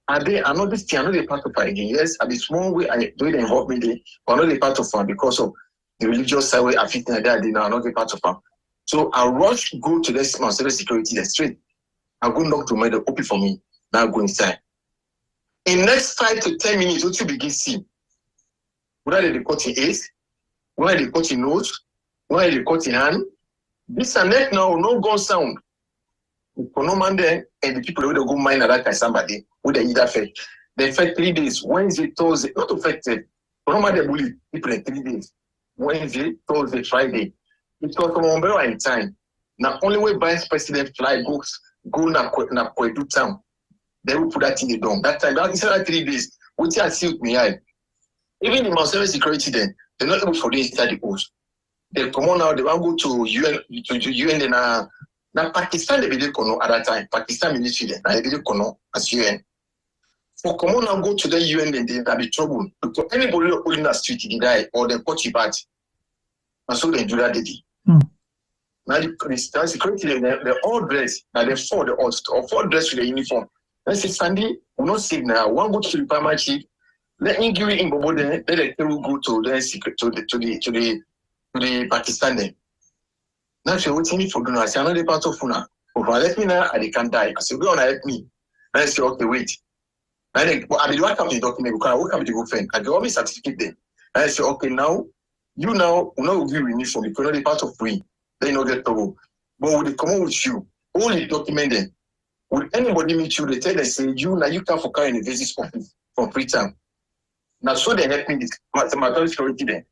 are they? I know this thing. I know they part of it again. Yes, at the small way I do it involve me there. But I know they part of it because of the religious side way I fit in that. Now I know they part of it. So I rush go to this service security the street. I go knock to my door, open for me. Now I go inside. In next 5 to 10 minutes, what you begin see? Whether they cut in ace, whether they cut in nose, whether they cut in hand, this and that now no gun sound. For no man there, and the people who go mine at that kind somebody, who they either affect. They affect 3 days, Wednesday, Thursday, not affected. For no man they bully people in 3 days. Wednesday, Thursday, Friday. It was from umbrella in time. Now only way vice president fly go na Kwedu town. They will put that in the dome. That time, inside that 3 days, which I see with me eye. Even in Mountain security, then they're not able for this inside the post. They come on now. They want to go to UN. Then now Pakistan they believe kono at that time. Pakistan military then they believe kono as UN. For come on now go to the UN then there be trouble because anybody holding that street they die or they cut you bad. And so they do that day. Now the security, they're all dressed. Now they four dressed with the uniform. I say, Sandy, we not sick now. One go to the primary chief. Let me give you in Bobo then. Let the two go to the secret to the Pakistan then. Now if you're waiting for doing, I say another part of Funa. Let me now, and they can die. I say, go on, help me. And I say, okay, wait. And then I mean, what come the document? Because I will come to go friend. I got my certificate then. And I say, okay, now you now give me for me. Because the part of free. Then you know get trouble. But when they come out with you, all the document then. Will anybody meet you? They tell them say you now you come for carrying a visit from free time. Now so they help me this mathematical security then.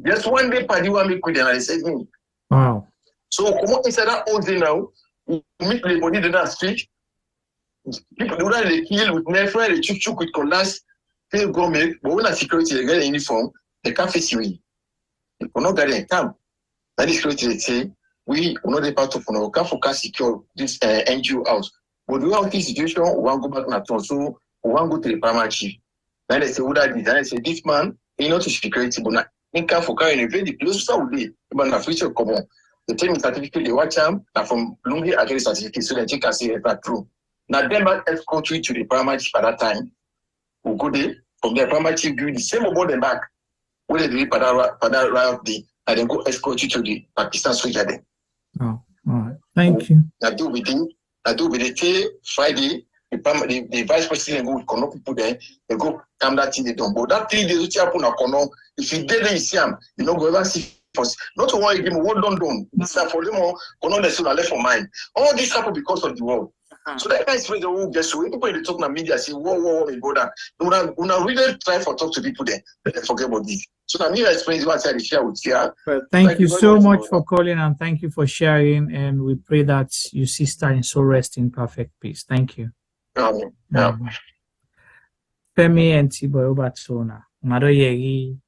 Just one day party one make with them and they said me. Wow. So come on inside that whole day now, you meet the body in that street. People do that they kill with knife, they chook with collars, they go make, but when the security they get a uniform, they can't face you. They will not get a camp. That is security they say, we will not be part of we can't focus secure this NGO house. But we have this situation, we want to go back to so we want to go to the primary chief. Then they say, what that is? Then they say, this man, he not to security, but not in can't focus in a very close so day, but the future come on. The training certificate they watch him, and from Lungi I get a certificate so that you can see that true. Now them back escort you to the primary chief at that time. We'll go there, from the primary chief give the same about them back. Where they do that riot day, and then go escort you to the Pakistan soldier then. Oh, all right. Thank you. I do with the Friday, the vice president go with Kono people there, they go calm that thing they done. But that 3 days which happen at Kono, if you did you see him, you know, go ever see first. Not to worry him, what done. This time for them all, Kono they still left for mine. All this happen because of the war. So that guys when they will get so when people in the talk in the media say, whoa, my brother. When really try for talk to people there, they forget about this. So now me explain what I share with you. Well, thank you so much for calling and thank you for sharing. And we pray that your sister in soul rest in perfect peace. Thank you. Amen. Femi and Tibo Obatsona. Madoyegi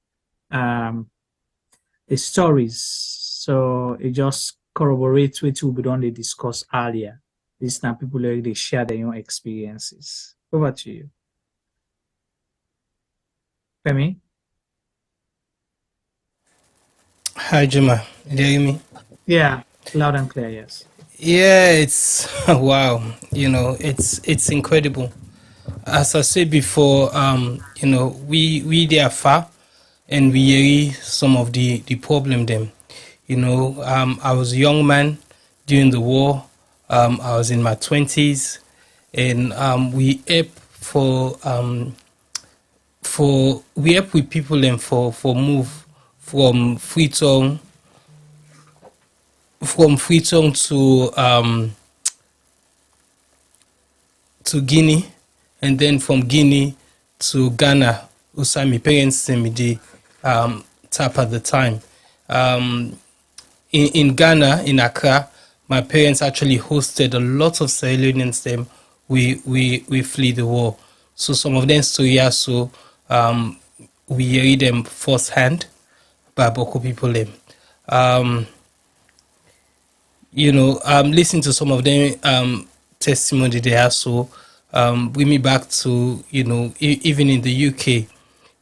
the stories. So it just corroborates with what we done discuss earlier. This time people already share their own experiences. Over to you. Femi? Hi, Juma. Do you hear me? Yeah, loud and clear, yes. Yeah, it's wow. You know, it's incredible. As I said before, you know, we they are far, and we hear some of the problem them. You know, I was a young man during the war. I was in my 20s, and we help we help with people and for move from Freetown to Guinea, and then from Guinea to Ghana. My parents sent me the tap at the time. In Ghana, in Accra, my parents actually hosted a lot of Sierra Leoneans. Them we flee the war. So some of them story also we hear them firsthand by Boko people them. You know, listen to some of them testimony they also bring me back to, you know, even in the UK,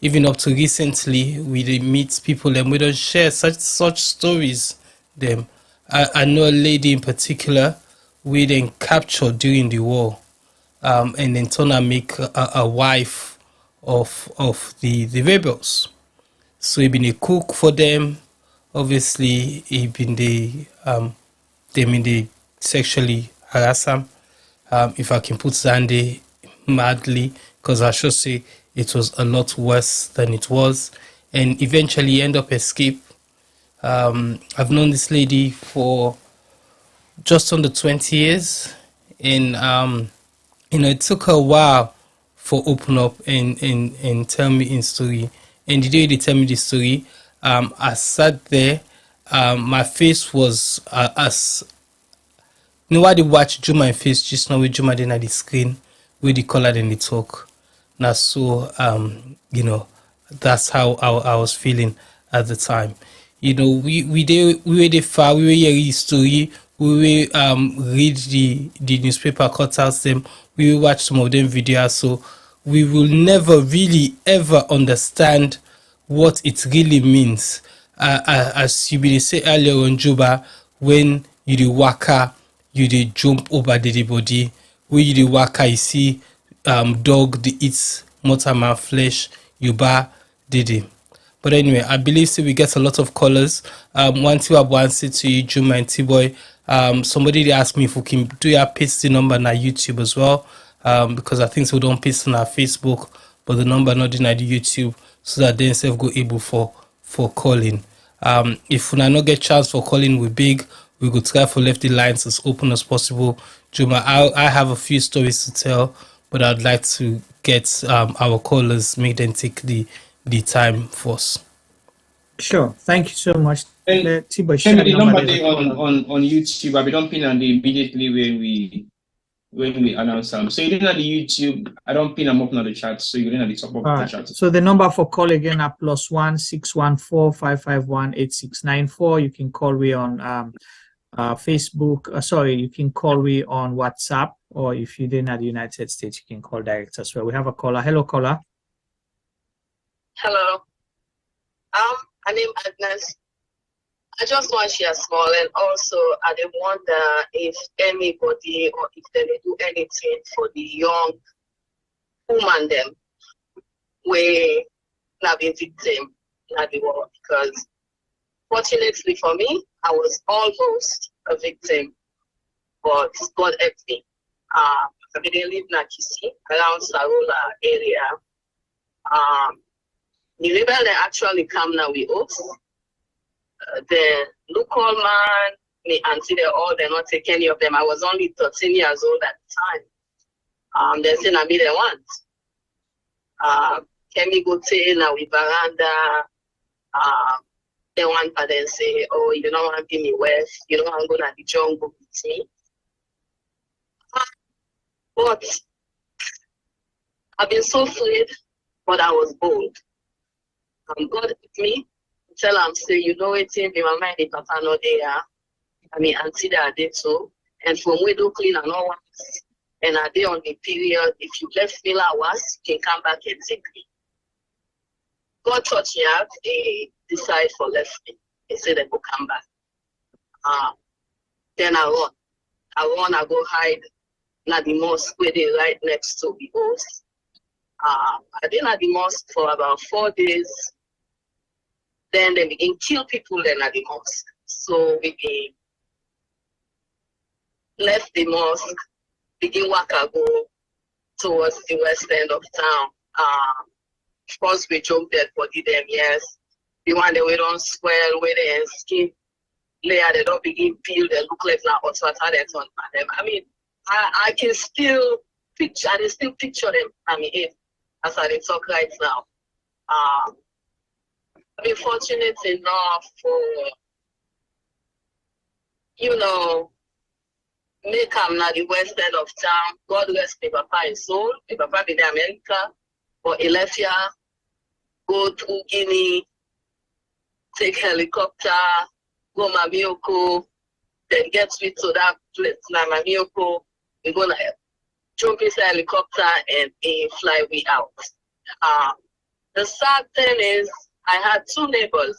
even up to recently, we meet people and we don't share such stories. Them, I know a lady in particular we then captured during the war, and then turn and make a wife of the rebels. So he been a cook for them. Obviously, he been they sexually harass them. If I can put Zande madly, because I should say it was a lot worse than it was, and eventually end up escape. I've known this lady for just under 20 years, and you know, it took her a while for open up and tell me in story. And the day they tell me the story, I sat there. My face was as you know why they watch Juma face just now with Juma then at the screen with the color and the talk. Now so you know, that's how I was feeling at the time. You know, we were the far, we were hearing the story, we will read the newspaper cutouts them, we will watch some of them videos, so we will never really ever understand what it really means. As you been say earlier on Juba, when you dey waka, you dey jump over the body. When you dey waka, you see dog dey eat mortal man flesh, you buy didi. But anyway, I believe we get a lot of callers. One thing I want to say to you, Juma and T-Boy, somebody they asked me if we can do your paste the number on our YouTube as well, because I think we don't paste on our Facebook, but the number not in our YouTube, so that they themselves go able for calling. If we not get chance for calling, we big, we go try for left the lines as open as possible. Juma, I have a few stories to tell, but I'd like to get our callers, make them take the time for us. Sure. Thank you so much. T-Boy, share the number there on YouTube. I be don't pin on the immediately when we announce them. So you didn't have the YouTube. I don't pin them up on the chat. So you're at the top of the chat. So the number for call again are +1 614 551 8694. You can call me on Facebook. Sorry, you can call me on WhatsApp, or if you're in the United States, you can call direct as well. We have a caller. Hello, caller. Hello. My name is Agnes. I just want to share small, and also I wonder if anybody or if they will do anything for the young woman them we have been victim in the war, because fortunately for me, I was almost a victim, but God helped me. I live in Nakisi, around Sarula area. The rebel they actually come now with us. The local man, me auntie, they're not take any of them. I was only 13 years old at the time. They say I be the ones. Can we go to now with veranda? They want to then say, oh, you don't want to give me wealth, you don't want to go to the jungle with me. But I've been so afraid, but I was bold. God with me, tell them, say, you know it, in my mind, the papa no there. I mean, auntie that I did so. And from window clean and all once. And I did on the period, if you left me like was, you can come back and take me. God touched me out, he decided for left me. He said they go come back. Then I run. I go hide at the mosque where they right next to the house. I did at the mosque for about 4 days. Then they begin kill people then at the mosque. So we left the mosque, begin waka go towards the west end of town. First we jump dead body them, yes. The one that we don't swell, where their skin layer, they don't begin peel, they look like now also that's on them. I mean, I can still picture, I still picture them. I mean, as I talk right now. I've been fortunate enough for, make them now the west end of town. God rest my papa his soul. My papa be in America, but he left here, go to Guinea, take helicopter, go Mamioko, then get me to that place, Mamioko. We're gonna jump inside helicopter and fly we out. The sad thing is, I had 2 neighbors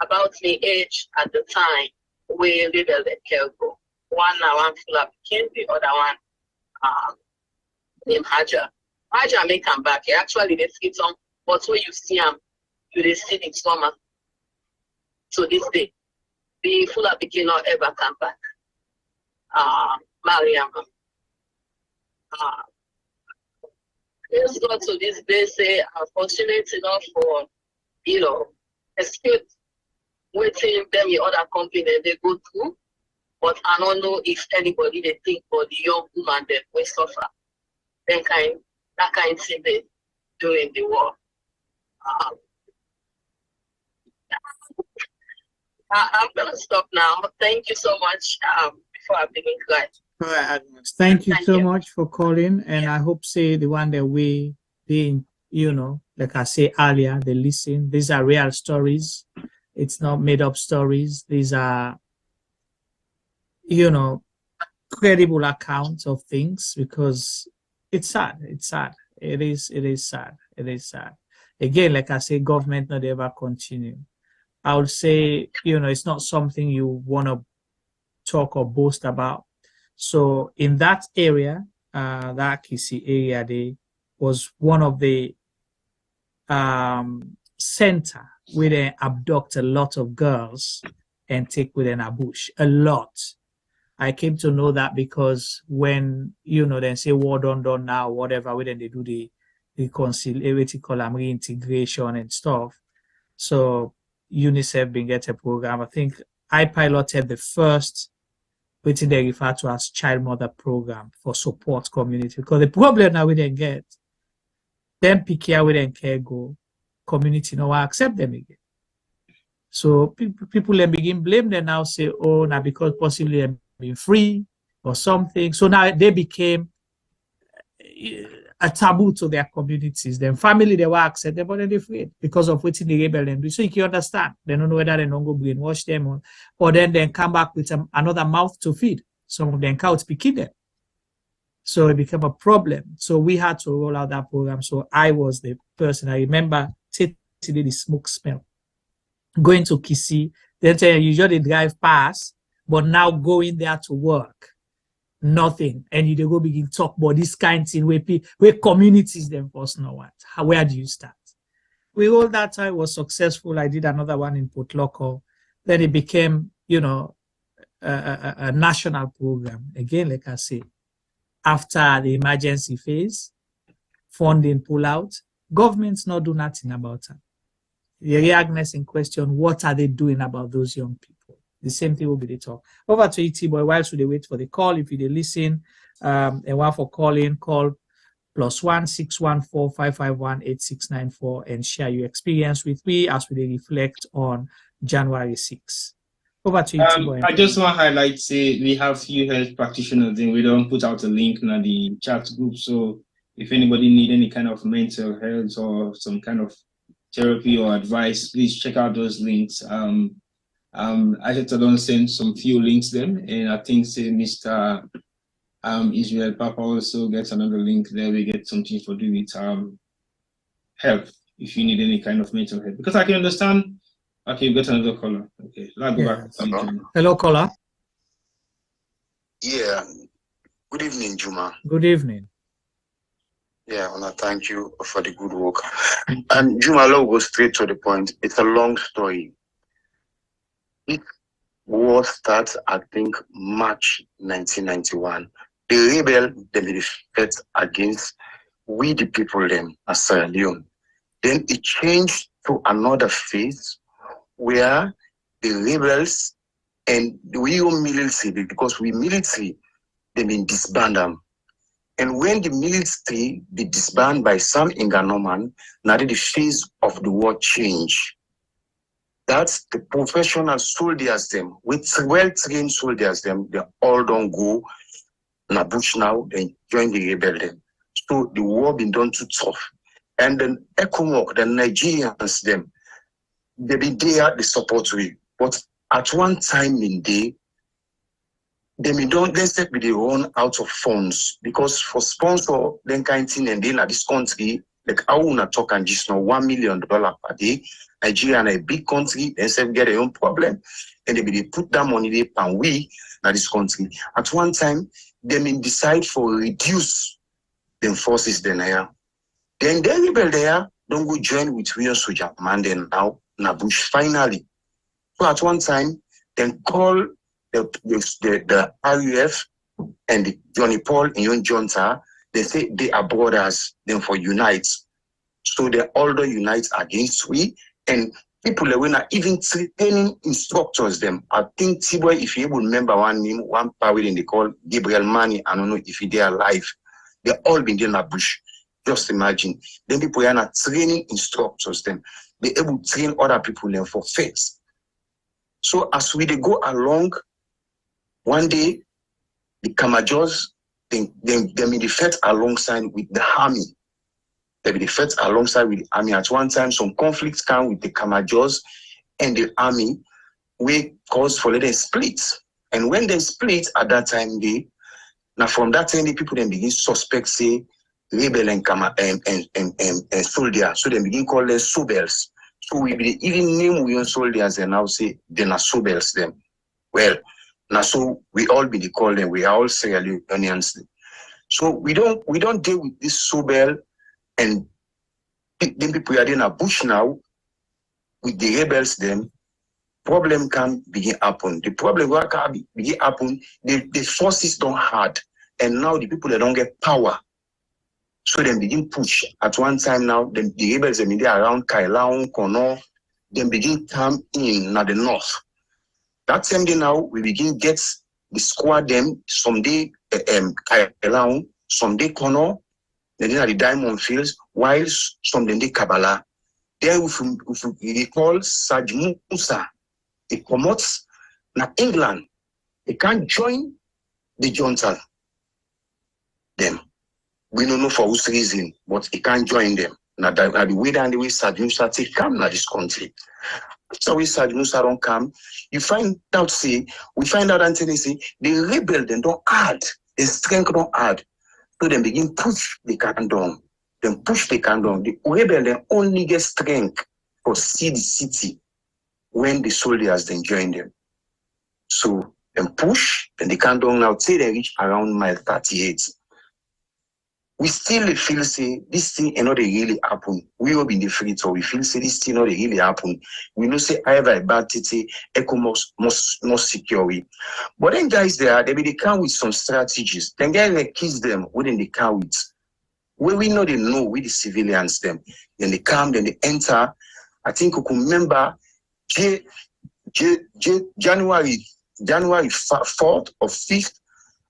about my age at the time where lived in Kelgo. One now I'm full of kin, the other one named Haja. Haja may come back. He actually they see some, but when you see him, you they see the summer. So this day, the full of kin not ever come back. Mariam. Let's go to this day, say I'm fortunate enough for, escape waiting them the other company they go through. But I don't know if anybody they think for the young woman that will suffer. That kind of thing they during the war. I'm gonna stop now. Thank you so much. Before I begin cry. All right, Agnes. Thank you so much for calling, and I hope say the one that we being, like I say earlier, they listen. These are real stories. It's not made up stories. These are, credible accounts of things, because it's sad. It's sad. It is sad. It is sad. Again, like I say, government not ever continue. I would say, it's not something you want to talk or boast about. So in that area, that Kisi area, they was one of the center where they abduct a lot of girls and take within a bush, a lot. I came to know that because when, they say war done now, whatever, when they do the reconciliation, reintegration and stuff. So UNICEF been get a program. I think I piloted the first, which they refer to as child mother program for support community. Because the problem now we didn't get, them pick here we didn't care go, community no accept them again. So people then begin blame them now, say, oh, now because possibly they've been free or something. So now they became a taboo to their communities. Then family they were accepted, but they're afraid because of what the rebel and do. So you can understand. They don't know whether they don't go brainwash them or then come back with another mouth to feed. Some of them cows picking them. So it became a problem. So we had to roll out that program. So I was the person. I remember the smoke smell. Going to Kisi, then say you usually drive past, but now going there to work, nothing. And you go begin talk about this kind of thing where communities then first know what. Where do you start? We all that time was successful. I did another one in Port Loco. Then it became, a national program. Again, like I say, after the emergency phase, funding pull out, governments not do nothing about it. The Agnes in question, what are they doing about those young people? The same thing will be the talk. Over to ET Boy, while should they wait for the call? If you listen, and one for calling, call +1 614 551 8694 and share your experience with me as we reflect on January 6th. Over to ET Boy. I just want to highlight, say we have few health practitioners and we don't put out a link in the chat group. So if anybody need any kind of mental health or some kind of therapy or advice, please check out those links. I just don't send some few links them, and I think say Mr. Israel Papa also gets another link there. We get something for do with health if you need any kind of mental health. Because I can understand. Okay, you got another caller. Okay, let's go back to you. Hello, caller. Yeah. Good evening, Juma. Good evening. Yeah, I want to thank you for the good work. And Juma, I'll go straight to the point. It's a long story. It war starts, I think, March 1991. The rebel, they fought against we the people them as Sierra Leone. Then it changed to another phase where the rebels and we military, because we military, they been disbanded. And when the military be disbanded by some Inganoman, now the phase of the war change. That's the professional soldiers them, with well-trained soldiers them, they all don't go in a bush now, they join the rebellion. So the war been done too tough. And then ECOMOG, the Nigerians them, they be there, the support we. But at one time in day, they don't let's say they run out of funds because for sponsor then kind of thing and then at this country, like I wanna talk and just know $1 million per day. Nigeria and a big country, they say get their own problem, and they put that money they and we at this country. At one time, they may decide for reduce the forces then here. Then they rebel there, don't go join with real soldier man then now na bush finally. So at one time, then call the RUF and the Johnny Paul and Yon Jonta, they say they are brothers, then for unite. So they all don't unite against we, and people that were not even training instructors them. I think Tiboy, if you will remember one name, one power in they call Gabriel Mani, I don't know if they are alive. They all been in the bush. Just imagine. Then people are not training instructors them. They able to train other people them for faith. So as we they go along, one day the Kamajors they may be fought alongside with the army. They be fought alongside with the army. At one time, some conflicts come with the Kamajors and the army, we cause for them split. And when they split at that time, now from that time, the people then begin suspect say rebel and soldiers. So they begin call them Sobels. So we be even name we soldiers and now say they are Sobels them. Well, Now, so we all be call them. We are all Sierra Leoneans. So we don't deal with this so well, and then people are in a bush now with the rebels. Them problem can begin happen. The problem what can begin happen. The forces don't hard, and now the people that don't get power. So then begin push. At one time now, the rebels are around Kailaon, Kono, then begin come in the north. That same day now, we begin get the squad them, someday Kailaon, someday Kono, then at the Diamond Fields, while someday Kabbalah. There if we recall Sergeant Musa, he comes na England, he can't join the junta. Them. We don't know for whose reason, but he can't join them. Now the way and the way Sergeant Musa take come to this country. So we Sergeant Musa don't come. You find out, say, we find out until they say the rebel then don't add, the strength don't add. So then begin push the can down. Then push the can down. The rebel then only get strength for see the city when the soldiers then join them. So then push, then the can down now say they reach around mile 38. We still feel say this thing not really happen. We will be in the free so we feel say this thing not really happen. We know say either about it, eco most secure. But then guys they be come with some strategies. Then guys they kiss them within the car with. Where we know they know with the civilians them. Then they come, then they enter. I think you can remember January 4th or 5th.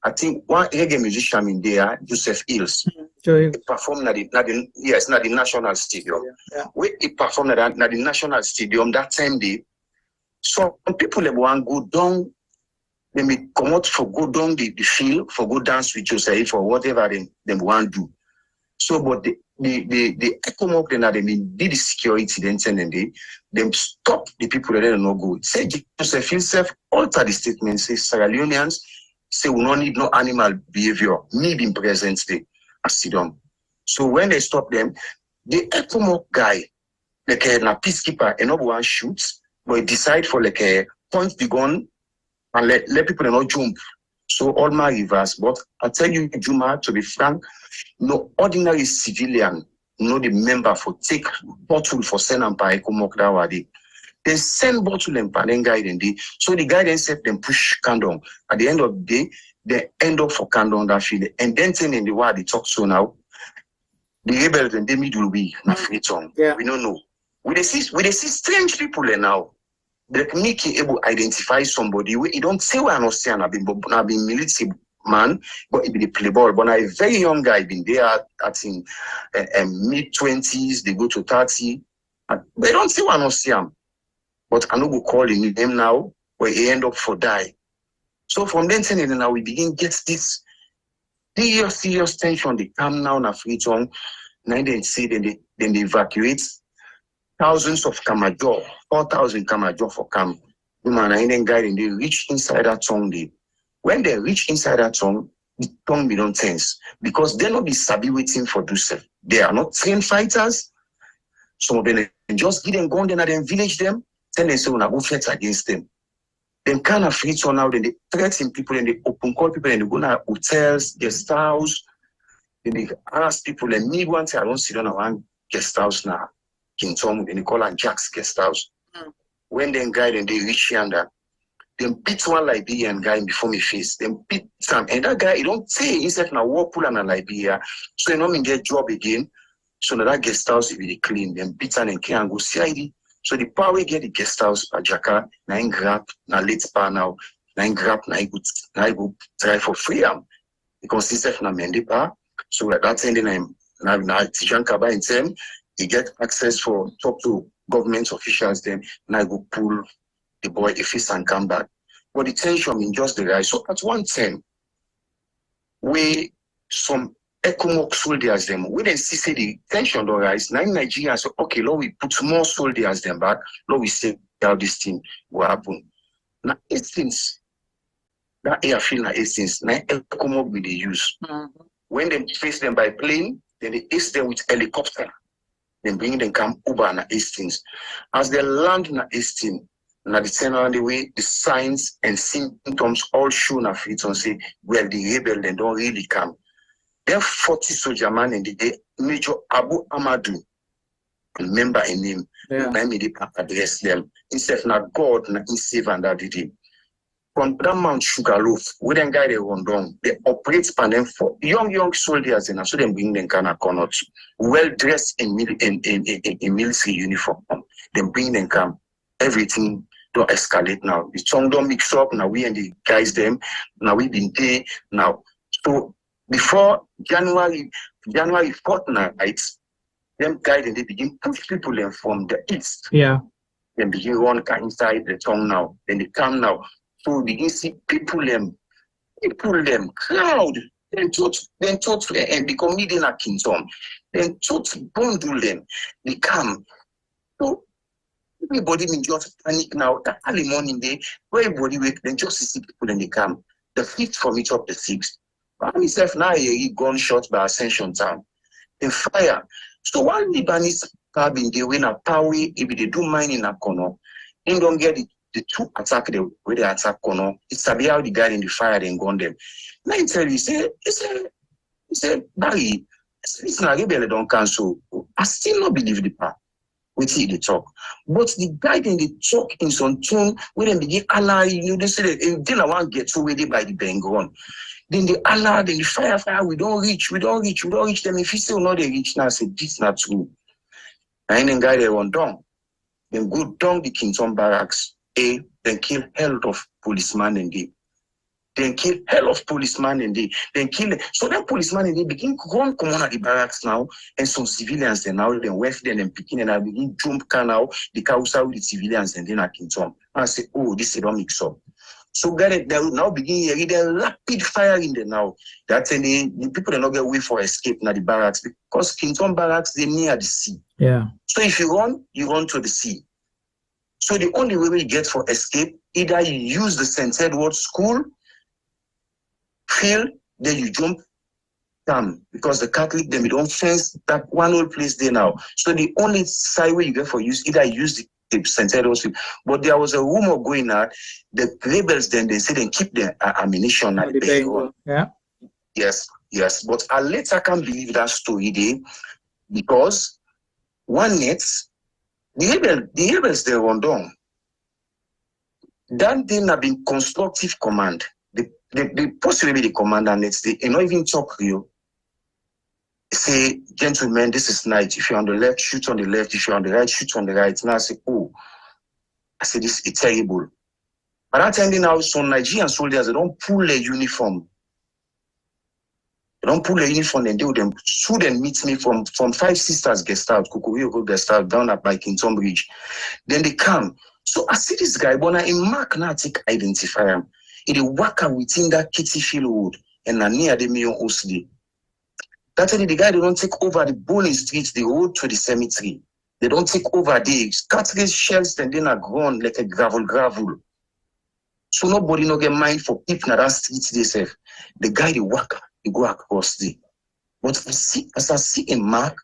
I think one reggae musician in there, Joseph Hills, he performed at the National Stadium. Yeah. He performed at the National Stadium that same day. So people that want go down, they may come out for go down the field, for go dance with Joseph or whatever they want to do. So, but the come up then they did the security then and they stop the people that don't know go. Say Joseph himself alter the statement, say Sierra Leoneans say we don't need no animal behavior, me being present there, I sit down. So when they stop them, the ECOMOC guy, like a peacekeeper, and no one shoots, but he decide for like a point the gun and let people not jump. So all my reverse. But I tell you, Juma, to be frank, no ordinary civilian, no the member for take bottle for send and by ECOMOC that way. They send bottle and panel guide and they so the guy then set them push candle. At the end of the day, they end up for candle that field. And then saying in the word they talk so now, the rebels and the middle we na free tongue. Yeah. We don't know. We see strange people now. They make able to identify somebody. We don't say we are not saying I've been military man, but it be the play ball. But a very young guy been there at in mid-20s, they go to 30. They don't say we are not saying. But I know go call him now, where he end up for die. So from then saying now we begin get this serious tension. They come now na free tongue. Now they say then they evacuate thousands of Kamajo, 4,000 Kamajo for camp. The man and then guy and they reach inside that tongue. When they reach inside that tongue, the tongue be don't tense because they not be sabi waiting for themselves. They are not trained fighters. Some of them just get them gun then and then village them. Then they say, when I go fight against them. Then kind of free turn out, then they threaten people, and they open call people, and they go to hotels, guest house. Then they ask people, and me one time I don't sit down around guest house now. King Tom, then they call her Jack's guest house. When they guy, then they reach here and then beat one Liberian guy before me face. Then beat some, and that guy, he don't say himself now war pool and a Liberia. So he don't mean get job again. So now that guest house will be clean. Then beat and can go CID. So the power we get the guest house at Jaka, na grab, na late pa now, na grab, na go try for freedom. Because instead na mende pa, so at that time na Tijan Kaba in them, he get access for talk to government officials then, na go pull the boy if he's and come back. But the tension in just the rise. So at one time, we some ECOMOC soldiers them. We then see the tension don't rise. Now in Nigeria, so okay, Lord, we put more soldiers them back. Lord, we say how this thing will happen. Now instance, that airfield now instance, now ECOMOC we they use. When they face them by plane, then they ace them with helicopter. Then bring them come over na Hastings. As they land na Hastings, Now the turn around the way, the signs and symptoms all show na fit on say, well, the rebel then don't really come. There 40 soldier man in the day, Major Abu Amadou, remember a name, I made it address them. Instead na God na in save and that did it. From that Mount Sugarloaf, we then guide they run down. They operate for them for young soldiers, and so they bring them kind of corners, well dressed in military uniform. Then bring them come. Everything don't escalate now. The song don't mix up. Now we and the guys them. Now we been there now. So before January fortnight, them guys and they begin push people in from the east. Yeah. Then begin run inside the town now. Then they come now. So we begin see people them, crowd. Then talk, and the comedian at Kingdom. Then talk, bundle them. They come. So everybody been just panic now. That early morning day, where everybody wake, then just see people and they come. The 5th from each of the 6th. I myself now he gunshot by Ascension Town. Then fire. So one Lebanese car been there when a power if they do mining in a corner, they don't get the 2 attack the way they attack corner. It's about how the guy in the fire then gone them. Now he tell you, he said, Barry, it's not rebel don't cancel. I still not believe the part. We see the talk. But the guy in the talk in some tone, when they begin Allah, they say that they don't want to get so ready by the Bengon. Then the Allah, then the fire, we don't reach them. If you still not they reach now, say this not true. And then guy they run down. Then go down the Kingdom barracks. Then kill hell of policeman and they. Then kill hell of policeman and they. Then kill. So that policeman and they begin run come on at the barracks now, and some civilians then now then weft them and picking and I begin jump car now, the carousel with the civilians and then at Kingdom. And I say, oh, this is don't mix up. So they will now begin hearing the rapid fire in there now. That's the people are not get away for escape now the barracks because Kingdom barracks they near the sea. Yeah. So if you run to the sea. So the only way we get for escape, either you use the St. Edward School, field, then you jump down because the Catholic them don't fence that one old place there now. So the only side way you get for use either use the St. Edward's Field. But there was a rumor going out, the rebels then they said they keep the ammunition at the Bengal. Yeah. Yes. But I later can't believe that story there because one night the rebels they run down. That thing have been constructive command. The possibly the commander next day, not even talk to you. Say, gentlemen, this is night. If you're on the left, shoot on the left. If you're on the right, shoot on the right. Now I say, oh, this is terrible. But that time now, some Nigerian soldiers, they don't pull their uniform. And they would them shoot and meet me from 5 Sisters guest out, Kukuyo guest out, down at by Kingdom Bridge. Then they come. So I see this guy, but in Mark now take identify him. He work within that kitty field road and near the Mayon Osli. That's why the guy they don't take over the bowling streets, the road to the cemetery. They don't take over the cartridge shells and then are grown like a gravel. So nobody no get mind for people in that street they say. The guy they work, he go across the. But as I see a Mark,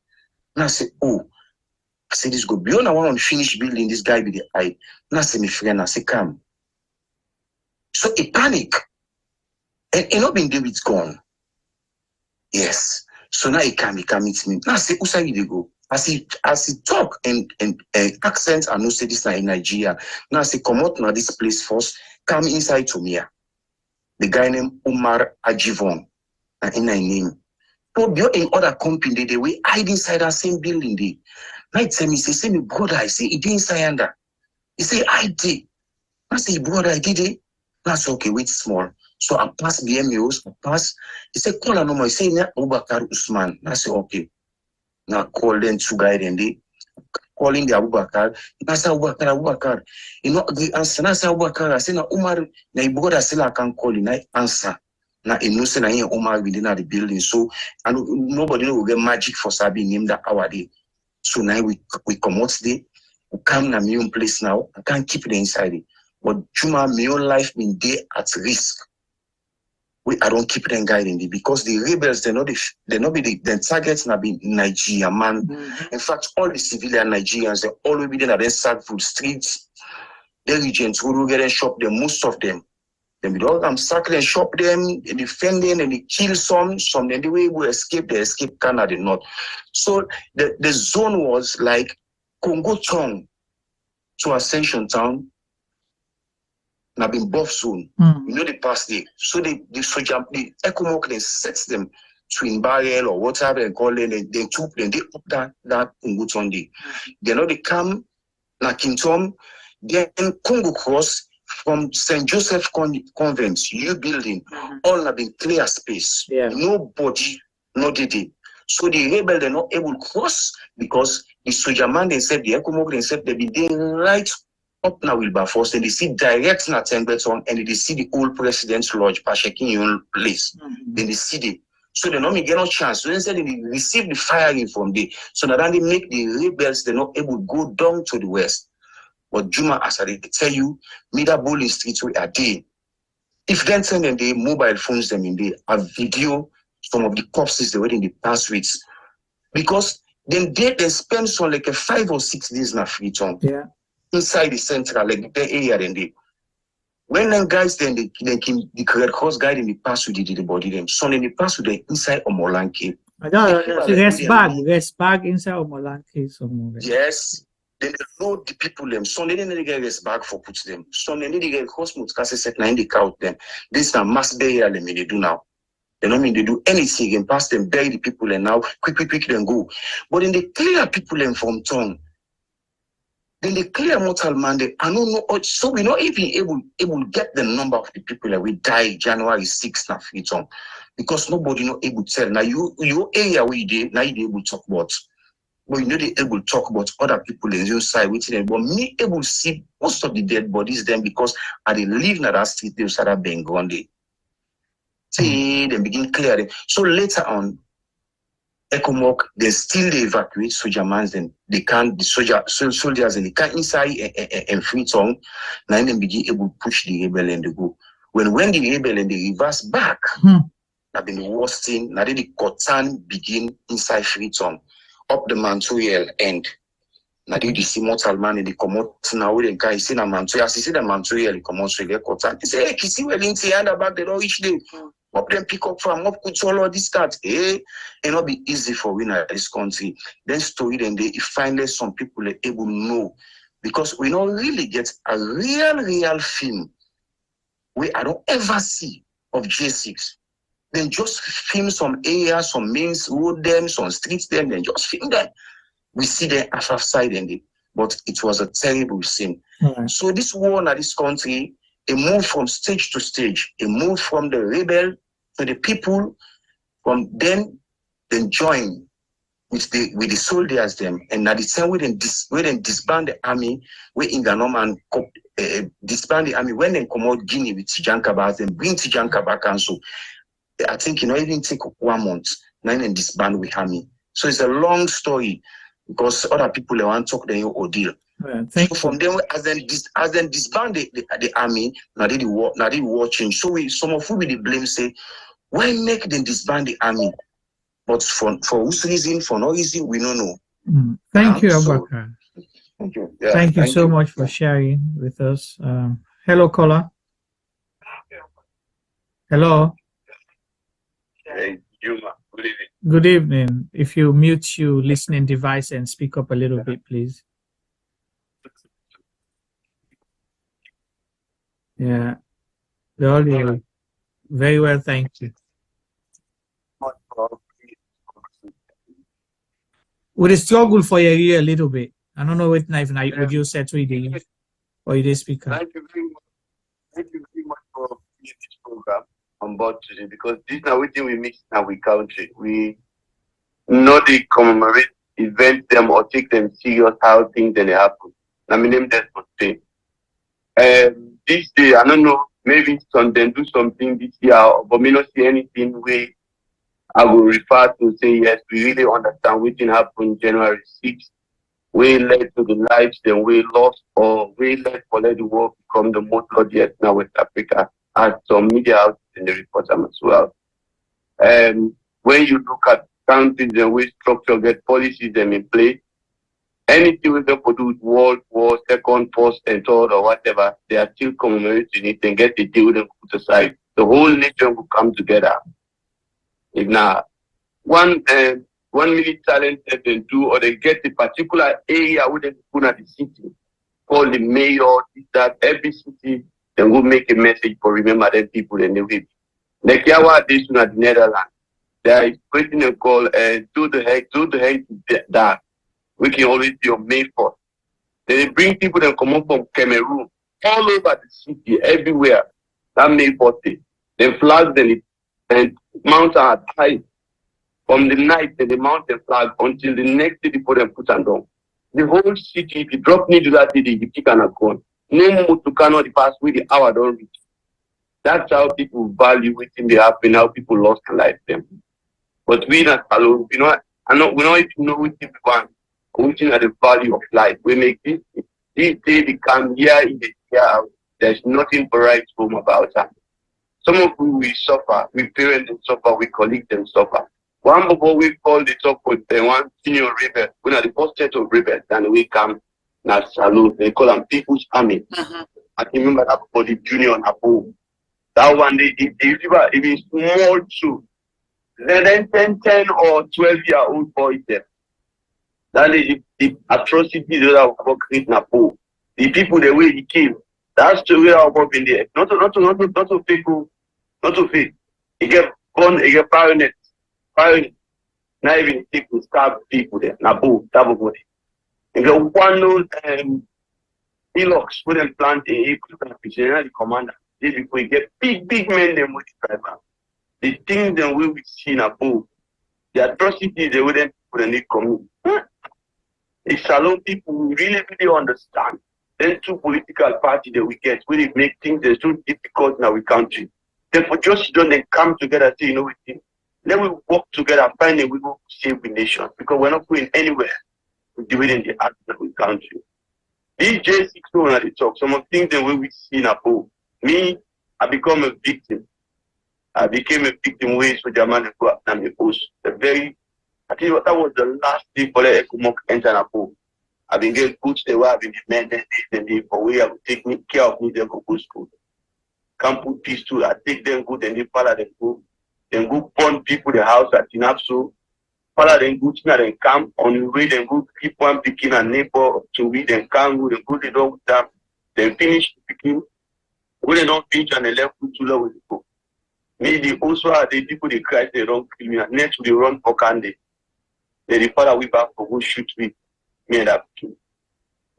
and I say, oh, I say this go beyond I want to finish building this guy with the eye. And I say my friend, I say come. So he panic. And he not been there with gone. Yes. So now he come meet me. Now I say, who say they go? As he talk and accent, I know say this in Nigeria. Now I say, come out now this place first, come inside to me. The guy named Umar Ajivon. And in my name. So be in other company, they were hide inside that same building there. Now he tell me, say me brother, I say, he did inside under. He say, I did. I say, brother, I did it. That's okay, wait small. So I pass BMOs, He said, call a number. He said, Abubakar Usman. I say, okay. Now call them 2 guys and they calling the Abubakar. I say, Abubakar. You know, the answer. I say, Abubakar. I say, now Umar, now brother still I can call him. I answer. Now he knows that Umar within the building. So and nobody will get magic for Sabi named that our day. So now we come out today. We come to my own place now. I can't keep it inside it. But Juma, my own life been there at risk. I don't keep them guiding it because the rebels, they're not the targets not be Nigeria, man. Mm-hmm. In fact, all the civilian Nigerians, they always be there at the full streets. the regions who will get and shop them, most of them. Then we all come circle and shop them, and defend them, and they kill some then the way we escape, they escape Canada not. So the zone was like Congo Town to Ascension Town, now been buff zone. You know the past day. So the ECOMOG then sets them twin barrel or whatever they call it, and they took them, they up that Congo Town day. They know they come na Kintom, then Congo Cross. From St. Joseph Convent, new building, all have been clear space. Yeah. Nobody, no did it. So the rebel they're not able to cross because the soldier man they said the ECOMOG they said they be there right up now Wilberforce and they see direct na Tengbeton and they see the old President's Lodge, Pashekin Union place. Then they see the so they not get no chance. So instead they receive the firing from there. So now they make the rebels they're not able to go down to the west. But Juma, as I tell you, Mida Bowling Street we are there. If then send them the mobile phones them in there, a video, some of the corpses they were in the past weeks. Because then they spend some like 5 or 6 days in a free town. Yeah. Inside the central, like the area then they. When them guys then they came the Red Cross guide in the past we did the body them. So in the past we inside Omolanke. Rest bag inside Omolanke somewhere. Yes. Then they load the people them. So they didn't get this bag for put them. So they didn't get cosmos because set 90 count them. This is a mass burial they do now. They don't mean they do anything and pass them, bury the people and now quick then go. But then they clear people them from town. Then they clear mortal man. I don't know. So we're not even able to get the number of the people that we died January 6th na free town. Because nobody not able to tell. Now your area where you did, now you able to talk about. But you know they able to talk about other people in your side with them. But me able to see most of the dead bodies then because I they live in that street they started being gone there. See they begin clearing. So later on, ECOMOG they still they evacuate soldier mans then they can't the soldiers and they can't inside and free town. Now then begin able to push the rebel and they go. When the rebel and they reverse back, that been the worst thing. Now the cotton begin inside free town. Up the Mantorial end. Now they see mortal man and they come out now with the guy see the Mantorial. As he see the Mantorial, he come out so they cut and he say, hey, Kissy Wellington and the back they don't reach there. Up them pick up from up could all this start. It not be easy for winner this country. Then story then they finally some people are able to know. Because we don't really get a real film where I don't ever see of J6. Then just film some areas, some mains, road them, some streets them, then just film them. We see them half side ending. But it was a terrible scene. So this war in this country, it moved from stage to stage. It moved from the rebel to the people, from then join with the soldiers them. And at the time we then disband the army, we in the Norman disband the army when they come out Guinea with Tijankaba, then bring Tijankaba council. I think it even take 1 month, then disband with army. So it's a long story because other people want to talk the ordeal. So from them, as then disband the army, now they war change. So some of who we blame say, why make them disband the army? But for whose reason, for no reason, we don't know. Thank you, Abubakar. Thank you. Yeah, thank you so much for sharing with us. Hello, caller. Hello. Hey, Juma. Good evening. Good evening. If you mute your listening device and speak up a little bit, please. Yeah. Very well, thank you. Would it struggle for your ear a little bit? I don't know what knife now would you set reading or you did speaker. Thank you very much. Thank you very much for this program on board today because this now we we mix now with country. We not they commemorate event them or take them serious how things then happen. I mean them just for say. This day I don't know, maybe some then do something this year, but me not see anything where I will refer to say yes, we really understand what happened January 6th. We led to the lives then we lost or we led for let the world become the most bloodiest now West Africa as some media outlets in the report as well. When you look at countries and we structure get policies them in place, Anything we can do with World War, Second, First, and Third, or whatever, they are still commemorating it and get the deal and put aside. The whole nation will come together. If now one minute silence they do, or they get a particular area where they put at the city, call the mayor, that every city, then will make a message for remember them people and they will. Like Yawa, this one at the Netherlands, there is creating a call do the heck that we can always be on May 4th. Then they bring people that come up from Cameroon, all over the city, everywhere. That May 4th day. They flag them and mountain are high. From the night, then they mount the flag until the next day before they put them down. The whole city, if you drop me to that city, you kick and go. No more to cannot the past with the hour don't reach. That's how people value within the happen, how people lost their life them. But we not alone, we not even know what people want, looking at the value of life. We make this day become year in the year out. There's nothing bright home about that. Some of who we suffer, we parents them suffer, we colleagues them suffer. One before we call the top with one senior rebel, we are the first set of rebels, and we come now salute. They call them People's Army. I can remember that for the junior and above. That one day, if it's small too, then 10 or 12-year-old boys there. That is the atrocities that are about creating a pool. The people the way he came. That's the way I work in there. Not to people, not to fake. He get born, he get paranoid. Not even people stab people there. Nabu, body. If you want those hillocks, put them plant in April and the commander. These people get big men them with the driver. The things that we will see in Abu, the atrocities they wouldn't put in the community. The Salon people who really understand. Then two political parties that we get, really make things that so difficult in our country. Therefore, just don't they come together and say, you know what, then we work together, find a way to save the nation. Because we're not going anywhere with doing the act of the country. These J6 at the talk, some of the things that we see in Abu. Me, I become a victim. I became a victim way so German go up and the post. I think that was the last day for the Ekumok enter Napo. I've been getting put the way I've been demanded for way I will take care of me, then go to school. Can't put peace to I take them good and they follow them go. Then go burn people the house at Tinapso. Follow them good and come on the way, then go keep one picking a neighbor to read and come with and go the dog with them. Then finish picking. When they don't finish and they left too low with the book. Maybe also are the people they cry, they don't kill me. Next they run for candy. Then the father we back for go shoot me. Me and that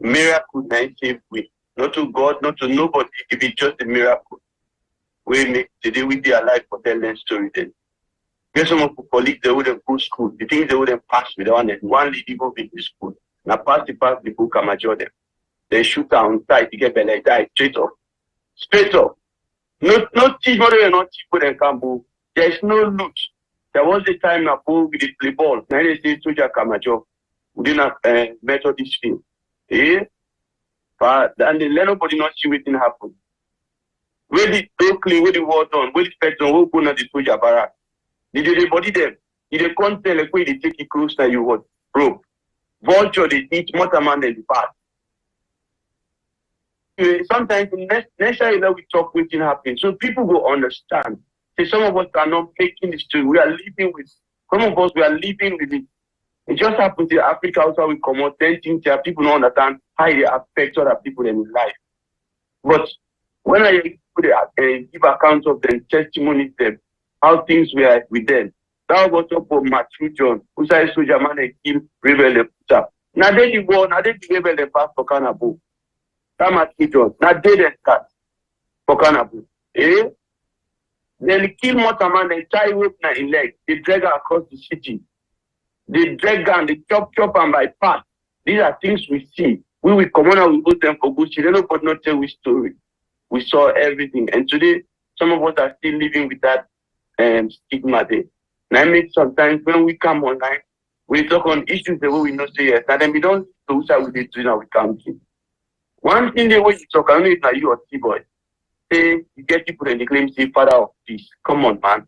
miracle night save we. Not to God, not to nobody. If it's just a miracle. We make today we be alive for tell them story then. Get some of the colleagues they wouldn't go to school. The things they wouldn't pass with one lady go in the school. Now pass the book and major them. They shoot on side to get belly die straight up. Straight up. No teach what they not teach for them can move. There's no loot. There was a time now we did play ball. Now they say soldier Kamajo. We didn't have Methodist field. But and then nobody not see what happen. Where the clean, where the war done, where the spectrum, who go na the soldier barrack. Did they body them? Did they can't tell like where they take it close now you what? Bro. Vulture they eat more man than the past. Sometimes next year we talk what can happen. So people will understand. See, some of us are not making this story. We are living with some of us we are living with it. It just happens in Africa also we come out, then things there, people don't understand how they affect other people in life. But when I give account of them, testimony them, how things were with them. That was up for Matthew John, who said soldier man and kill rebel the now they the war, now they the rebel the pass for Canabo. That Matthew John, now they the start for Canabo. Then they kill Motaman and tie rope na in leg, they drag her across the city. They drag her and they chop and bypass. These are things we see. We will come on and we put them for good. They don't not tell we story. We saw everything. And today, some of us are still living with that stigma there. And I mean, sometimes when we come online, we talk on issues the way we know say yes. And then we don't do what we did in our country. One thing the way you talk, I don't know if you or T-boy. Say, you get people and they claim, say, father of peace. Come on, man.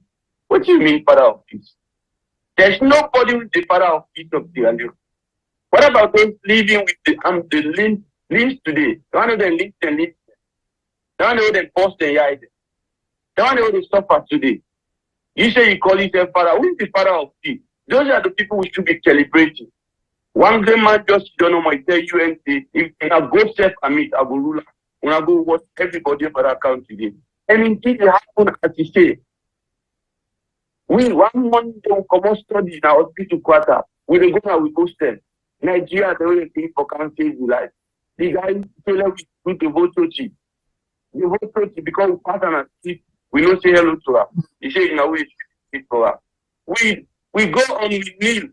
What do you mean, father of peace? There's nobody with the father of peace of Sierra Leone. What about those living with the links today? The one who they link and link. The one who they post and hide. The one who they suffer today. You say you call yourself father. Who is the father of thee? Those are the people we should be celebrating. One great man just don't know my tell you and say, if I go self amit, I go rule. When I go watch everybody for that count today. And indeed it happen as you say. We 1 month they will come out study in our hospital quarter. We go now we go stand. Nigeria the only thing for can save your life. The guy tell us we the vote Tochi. The vote Tochi because we pass and sleep. We don't say hello to her. He said, "No, we speak for her." We go on the kneel.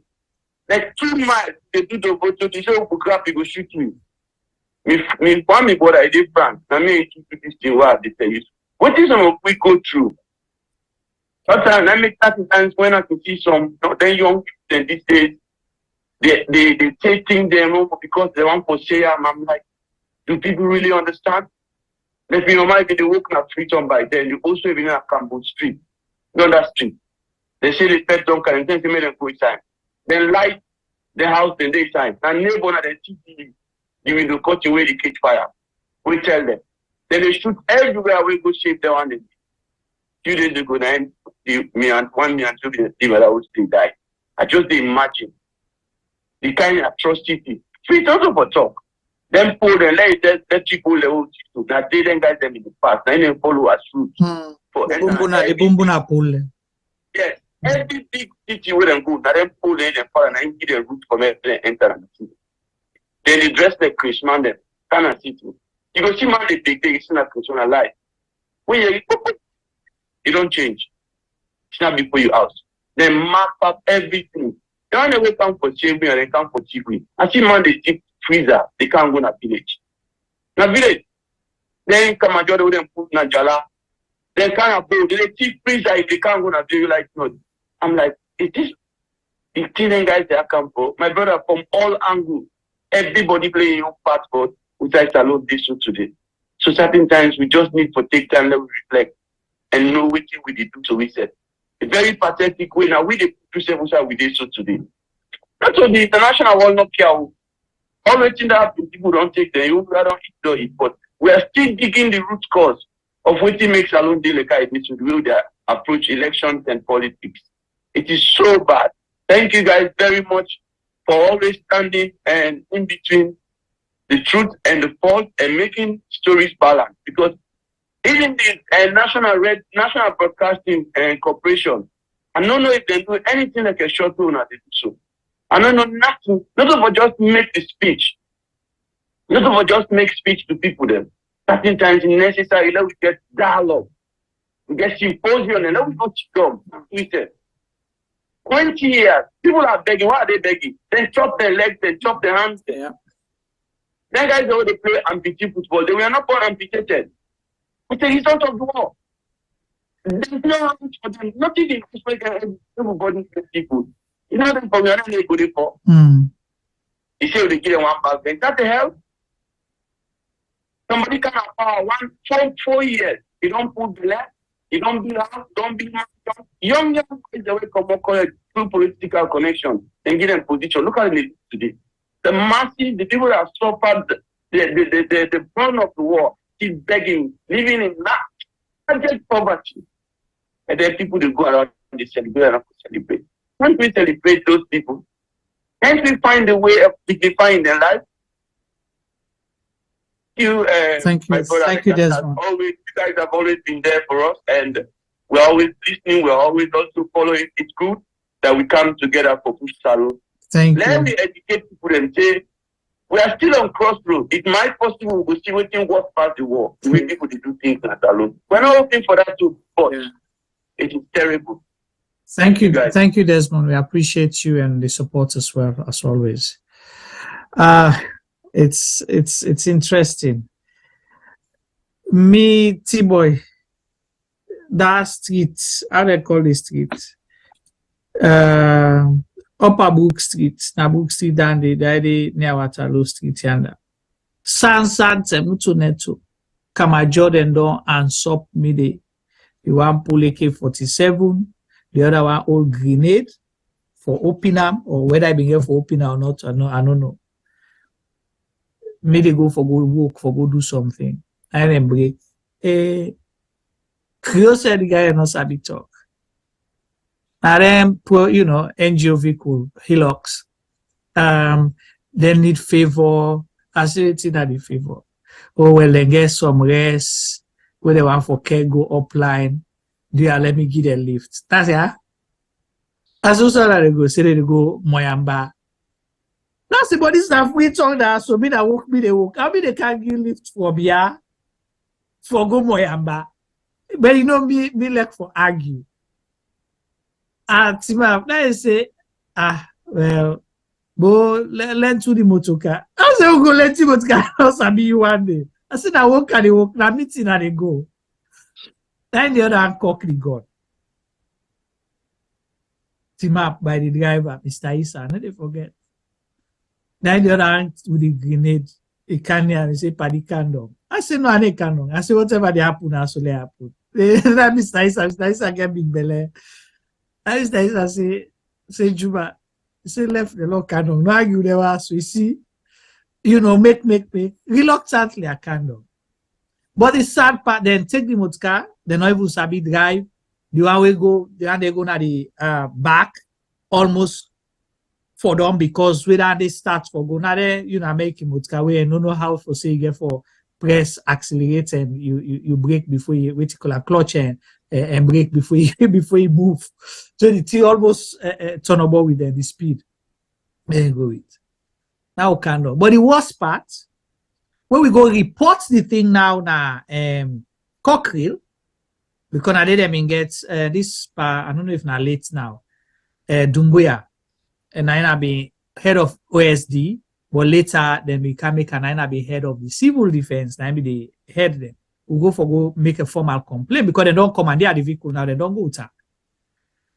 Like 2 miles, they do the vote. He said, "We grab, he go shoot me." Me, brother, I did France. I mean, this thing where they tell you. What is some of we go through? Sometimes I make 30 times when I can see some then young people these days, they taking them because they want to share. I'm like, do people really understand? Let me remind you, they work on freedom by then. You also even have Campbell Street. On that street. They say the pet don't carry them to make them go inside. Then light the house, then they sign. And neighbor at the TV, you will go cut away the cage fire. We tell them. Then they shoot everywhere we go shape the one. 2 days ago, me and 2 days I would still die. I just imagine the kind of atrocity. It's also for talk. Then pull them, let people level to that they then guide them in the past. Then they follow us through. The bumbuna pull. Yes. Every big city where they go, then pull them and fall and get the root from enter the city. Then they dress like Christmas, then kind of city. You go see man they big it's not Christmas alive. When you don't change. It's not before you house. They map up everything. They want to come for shaving and they come for chicken. I see man they take freezer, they can't go to village. Na village. Then come and do them put na jala. Then kind of go, they take freezer if they can't go to village like no. I'm like, is this the cleaning guys that come for? My brother from all angles. Everybody playing your part for which I salute this show today. So certain times we just need to take time to reflect and know what we did do to we said. A very pathetic way now we the we did so today. That's what the international world not care. All the things that happen, people don't take them, you don't eat, but we are still digging the root cause of what makes Salon de Leka to the way they approach elections and politics. It is so bad. Thank you guys very much for always standing and in between the truth and the false and making stories balanced. Because even the National Broadcasting Corporation, I don't know if they do anything like a short film they do so. I don't know nothing. Not of just make the speech. Not of just make speech to people then. Certain times it's necessary, let we get dialogue. We get symposium and let we go to we said 20 years, people are begging. Why are they begging? Then chop their legs, then chop their hands. Yeah. Then guys they play amputee football. They were not born amputated. It's a result of the war. There's no for them. Nothing in this way can everybody people. You know them for me, I don't know what they for. You say they give them one back then. That's the hell. Somebody can have power 4 years. You don't put the left, you don't be out, don't be young guys the way come college through political connection and give them position. Look at it today. The masses, the people that suffered the burn of the war, keep begging, living in abject poverty. And then people they go around and they celebrate and celebrate. Can't we celebrate those people? Can't we find a way of dignifying their life? Thank you, thank you, Desmond. You guys have always been there for us, and we're always listening. We're always also following. It's good that we come together for Push Salon. Let me educate people and say we are still on crossroads. It might possible we'll see waiting what past the war. The way people they do things at Salon. We're not hoping for that too, but it is terrible. Thank you, thank you, Desmond. We appreciate you and the support as well as always. It's interesting. Me, T-Boy, that street, how they call the street? Upper Brook Street, na Brook Street down there, near Waterloo Street yonder. San Temuto Neto, Kama Jordan don and Sop Mide. The one pull AK-47, the other one old grenade for opium, or whether I been here for opium or not, I don't know. Maybe they go for go work, for go do something. And then break. Creole said the guy not sabi talk. And then poor, NGO vehicle, hillocks. They need favor. I say it's not the favor. Oh, well, then get some rest. Where they want for care, go upline. Let me give them lift. That's it. As also that they go, say they go Moyamba. That's the body stuff we talk that, so me that walk, me they walk. I mean, they can't give lift for Bia, for go Moyamba. But me like for argue. Tima, now say, well, go learn to the motoka. I say, go learn to the motoka. I'll sabi you one day. I said, I walk and they walk. Now meeting and they go. Then the other hand cock the gun. Team up by the driver, Mr. Issa. No, they forget. Then the other hand with the grenade, a canyon, and they say, Paddy Kandom. I say, no, I ain't Kandom. I say, whatever they happen, I so they happen. Then Mr. Issa get big belly. And Mr. Issa say, Juba, say, left the law Kandom. No argue there was, so you see, make. Reluctantly, a Kandom. But the sad part, then take the motor, they not even sabi drive. The one they go na the back, almost for them because whether they start for go now they making motor we don't know how for say you get for press accelerate and you brake before you wait to call a clutch and brake before you move. So the thing almost turn about with the speed. Then go it. Now kind of. But the worst part, when we go report the thing now Cockrell, because I did them get this I don't know if now late now, Dumbuya, and I be head of OSD, but later then we can make I be head of the civil defense, and be the head then. We go make a formal complaint because they don't come and they are the vehicle now, they don't go to.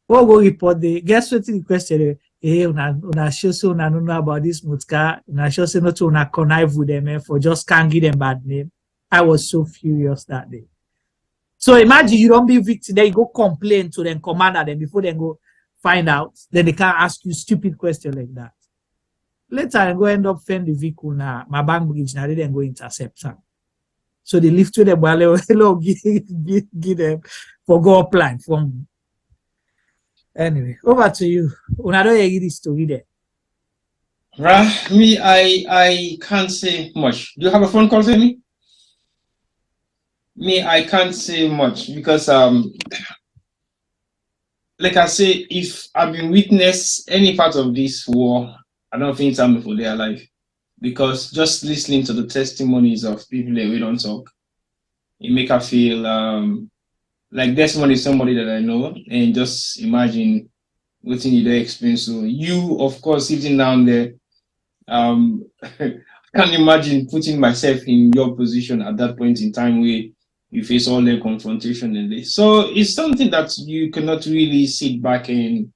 We'll go report the guess what the question. Hey, una sure so una know about this mutka, una sure say not to una connive with them for just can't give them bad name. I was so furious that day. So imagine you don't be victim, then you go complain to them commander them before they go find out, then they can't ask you stupid question like that. Later I go end up fend the vehicle now, my bank bridge now, they then go intercept them. So they lift to them while give them for go upline from. Anyway, over to you. Una don't hear this story there. Me, I can't say much. Do you have a phone call to me? Me, I can't say much because like I say, if I've been witness any part of this war, I don't think I'm for their life. Because just listening to the testimonies of people that we don't talk, it make her feel like Desmond is somebody that I know, and just imagine what you need to experience. So you, of course, sitting down there, I can't imagine putting myself in your position at that point in time where you face all the confrontation in this. So it's something that you cannot really sit back and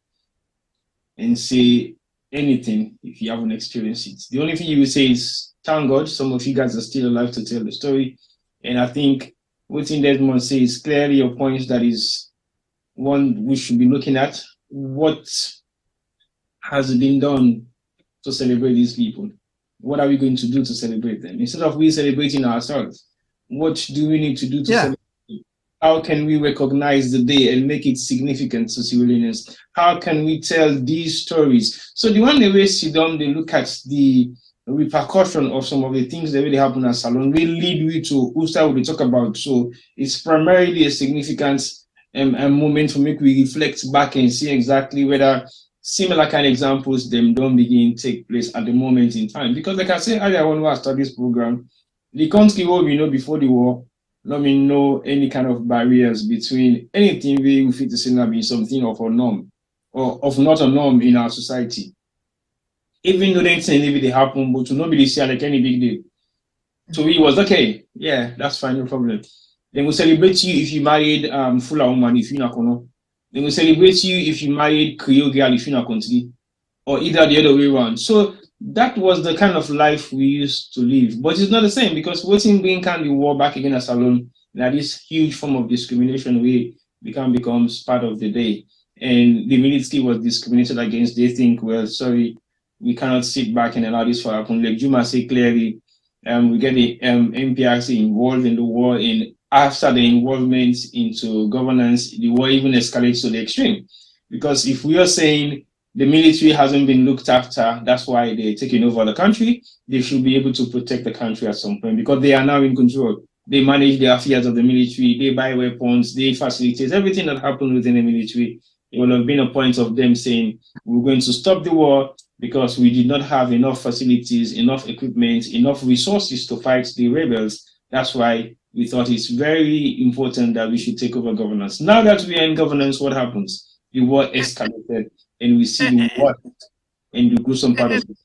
say anything if you haven't experienced it. The only thing you will say is, thank God some of you guys are still alive to tell the story. And I think what Desmond says clearly a point that is one we should be looking at. What has been done to celebrate these people? What are we going to do to celebrate them? Instead of we celebrating ourselves, what do we need to do to celebrate them? How can we recognize the day and make it significant to civilians? How can we tell these stories? So the one they will sit down, they look at the repercussion of some of the things that really happen at Salon will lead you to Usta will talk about. So it's primarily a significant moment for me we reflect back and see exactly whether similar kind of examples them don't begin take place at the moment in time. Because like I said earlier when I started this program, the country what we know before the war, let me know any kind of barriers between anything we fit to say be something of a norm or of not a norm in our society. Even though they say they happen, but to nobody see like any big deal. So it was okay, yeah, that's fine, no problem. Then we celebrate you if you married Fula woman if you're not kono. Then we celebrate you if you married Creole girl if you're not country, or either the other way around. So that was the kind of life we used to live. But it's not the same because waiting being can be war back again as alone, that is huge form of discrimination we becomes part of the day. and the military was discriminated against, they think, well, sorry, we cannot sit back and allow this to happen. Like Juma said clearly, we get the MPRC involved in the war, and after the involvement into governance, the war even escalates to the extreme. Because if we are saying the military hasn't been looked after, that's why they're taking over the country, they should be able to protect the country at some point, because they are now in control. They manage the affairs of the military, they buy weapons, they facilitate everything that happens within the military. It would have been a point of them saying, we're going to stop the war because we did not have enough facilities, enough equipment, enough resources to fight the rebels. That's why we thought it's very important that we should take over governance. Now that we are in governance, what happens? The war escalated, and we see the war and the gruesome part of it.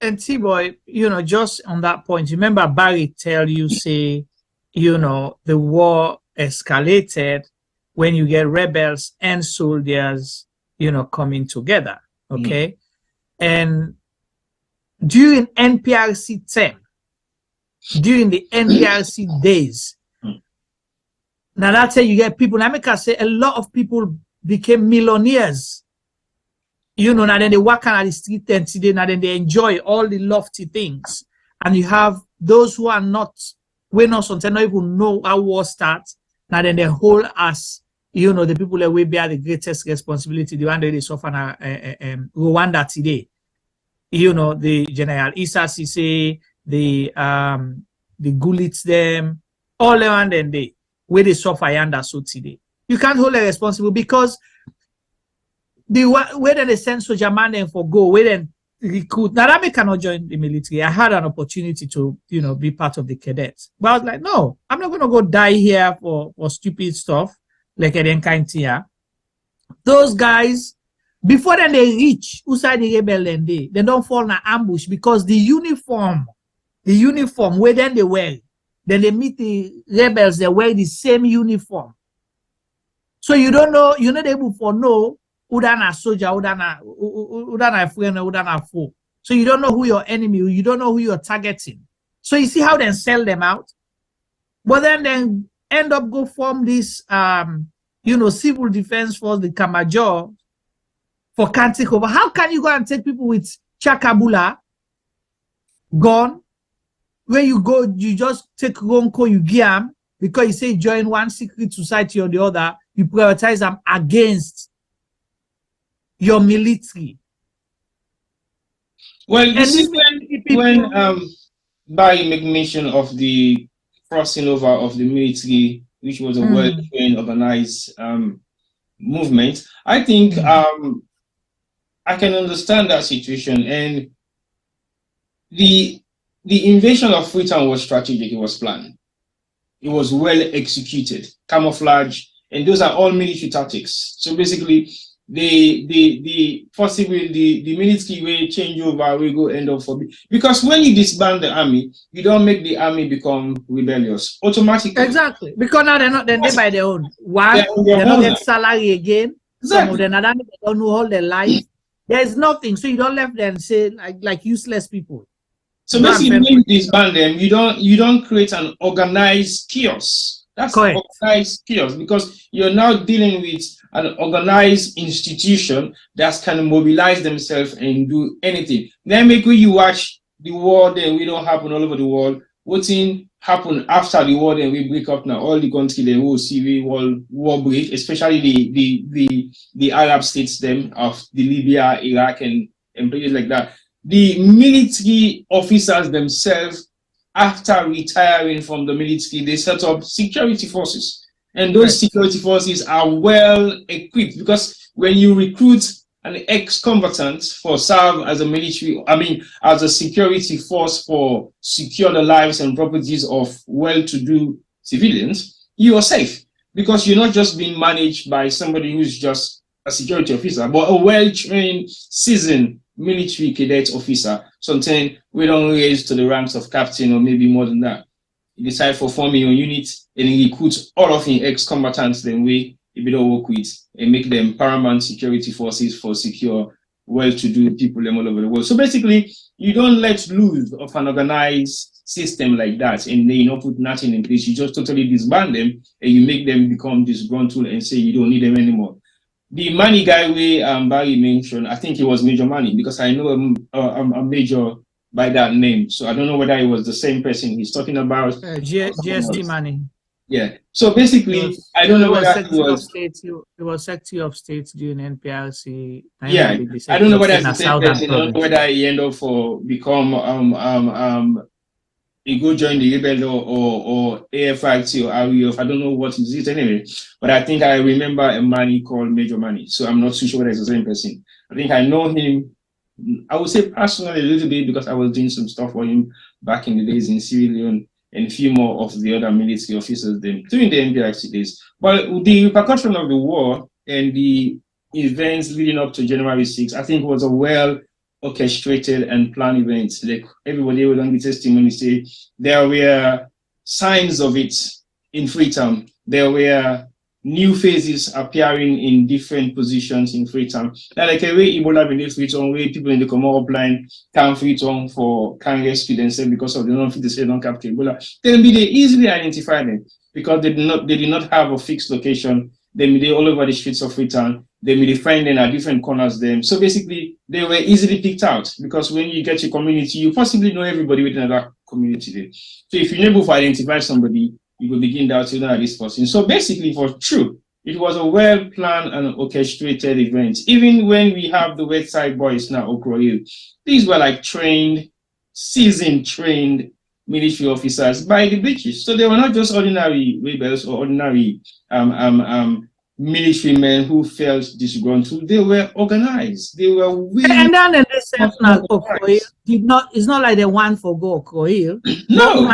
And T-Boy, just on that point, remember Barry tell you, say, the war escalated when you get rebels and soldiers, coming together, okay? And during NPRC term, during the NPRC days, now that's how you get people. Now, I say a lot of people became millionaires. Now then they work on the street and today, now then they enjoy all the lofty things. And you have those who are not, we're not sometimes not even know how war starts. Now then they hold us, the people that will bear the greatest responsibility, the one that they suffer in Rwanda today. The General Issa Sise, the Gulits them, all around and they, where they suffer yonder so today. You can't hold them responsible because where they send soldier man for go, where then recruit. Now that cannot join the military. I had an opportunity to, be part of the cadets. But I was like, no, I'm not gonna go die here for stupid stuff like a kind here. Those guys, before then they reach outside the rebel and they don't fall in an ambush because the uniform where then they wear, then they meet the rebels, they wear the same uniform. So you don't know, you're not able to know who than a soldier, who than a friend, who than a foe. So you don't know who your enemy, you don't know who you're targeting. So you see how they sell them out. But then end up go form this civil defense force, the Kamajo, for can't take over. How can you go and take people with Chakabula gun? Where you go, you just take Ronko, you give them, because you say join one secret society or the other, you prioritize them against your military. Well, you see, when Barry made mention of the crossing over of the military, which was a well-trained, organized movement, I think I can understand that situation. And the invasion of Freetown was strategic, it was planned. It was well executed, camouflage, and those are all military tactics. So basically, the military will change over, we go end up for, because when you disband the army, you don't make the army become rebellious automatically. Exactly, because now they're by their own. One, they don't get salary again. Exactly. Some of them they don't know all their life. There's nothing, so you don't let them say like useless people. So basically, when you disband them, you don't create an organized chaos. That's correct. Organized chaos, because you're now dealing with an organized institution that can mobilize themselves and do anything. Then make you watch the war, then we don't happen all over the world. What thing happen after the war, then we break up now. All the countries they will see we war break, especially the Arab states them of the Libya, Iraq, and places like that. The military officers themselves, after retiring from the military, they set up security forces. And those security forces are well equipped, because when you recruit an ex-combatant for serve as a military, as a security force for secure the lives and properties of well-to-do civilians, you are safe, because you're not just being managed by somebody who's just a security officer, but a well-trained, seasoned military cadet officer. Sometimes we don't raise to the ranks of captain or maybe more than that. You decide for forming your unit and recruit all of your ex-combatants, then we don't work with and make them paramount security forces for secure, well-to-do people all over the world. So basically, you don't let loose of an organized system like that and then put nothing in place. You just totally disband them and you make them become disgruntled and say you don't need them anymore. the money guy where Barry mentioned, I think it was Major Money because I know a Major by that name. So I don't know whether it was the same person he's talking about. GST money. Yeah. So basically, I don't know whether it was. It was Secretary of State during NPRC. Yeah, I don't know whether it's the same person. I don't know whether he ended up for become he go join the rebel or AFIT or REF. I don't know what is it anyway. But I think I remember a man he called Major Money. So I'm not too sure whether it's the same person. I think I know him. I would say personally a little bit because I was doing some stuff for him back in the days in Sierra Leone and a few more of the other military officers then during the NPRC days. But the repercussion of the war and the events leading up to January 6th, I think was a well orchestrated and planned event. Like everybody will on the testimony say there were signs of it in Freetown. There were new phases appearing in different positions in Freetown. Like a way Ebola in Freetown, where people in the Comoro line can Freetown can rescue themselves because of the non capture Ebola. Then they easily identify them because they did not have a fixed location. They may be all over the streets of Freetown. They may find them at different corners them. So basically they were easily picked out because when you get your community, you possibly know everybody within that community there. So if you're able to identify somebody, you will begin that to know this person. So basically, for true, it was a well-planned and orchestrated event. Even when we have the West Side Boys now, Okroil, these were like seasoned trained military officers by the British. So they were not just ordinary rebels or ordinary military men who felt disgruntled. They were organized. They were willing. And then they said, it's not like they want for go Okroil. No.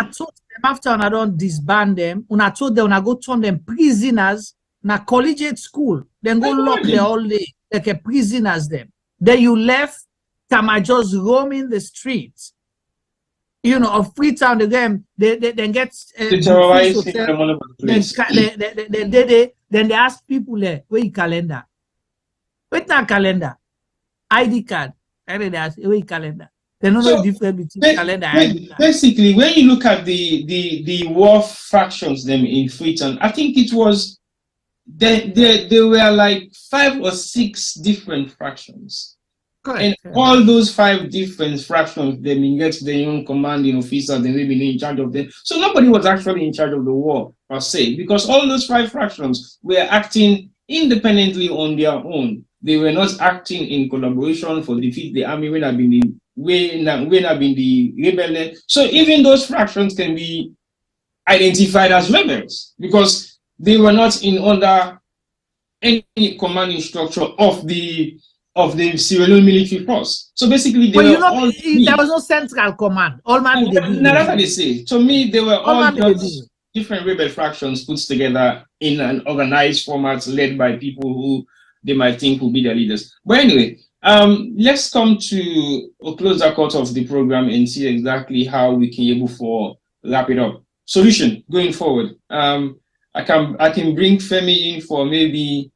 After I don't disband them, I told them I go turn them prisoners na collegiate school, then go lock them all day like a prisoners them. Then you left Tama just roaming the streets, of Freetown. Then they get then they ask people there, where your calendar? Wait now calendar, ID card. And they ask where your calendar. They don't know the difference between calendar and basically, when you look at the war fractions them in Freetown, I think it was there were like 5 or 6 different fractions. Correct. And all those 5 different fractions, they get their own commanding officers, they may be in charge of them. So nobody was actually in charge of the war per se, because all those 5 fractions were acting independently on their own. They were not acting in collaboration for defeat the army when I've been the rebellion. So even those fractions can be identified as rebels because they were not in under any commanding structure of the Sierra Leone military force. So basically, they were all there was no central command. All man that's what they say. To me, they were all just different rebel fractions put together in an organized format led by people who they might think will be their leaders. But anyway, let's come to a closer cut of the program and see exactly how we can able to wrap it up. Solution going forward. I can bring Femi in for maybe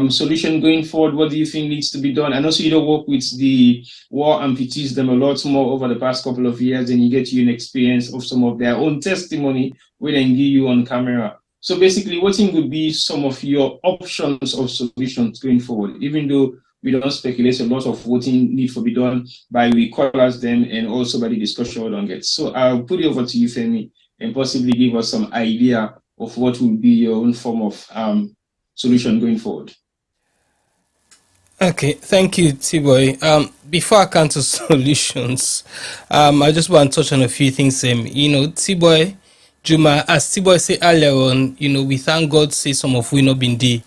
solution going forward. What do you think needs to be done? And also, you don't work with the war amputees them a lot more over the past couple of years, and you get an experience of some of their own testimony where they give you on camera. So basically, what would be some of your options of solutions going forward, even though we don't speculate a lot of voting need to be done by we callers them and also by the discussion we don't get. So I'll put it over to you, Femi, and possibly give us some idea of what will be your own form of solution going forward. Okay, thank you, T-Boy. Before I come to solutions, I just want to touch on a few things. T-Boy, Juma, as T-Boy said earlier on, we thank God say some of we not been the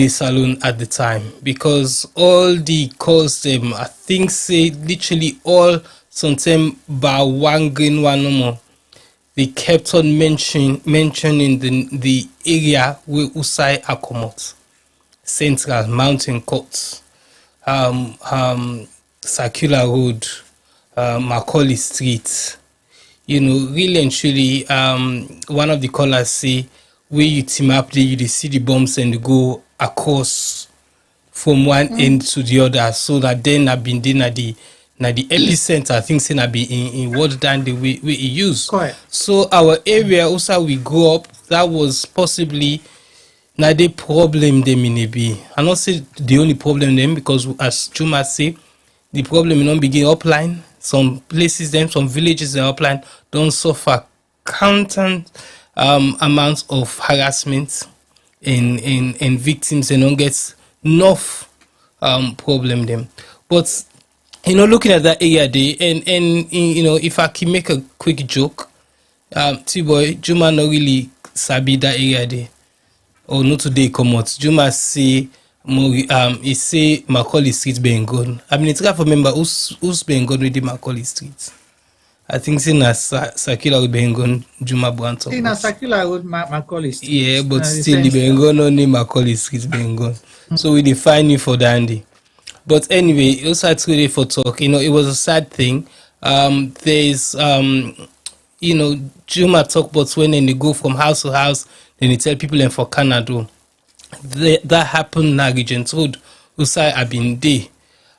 saloon at the time, because all the calls them, I think say literally all sometimes by one green one no more. They kept on mentioning the area where Usai Akomot, Central Mountain Court, Circular Road, Macaulay Street. Really and truly, one of the callers say, where you team up there, you see the bombs and go across from one end to the other, so that then I've been there at the epicenter. I think say be in what than the way we use. Correct. So our area also we grew up, that was possibly Now the problem they may be. I not say the only problem them because as Juma say, the problem will not begin upline. Some places them, some villages in upline don't suffer countant amounts of harassment and victims and don't get enough problem them. But looking at that area day and if I can make a quick joke, T-boy, Juma not really sabi that area day. Oh, not today come out. Juma say he say Macaulay Street being gone. I mean it's hard to remember who's being gone with the Macaulay Street. I think say na Sakila with being gone Juma Branton. In Sakila with Macaulay Street. Yeah, but still the being gone only Macaulay Street being gone. So we define you for Dandy. But anyway, it was actually for talk. It was a sad thing. There's Juma talk about when they go from house to house, then they tell people and for Canada. That happened na Regent Road. Usai have been there.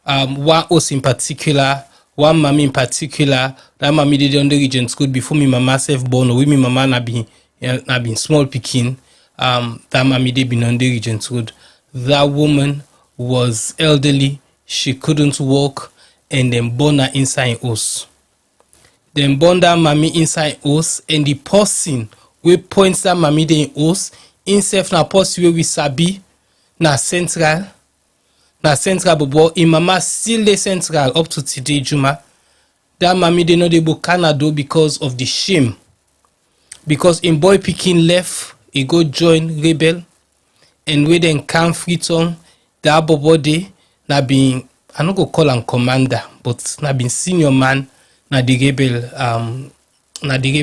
One house in particular, one mommy in particular, that mommy did on the Regent Road before me mama self born or with me mama na been small picking. That mommy did been on the Regent Road. That woman was elderly, she couldn't walk, and then born her inside house. Then born that mommy inside house, and the person we points that mommy dey in house, himself na person wey we sabi na central bobo. Im mama still dey central up to today, Juma. That mommy dey not able Canada because of the shame. Because in boy pikin left, he go join rebel, and we then come free tongue. That bobo dey na been, I no go call him commander, but na been senior man na the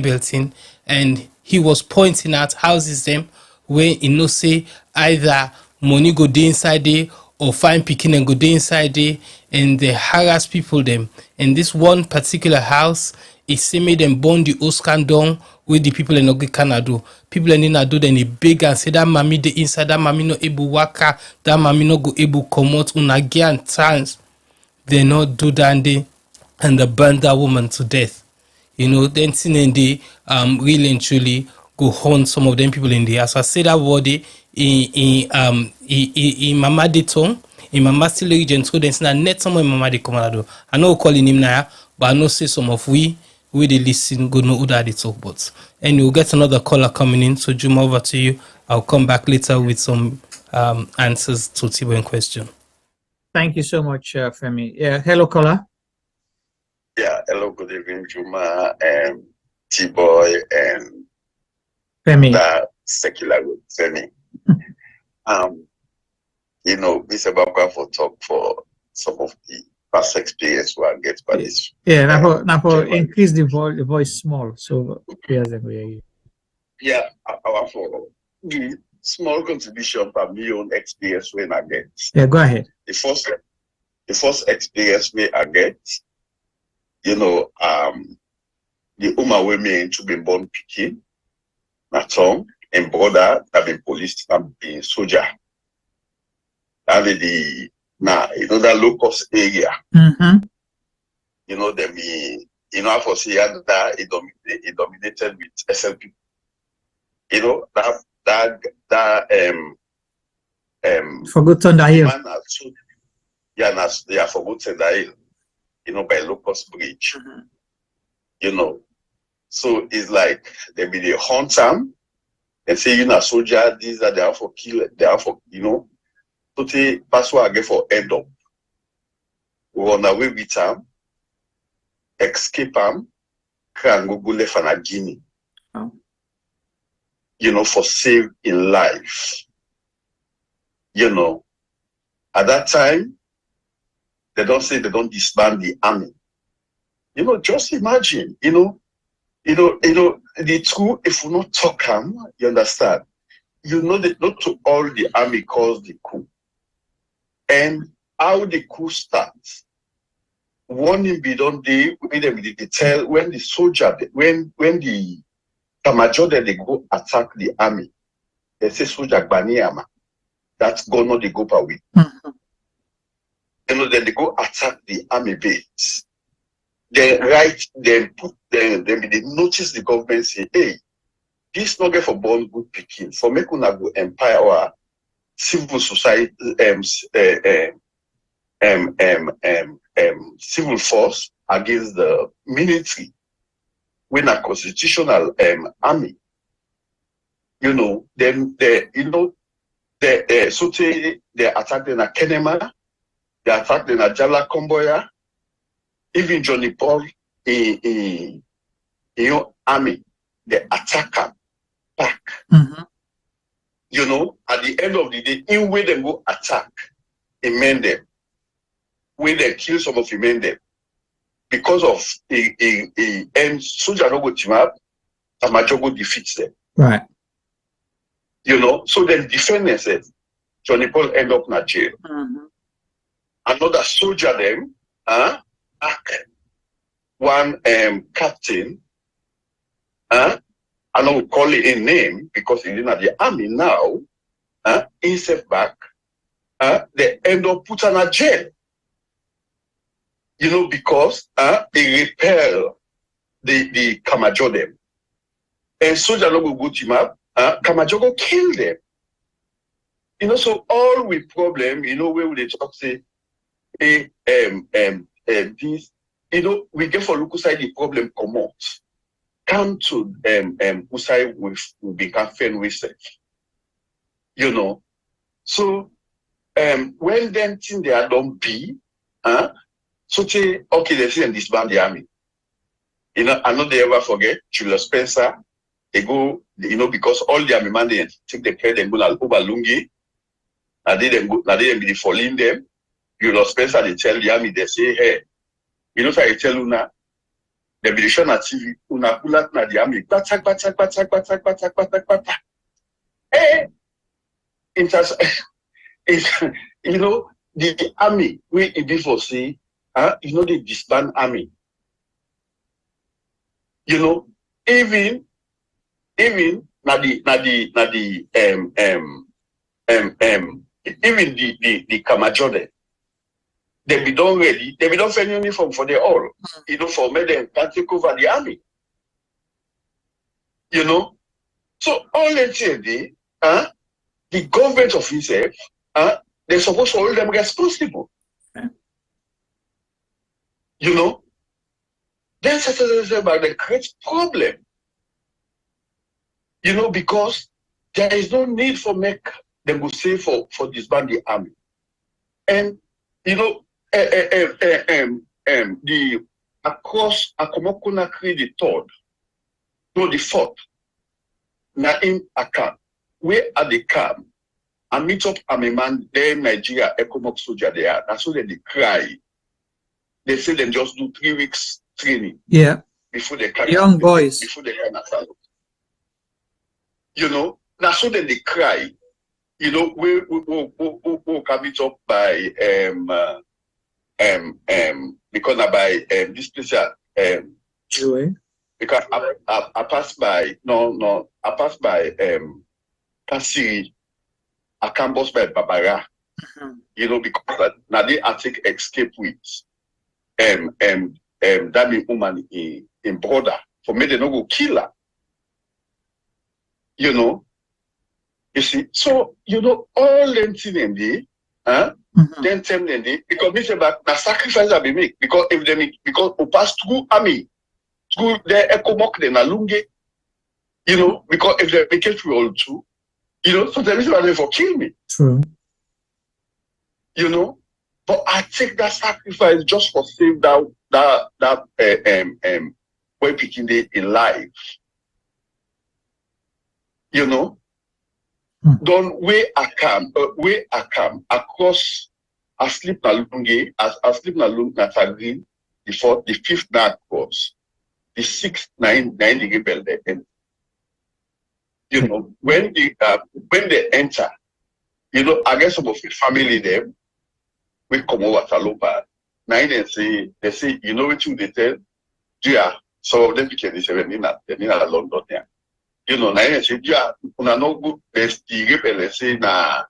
rebel thing, and he was pointing out houses them where he say either money go dey inside there or fine pikin and go dey inside there, and they harass people them. And this one particular house, he say made them burn the Oscar down with the people in Ogi Canada. People in Nado then they beg and say that mommy dey inside, that mommy no able waka, that mommy no go able come out and chance. They not do that and they burn that woman to death. Then and they really and truly go hunt some of them people in the house. I say that word in mama de tongue, in mama still region, so then na net some of mama de commando. I know calling him now, but I know say some of we they listen go know who that they talk about. And we'll get another caller coming in. So Juma, over to you. I'll come back later with some answers to Tibo's question. Thank you so much, Femi. Yeah, hello, caller. Yeah, hello, good evening, Juma and T-Boy and Femi. That secular Femi. This about for talk for some of the past experience we get by this. Yeah, now for increase the voice small, so yes, we. Yeah, I for the small contribution from my own experience when I get. Yeah, go ahead. The first experience where I get, the women to be born picking, my tongue, and brother that been police, that been soldier. That the that low-cost area. Mm-hmm. For Sierra that it dominated with SLP. Forgotten the hill. They are forgotten the hill, by low-cost bridge. Mm-hmm. So it's like they be the hunt them and say, soldier, these are there for kill, they are for, so they pass what I get for end up. We run away with them, escape them, can go left and a Guinea. Oh. For save in life. At that time, they don't say they don't disband the army. Just imagine, the truth, if we not talk them, you understand, that not to all the army caused the coup. And how the coup starts. Warning be done they tell when the soldier, when the majority they go attack the army, they say soldier Baniama. That's gonna they go per week. Mm-hmm. Then they go attack the army base. They notice the government say, hey, this not get for born good picking, for make una go empire our civil society, civil force against the military, when a constitutional army. You know, then they so they attack them at Kenema, they attack them at Jala Komboya, even Johnny Paul in your army, they attack them back. You know, at the end of the day, in where they go attack, amend them, where they kill some of amend them, because of and soldier no go team up, Amajogo defeats them. Right. You know, so then defend themselves. Johnny Paul end up in jail. Another soldier them, back one captain, I don't call it a name because he's in the army now, himself back, they end up put in a jail. You know, because they repel the Kamajo them. And soldier no go team up, Kamajo go kill them. You know, so all with problem, you know, where they talk say, this, you know, we get for look side the problem come out. Come to Usai will become friend with self. You know. So when them thing they are don't be, so say, okay, they say and disband the army. You know, I know they ever forget Julius Spencer. They go, you know, because all the army man they take the care, they go over Lungi, and they go, now they be following them. Julius Spencer, they tell the army, they say, hey, you know, if I tell you now, they be shown at TV, una pull out na the army, batak. Hey, you know, the army, we it before say, you know, the disband army. You know, even na the Kamajode, they be done ready, they be done send uniform for the all, you know, for me them can take over the army. You know? So all let's say the government of itself, they're supposed to hold them responsible. You know? Then about the great problem. You know, because there is no need for make them go say for disband the army. And you know, the across Akomokuna create the third, no the fourth. Now in account, where are they come and meet up a man there in Nigeria, Ekomok soldier they are. That's why they cry. They say they just do 3 weeks training. Yeah. Before they can young boys. Before they can asylum. You know, that's so then they cry. You know, we come it up by because by this place because I passed by I passed by Kasiri, I can't bust by Babara. You know, because now they I take escape with that mean woman in border for me they no go kill her. You know, you see, so you know all them things in there, then tell them they because me say back the sacrifice that be make because if they make because we pass through army through the Ekomok then Alunge, you know, because if they make it through all too, you know, so there is why they for kill me. True. You know, but I take that sacrifice just for save that way picking day in life. You know, don't where I come across I sleep na lungi, I sleep na lung na tagrin, the fourth, the fifth na cross, the sixth nine degree bell they enter. You know, when they enter, you know, I guess some of the family them we come over to Lopa. Now they say, you know what you they tell? Yeah, so them became the 17 in London there. You know, now they say, yeah, una no go there's the rebel say na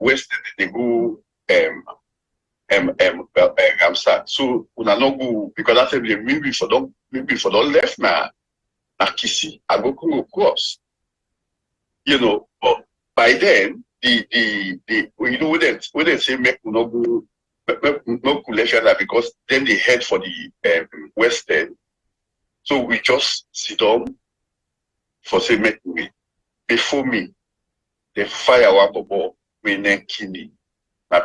west they go Ramsar. So una no go because that's maybe for don't left now Nakisi, I go cross. You know, but by then, you know, when they say make no go, no collection that because then they head for the west end. So we just sit down for say make me before me, the fire one bubble we name kini, na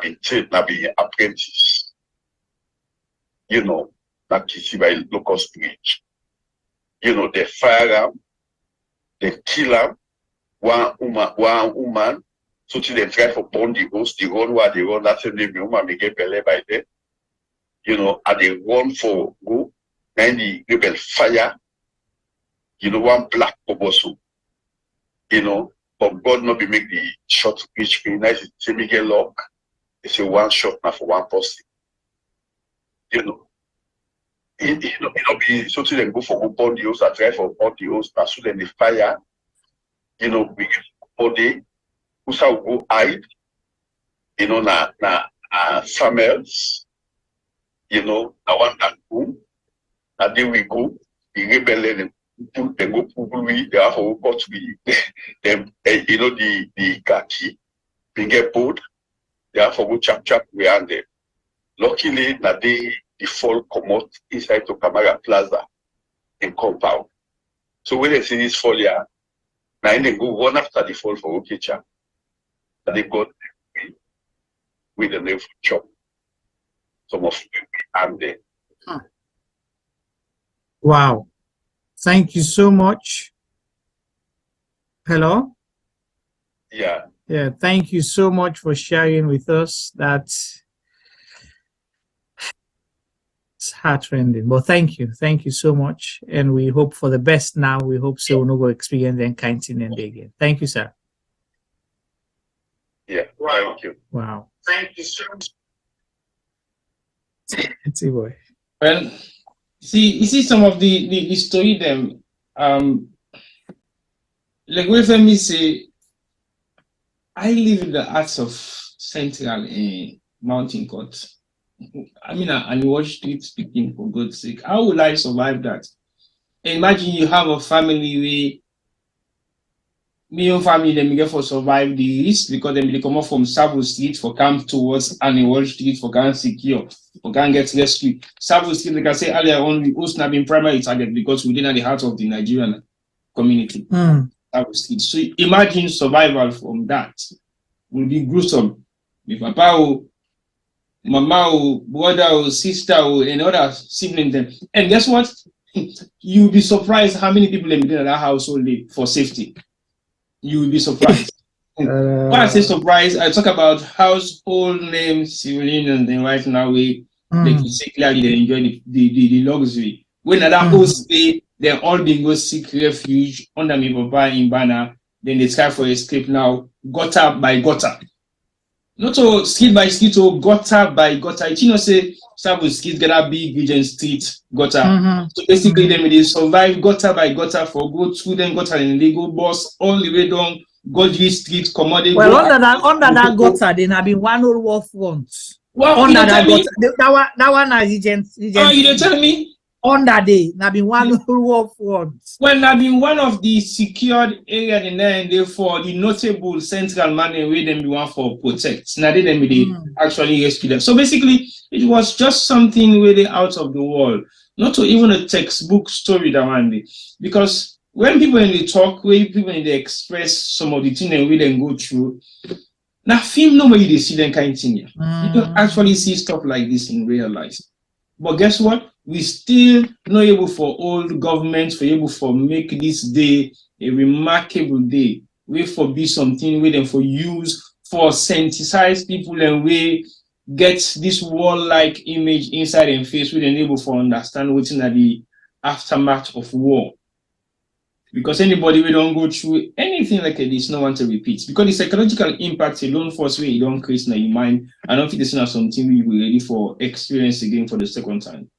be apprentice. You know, Nakisi by local bridge. You know, they fire them, they kill them. One woman, so till they try for burn the house, the run where they run, that's the name, woman may get belly by then. You know, and they run for go, then the rebel fire, you know, one black bobosu, you know, but God not be make the shot reach me, nice, say me get lock, it's a one shot now for one person. You know, it not be, so till they go for go burn the house, I try for burn the house, and so then the fire, you know, we get body, who's how go hide, you know, na farmers, you know, I want that go, and then we go, the rebel they go probably, they have got to be, them, you know, the khaki, they get bored, they have go chap we are there. Luckily, na the fall come out inside to Camara Plaza in compound. So when they see this fall here, now they go one after the fall for Okecha. And they got with the name chop. Some of them and there. Wow. Thank you so much. Hello? Yeah. Yeah, thank you so much for sharing with us that. It's heartrending, but thank you so much, and we hope for the best now. We hope so we'll not go experience the kind thing again. Thank you, sir. Yeah, thank you. Wow. Thank you, sir. It's a boy. Well, you see some of the story them, like what me say, I live in the heart of Central Mountain Court. I mean, and you watch street speaking, for God's sake. How will I survive that? Imagine you have a family where me and family them get for survive the risk because they come up from Savo Street for come towards Annie Street for can secure, for can get rescued. Savo Street, like I said earlier on, we also have been primary target because we're in the heart of the Nigerian community. Savo Street. So imagine survival from that will be gruesome. If Papa mama or brother or sister or any other sibling them. And guess what? You'll be surprised how many people in that household live for safety. You will be surprised. When I say surprised, I talk about household name civilians and right now they can say clearly they enjoy the luxury. When other hosts they're all being go seek refuge under me papa in Bana, then they try for escape now, gutter by gutter. Not so street by street or gutter by gutter. You know, say some streets get a big Regent Street gutter. So basically, they survive gutter by gutter for go through them gutter and they go bus all the way down Godfrey Street, commodity. Well, under that gutter, they have been one old wolf once. Well, under that gutter, that one is Regent. Oh, you don't tell me. Under day, have been one old wolf once. Well, I've been one of the secured area in there and therefore the notable central money where them be one for protect. Now they actually rescue them. So basically, it was just something really out of the world, not to even a textbook story that one day. Because when people in the talk, when people in the express some of the things that we then go through, now film nobody they see them kind of thing. You don't actually see stuff like this in real life. But guess what? We still not able for all governments for able for make this day a remarkable day. We for be something with them for use for sensitize people and we get this war-like image inside and face with them able for understand what's in the aftermath of war. Because anybody we don't go through anything like this, no one to repeat. Because the psychological impact alone force way you don't create in your mind. I don't think this is something we will ready for experience again for the second time.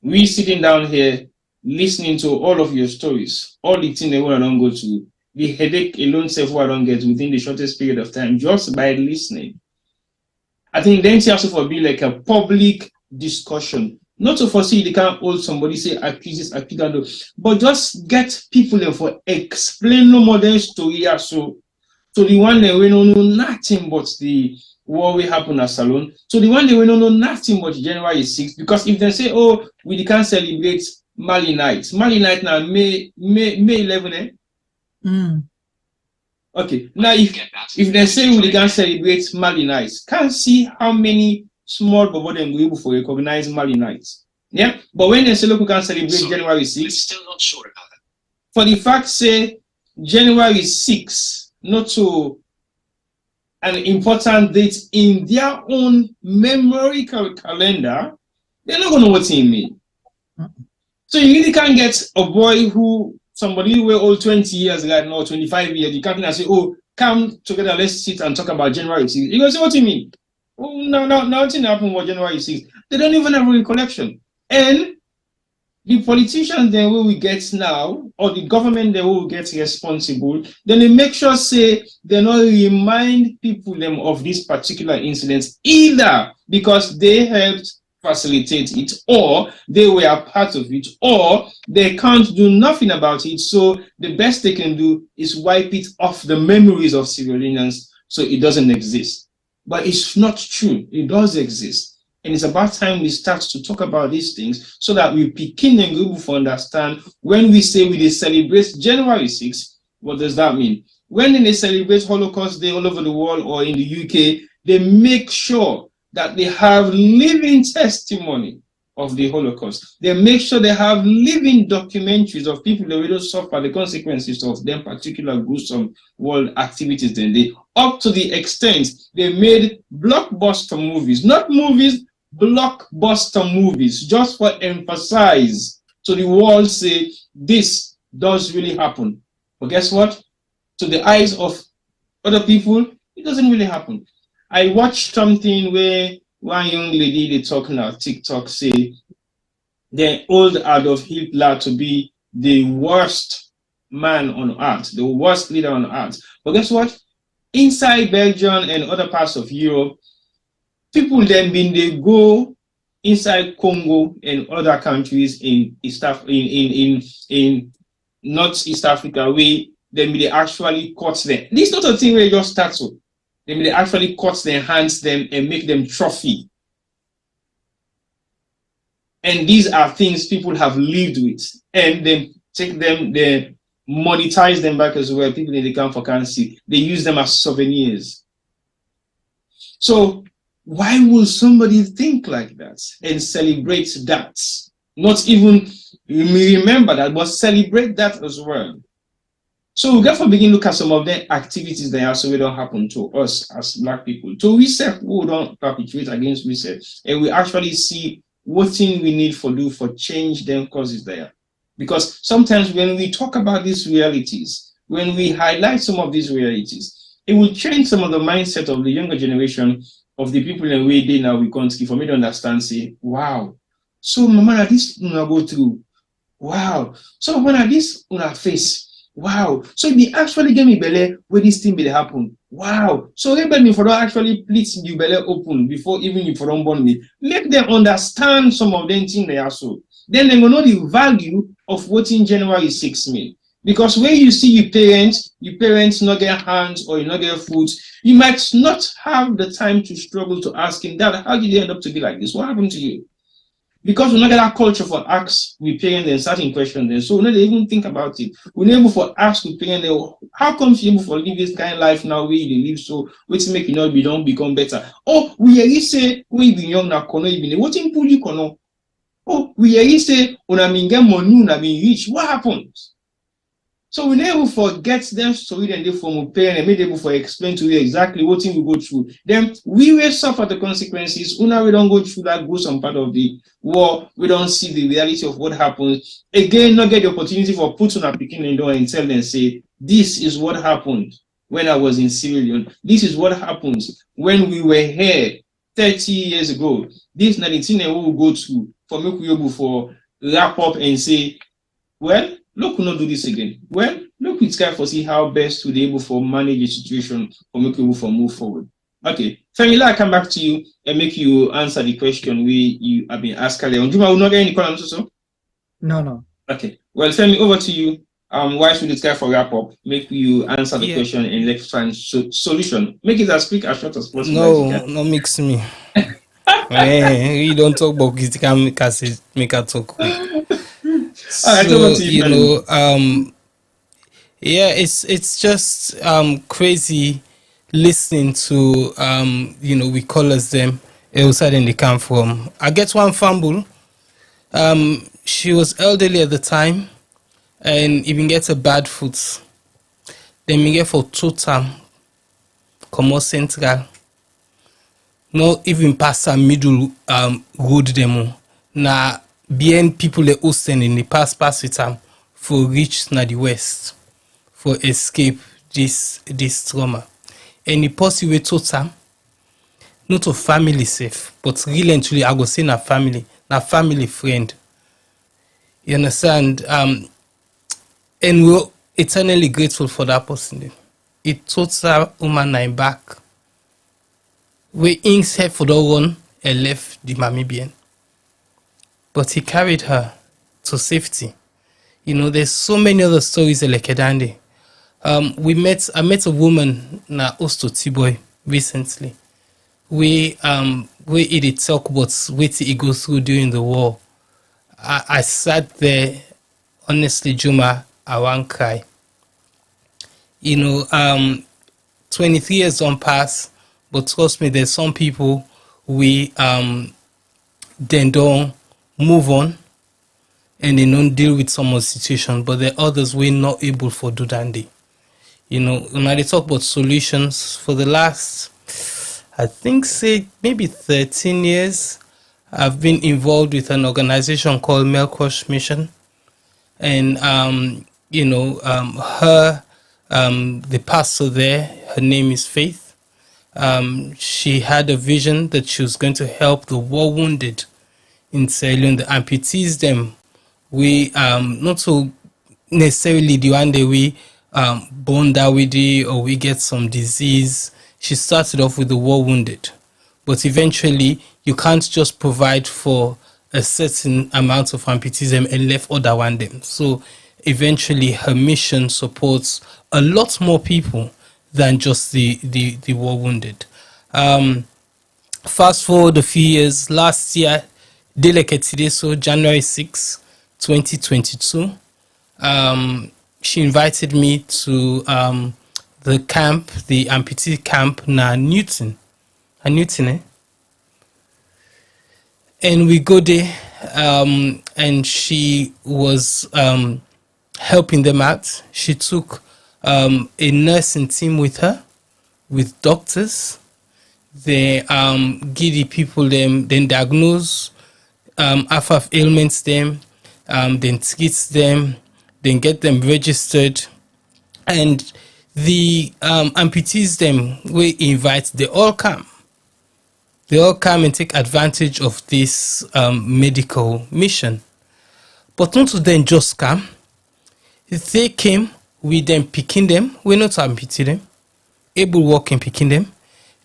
We sitting down here listening to all of your stories, all the things that we don't go to, the headache alone self I don't get within the shortest period of time just by listening. I think then it also for be like a public discussion. Not to foresee they can't hold somebody, say accuse this, but just get people there for explain no more than story so to the one that we don't know nothing but the war will happen at Salon. So the one that we don't know nothing but January 6th, because if they say, oh, we can't celebrate Mali night now May 11, eh? Okay, now if they say we can't celebrate Mali nights, can't see how many small but them will able to recognize Mali nights. Yeah, but when they say look, we can celebrate January 6th, still not sure about that. For the fact say January 6th, not to an important date in their own memory calendar, they're not gonna know what it means. So you really can't get a boy who somebody who were old 20 years right now, 25 years, you can't say, oh, come together, let's sit and talk about January 6th. You gonna say, what do you mean? Oh, no, nothing happened about January 6th. They don't even have a recollection. And the politicians then will get now, or the government they will get responsible, then they make sure say they not remind people them of these particular incidents either because they helped facilitate it, or they were a part of it, or they can't do nothing about it. So the best they can do is wipe it off the memories of Sierra Leoneans so it doesn't exist. But it's not true. It does exist. And it's about time we start to talk about these things so that we begin and able to understand when we say we celebrate January 6th, what does that mean? When they celebrate Holocaust Day all over the world or in the UK, they make sure that they have living testimony of the Holocaust. They make sure they have living documentaries of people that will suffer the consequences of them particular gruesome world activities. Then they, up to the extent they made blockbuster movies, not movies, blockbuster movies, just for emphasize to the world, say this does really happen. But guess what? To the eyes of other people, it doesn't really happen. I watched something where one young lady they talking on TikTok say they hold Adolf Hitler to be the worst man on earth, the worst leader on earth. But guess what? Inside Belgium and other parts of Europe, people then been they go inside Congo and other countries in North East Africa where then they actually cut them. This is not a thing where you just start to. Then they actually cut their hands them and make them trophy. And these are things people have lived with, and then take them, they monetize them back as well. People in the camp for currency, they use them as souvenirs. So why will somebody think like that and celebrate that? Not even remember that, but celebrate that as well. So we therefore begin to look at some of the activities that also don't happen to us as Black people. So we say we don't perpetuate against we say, and we actually see what thing we need for do for change them causes there. Because sometimes when we talk about these realities, when we highlight some of these realities, it will change some of the mindset of the younger generation of the people in way they now we country for me to understand, say, wow, so mama this una go through. Wow. So when this una face. Wow. So they actually gave me belly where this thing will happen. Wow. So they me for actually please the belly open before even if you don't born me. Make them understand some of them things they are so. Then they will know the value of what in January 6th mean. Because when you see your parents not get hands or you not get food, you might not have the time to struggle to ask him, Dad, how did you end up to be like this? What happened to you? Because we not get that culture for ask we parents and certain questions, and so we not even think about it. We're not able for ask we parents, how come you able for live this kind of life now where you live so what's make you not be don't become better? Oh, we already say we be young now, kono even what in pull you kono? Oh, we already say when I mean get money, when I mean rich, what happens? So we never forget them story and they from a parent and made able for explain to you exactly what thing we go through. Then we will suffer the consequences. Una we don't go through that gruesome part of the war. We don't see the reality of what happens. Again, not get the opportunity for putting a picking in door and tell them, say, this is what happened when I was in Sierra Leone. This is what happens when we were here 30 years ago. This 19 we will go through for me to be able for wrap up and say, well, look, we'll not do this again. Well, look, it's kind for see how best to be able for manage the situation or make able for move forward. Okay. Femi, I come back to you and make you answer the question you have been asked earlier. Juma, will not get any comments also? No. Okay. Well, Femi, over to you. Why should this guy for wrap up? Make you answer the Yeah. question and let's find solution. Make it as quick as short as possible. No mix me. You don't talk about it, can make her talk quick. So, yeah, it's just crazy listening to we callers them outside in the camp from. I get one fumble. She was elderly at the time and even gets a bad foot. Then we get for total come central. Not even past a middle road demo. Na bien people the hosting in the past with them for reach na the west for escape this trauma. And the possible total not a family safe, but really and truly I go say na family friend. You understand? And we're eternally grateful for that person. It total woman nine back. We himself for the one and left the Mamibian. But he carried her to safety. There's so many other stories like Kedande. I met a woman na Osto Tiboy recently. We did talk about what he goes through during the war. I sat there, honestly, Juma, I won't cry. 23 years don't pass, but trust me, there's some people we then don't move on and they don't deal with some of the situation, but there are others we're not able for do that day. When I talk about solutions for the last, I think say maybe 13 years, I've been involved with an organization called Melkosh Mission, and the pastor there, her name is Faith. She had a vision that she was going to help the war wounded in Sierra Leone, the amputees them. We not so necessarily the one day we born that with it or we get some disease. She started off with the war wounded, but eventually you can't just provide for a certain amount of amputees and left other one them. So eventually her mission supports a lot more people than just the war wounded. Fast forward a few years, last year, so January 6, 2022, she invited me to the camp, the amputee camp na Newton. And we go there, and she was helping them out. She took a nursing team with her, with doctors. They give the people them, then diagnose half of ailments them, then treat them, then get them registered. And the amputees them we invite, they all come and take advantage of this medical mission. But not to then just come. They came with them picking them. We're not amputee them, able working picking them.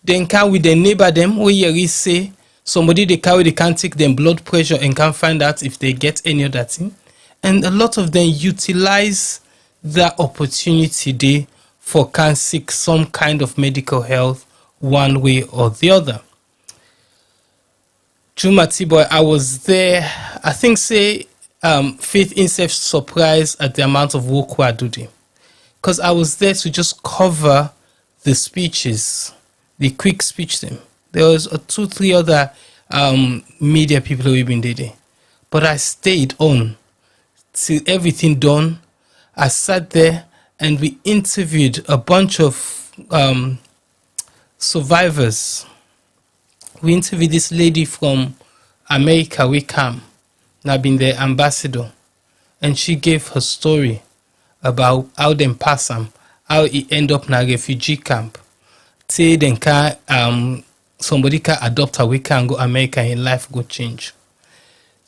Then come with the neighbor them where you say somebody they carry, they can't take them blood pressure and can't find out if they get any other thing. And a lot of them utilize that opportunity there for can seek some kind of medical health one way or the other. Juma Tiboy, I was there. I think say Faith Insai surprised at the amount of work we are doing, because I was there to just cover the speeches, the quick speech them. There was 2-3 other media people who have been there, but I stayed on till everything done. I sat there and we interviewed a bunch of survivors. We interviewed this lady from America, we come, now been the ambassador, and she gave her story about how them pass him, how he end up in a refugee camp. Say then can somebody can adopt her, we can go America and life go change.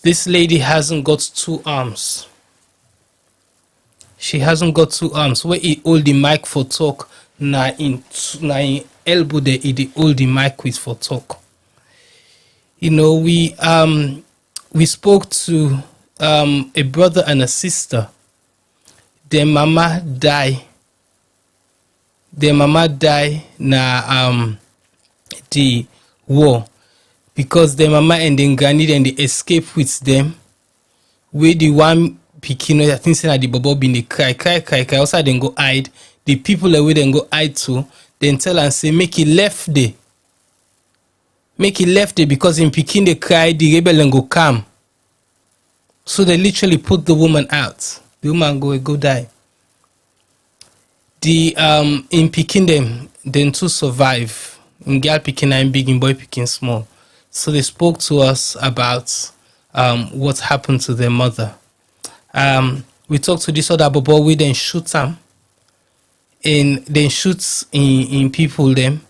This lady hasn't got 2 arms. She hasn't got 2 arms. Where he hold the mic for talk na in elbow there, he hold the mic with for talk. You know, we spoke to a brother and a sister. Their mama die. Na the war, because their mama and then granny then they escape with them. Where the one pikin, I think say the bobo been they cry. Also then go hide. The people away then go hide too. Then tell and say make it left there. Because in pikin they cry, the rebel and go calm. So they literally put the woman out. The woman go die. The in pikin them then to survive. In girl pikin and big, in boy pikin small. So they spoke to us about what happened to their mother. We talked to this other bobo, we then shoot them. And then shoots in people them.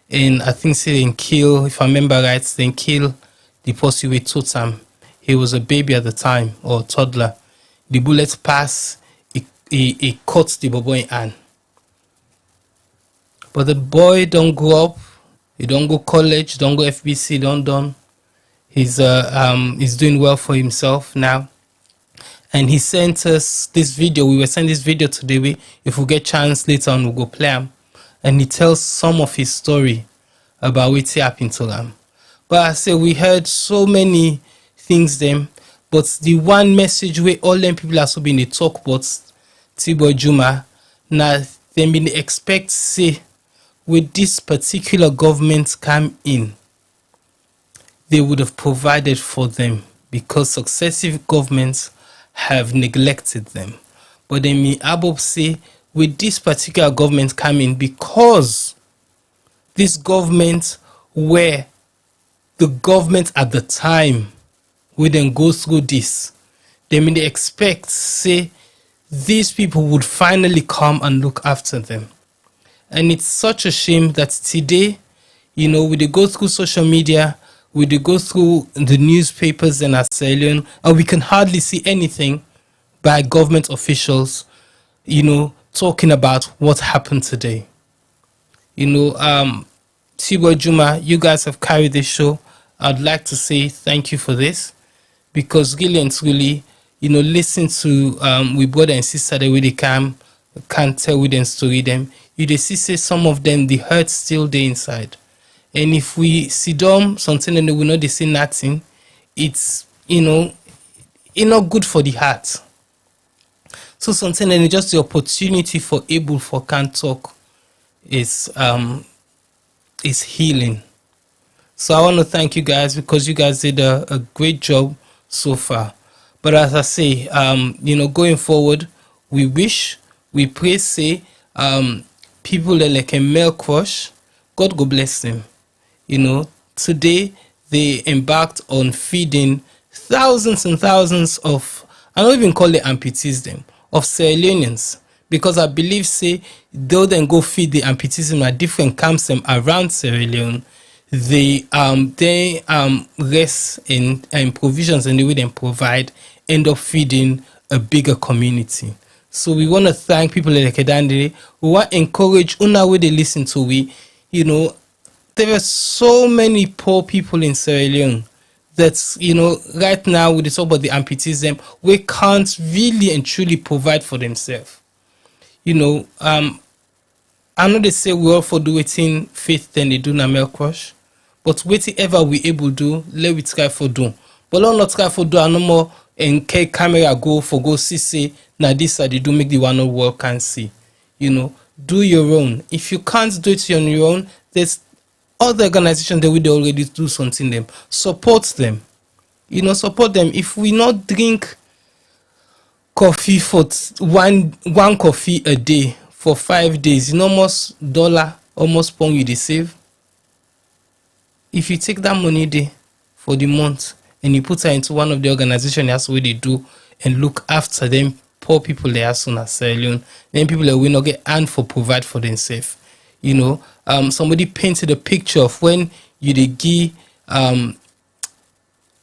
And I think say then kill, if I remember right, then kill the person with totem. He was a baby at the time, or toddler. The bullet pass, it cuts the bobo in hand. But the boy don't grow up, he don't go college, don't go FBC, don't done. He's doing well for himself now. And he sent us this video. We were sending this video today. If we get chance later on, we'll go play him. And he tells some of his story about what happened to him. But I say we heard so many things them, but the one message where all them people are so being they talk about Tibo Juma, now they been expect say with this particular government come in, they would have provided for them, because successive governments have neglected them. But then me Abob say with this particular government coming, because this government where the government at the time we then go through this, they mean they expect say these people would finally come and look after them. And it's such a shame that today, you know, we go through social media, we go through the newspapers in Sierra Leone, and we can hardly see anything by government officials, you know, talking about what happened today. You know, Tibo Juma, you guys have carried this show. I'd like to say thank you for this, because really and truly, you know, listen to we brother and sister the way they can't tell with them story them. You they see say some of them the hurt still there inside. And if we see them something and we know they say nothing, it's not good for the heart. So something and just the opportunity for able for can talk is healing. So I want to thank you guys, because you guys did a great job so far. But as I say, going forward, we pray, say, people that like a male crush, God go bless them. You know, today they embarked on feeding thousands and thousands of, I don't even call it amputees them, of Sierra Leoneans. Because I believe, say, they'll then go feed the amputees at different camps around Sierra Leone. They rest in provisions and the way they provide, end up feeding a bigger community. So we want to thank people like Kedandere. We want to encourage una way they listen to we. You know, there are so many poor people in Sierra Leone that, you know, right now we talk about the amputees them, we can't really and truly provide for themselves. You know, I know they say we all for do it in faith than they do na male crush. But whatever we able do, let we try for do. But not try for do no more and camera go see now this they do make the one world can see. You know, do your own. If you can't do it on your own, there's other organizations that we already do something them. Support them. You know, support them. If we not drink coffee for one coffee a day for 5 days, almost pound you they save. If you take that money there for the month and you put her into one of the organizations, that's what they do, and look after them poor people they are soon as Sierra Leone, then people that will not get and for provide for themselves. You know, somebody painted a picture of when you they give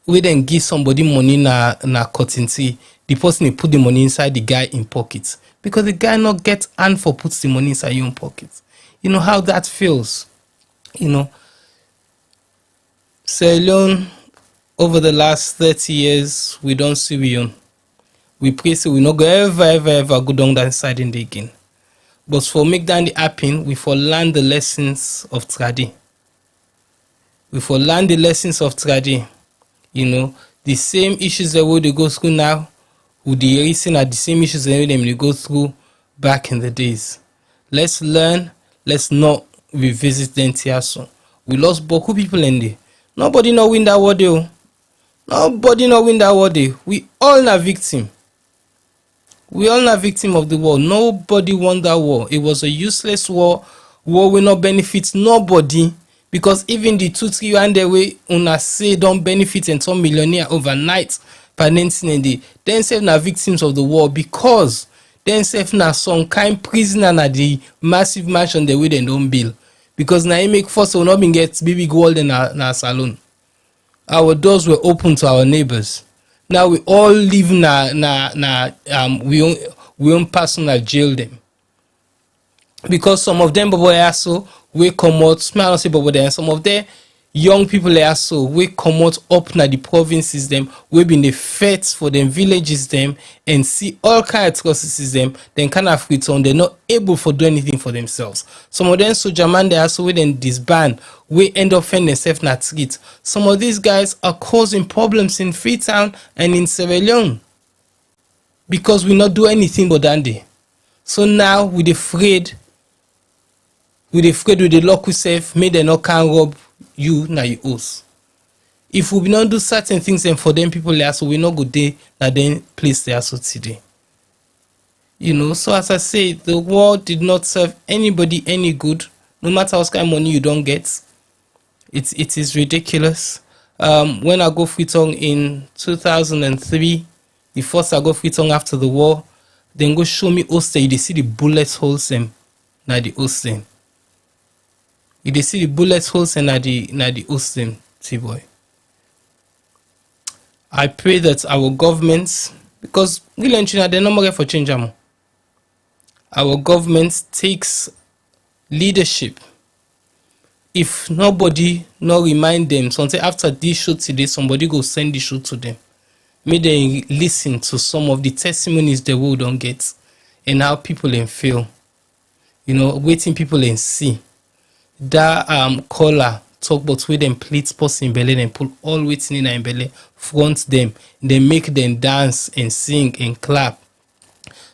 we then give somebody money na cotton tea, the person they put the money inside the guy in pockets, because the guy not get and for puts the money inside your own pocket. You know how that feels. You know, Sierra Leone, over the last 30 years, we don't see we own. We pray so we not go ever go down that side in the again. But for make that happen, we for learn the lessons of tradi. We for learn the lessons of tradi. You know, the same issues that we go through now, with the reason are the same issues that they go through back in the days. Let's learn. Let's not revisit them here soon. We lost beaucoup people in there. Nobody know win that war though. Nobody know win that war day. We all are victim. We all are victim of the war. Nobody won that war. It was a useless war. War will not benefit nobody. Because even the 2-3 rand the way una say don't benefit and some millionaire overnight financing in the then self na victims of the war because then self na some kind prisoner na the massive mansion the way they don't build. Because na make first will not be get big world in our salon. Our doors were open to our neighbors. Now we all live we own personal jail them. Because some of them boy also we come out smell not say but then some of the young people also we come out up na the provinces them we been the feds for them villages them and see all kind of atrocities them then kind of return they're not able for do anything for themselves. Some of them soldier man they also then disband we end up finding themselves not street. Some of these guys are causing problems in Freetown and in Sierra Leone because we not do anything but dandy. So now we're afraid with the lock we save, may they not can rob you na you us. If we not do certain things and for them people there, so we not go there na then place there so today. You know, so as I say, the war did not serve anybody any good, no matter what kind of money you don't get. It is ridiculous. When I go Freetown in 2003, the first I go Freetown after the war, then go show me Oster, they see the bullet holes them na the Oster. You dey see the bullet holes and na the Austin T-boy. I pray that our governments, because we learn China, they're not more for change. Our government takes leadership. If nobody not remind them, something after this show today, somebody go send the show to them. May they listen to some of the testimonies the world don't get and how people then feel. You know, waiting people and see. That caller talk about where them plates post in belly and pull all waiting in belly front them, they make them dance and sing and clap.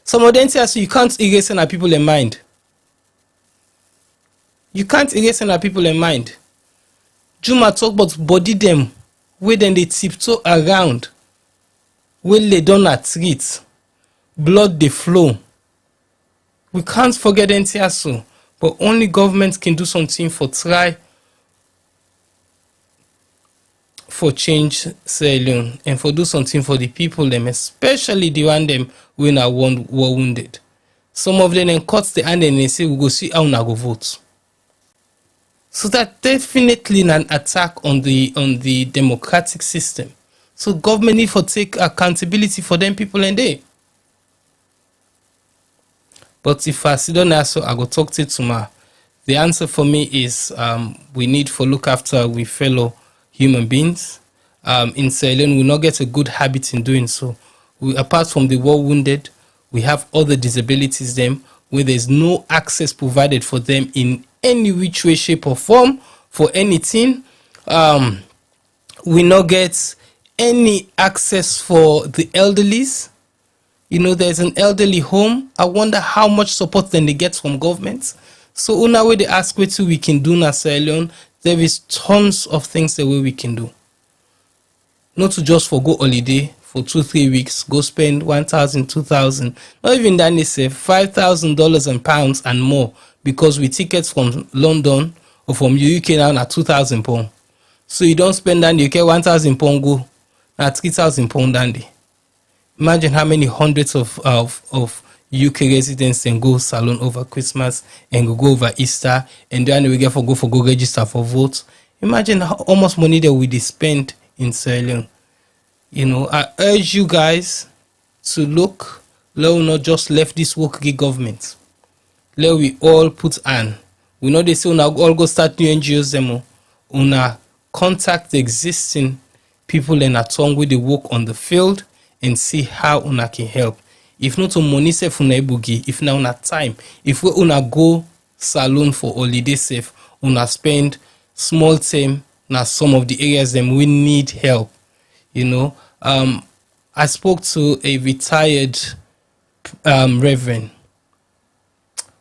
Some of them say so you can't erase our people in mind. You can't erase our people in mind. Juma talk about body them where then they tiptoe around when they don't treat blood they flow. We can't forget NTSO. But only government can do something for try for change Sierra Leone and for do something for the people them, especially the one them when are war wounded. Some of them then cut the hand and they say we go see how na go vote. So that definitely an attack on the democratic system. So government need for take accountability for them people and they. But if I sit down there, so I go talk to tomorrow. The answer for me is we need to look after we fellow human beings. In Sierra Leone, we not get a good habit in doing so. We, apart from the war wounded, we have other disabilities them where there's no access provided for them in any which way, shape or form for anything. We not get any access for the elderlies. You know, there's an elderly home. I wonder how much support then they get from government. So una way they ask what we can do na Sierra Leone, there is tons of things the way we can do. Not to just for go holiday for 2-3 weeks, go spend 1,000, 2,000, not even that they say $5,000 and pounds and more because with tickets from London or from UK now at 2,000 pounds. So you don't spend that you get 1,000 pounds go at 3,000 pounds dandy. Imagine how many hundreds of UK residents then go salon over Christmas and go over Easter and then we get for go register for vote. Imagine how much money that we spend in Sierra Leone. You know, I urge you guys to let we not just left this work government. Let we all put on. We know they say una all go start new NGOs them. Una contact the existing people in a tongue with the work on the field and see how una can help. If not to money safe una ebugi, if na una time, if we una go salon for holiday safe, una spend small time na some of the areas them we need help. You know, I spoke to a retired reverend.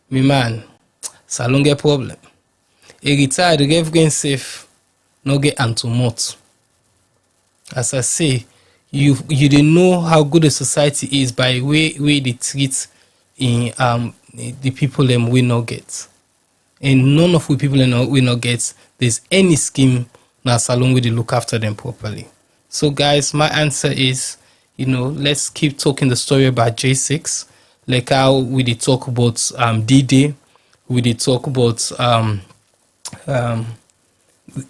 Me man, salon get problem. A retired reverend safe no get antomot. As I say, you didn't know how good a society is by way they treat in the people them we not get. And none of the people we not get there's any scheme now salon where they look after them properly. So guys, my answer is, you know, let's keep talking the story about J6, like how we did talk about D-Day, we did talk about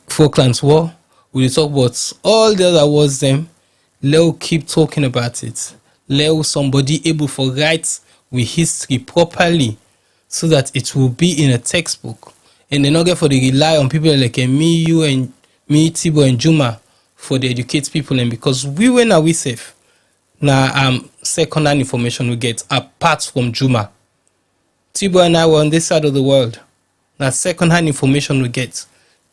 Falklands War, we did talk about all the other wars them. Let keep talking about it. Let somebody able to write with history properly so that it will be in a textbook. And they not get for the rely on people like me, you and me, Tibo and Juma for the educate people, and because we were now we safe. Now second-hand information we get apart from Juma. Tibo and I were on this side of the world. Now second-hand information we get.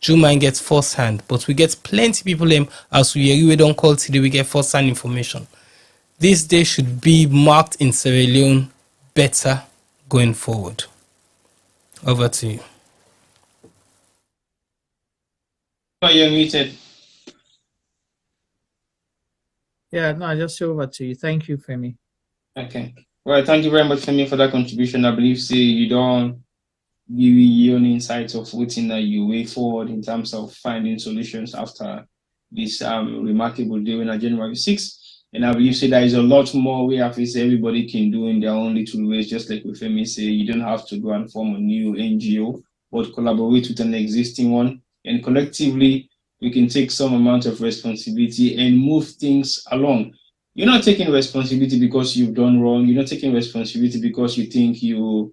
Juma gets first-hand, but we get plenty people as we don't call today, we get first-hand information. This day should be marked in Sierra Leone better going forward. Over to you. You're muted. Yeah, no, I just say over to you. Thank you, Femi. Okay. Well, thank you very much, Femi, for that contribution. I believe, say, you don't give your own insights of what's in that you way forward in terms of finding solutions after this remarkable day on January 6th. And I believe, say, there is a lot more we have to say everybody can do in their own little ways, just like with Femi say, you don't have to go and form a new NGO, but collaborate with an existing one. And collectively, we can take some amount of responsibility and move things along. You're not taking responsibility because you've done wrong. You're not taking responsibility because you think you're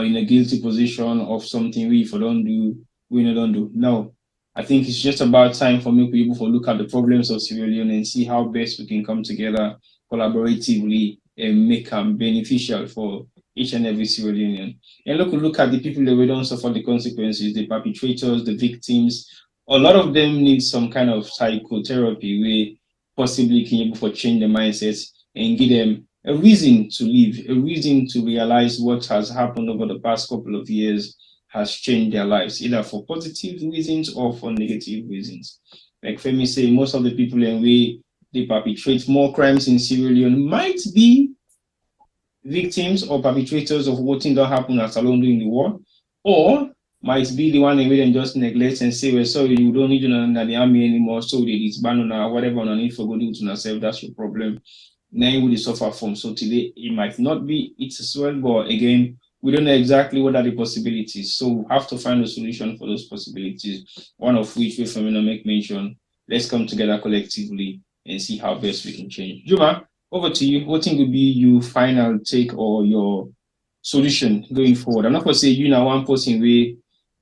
in a guilty position of something we don't do. No. I think it's just about time for me people to look at the problems of Sierra Leone and see how best we can come together collaboratively and make them beneficial for each and every Sierra Leonean. And look at the people that we don't suffer the consequences, the perpetrators, the victims. A lot of them need some kind of psychotherapy where possibly can able to change their mindsets and give them a reason to live, a reason to realize what has happened over the past couple of years has changed their lives, either for positive reasons or for negative reasons. Like Femi say, most of the people in way they perpetrate more crimes in Sierra Leone might be victims or perpetrators of what thing that happened at Salon during the war, or might be the one in them just neglect and say, well, sorry, you don't need to know the army anymore, so it's banned on whatever on need for go do to yourself, that's your problem. Now you will suffer from. So today it might not be it as well, but again, we don't know exactly what are the possibilities. So we have to find a solution for those possibilities, one of which we from make mention. Let's come together collectively and see how best we can change. Juma, over to you. What thing would be your final take or your solution going forward? I'm not going to say you now one person where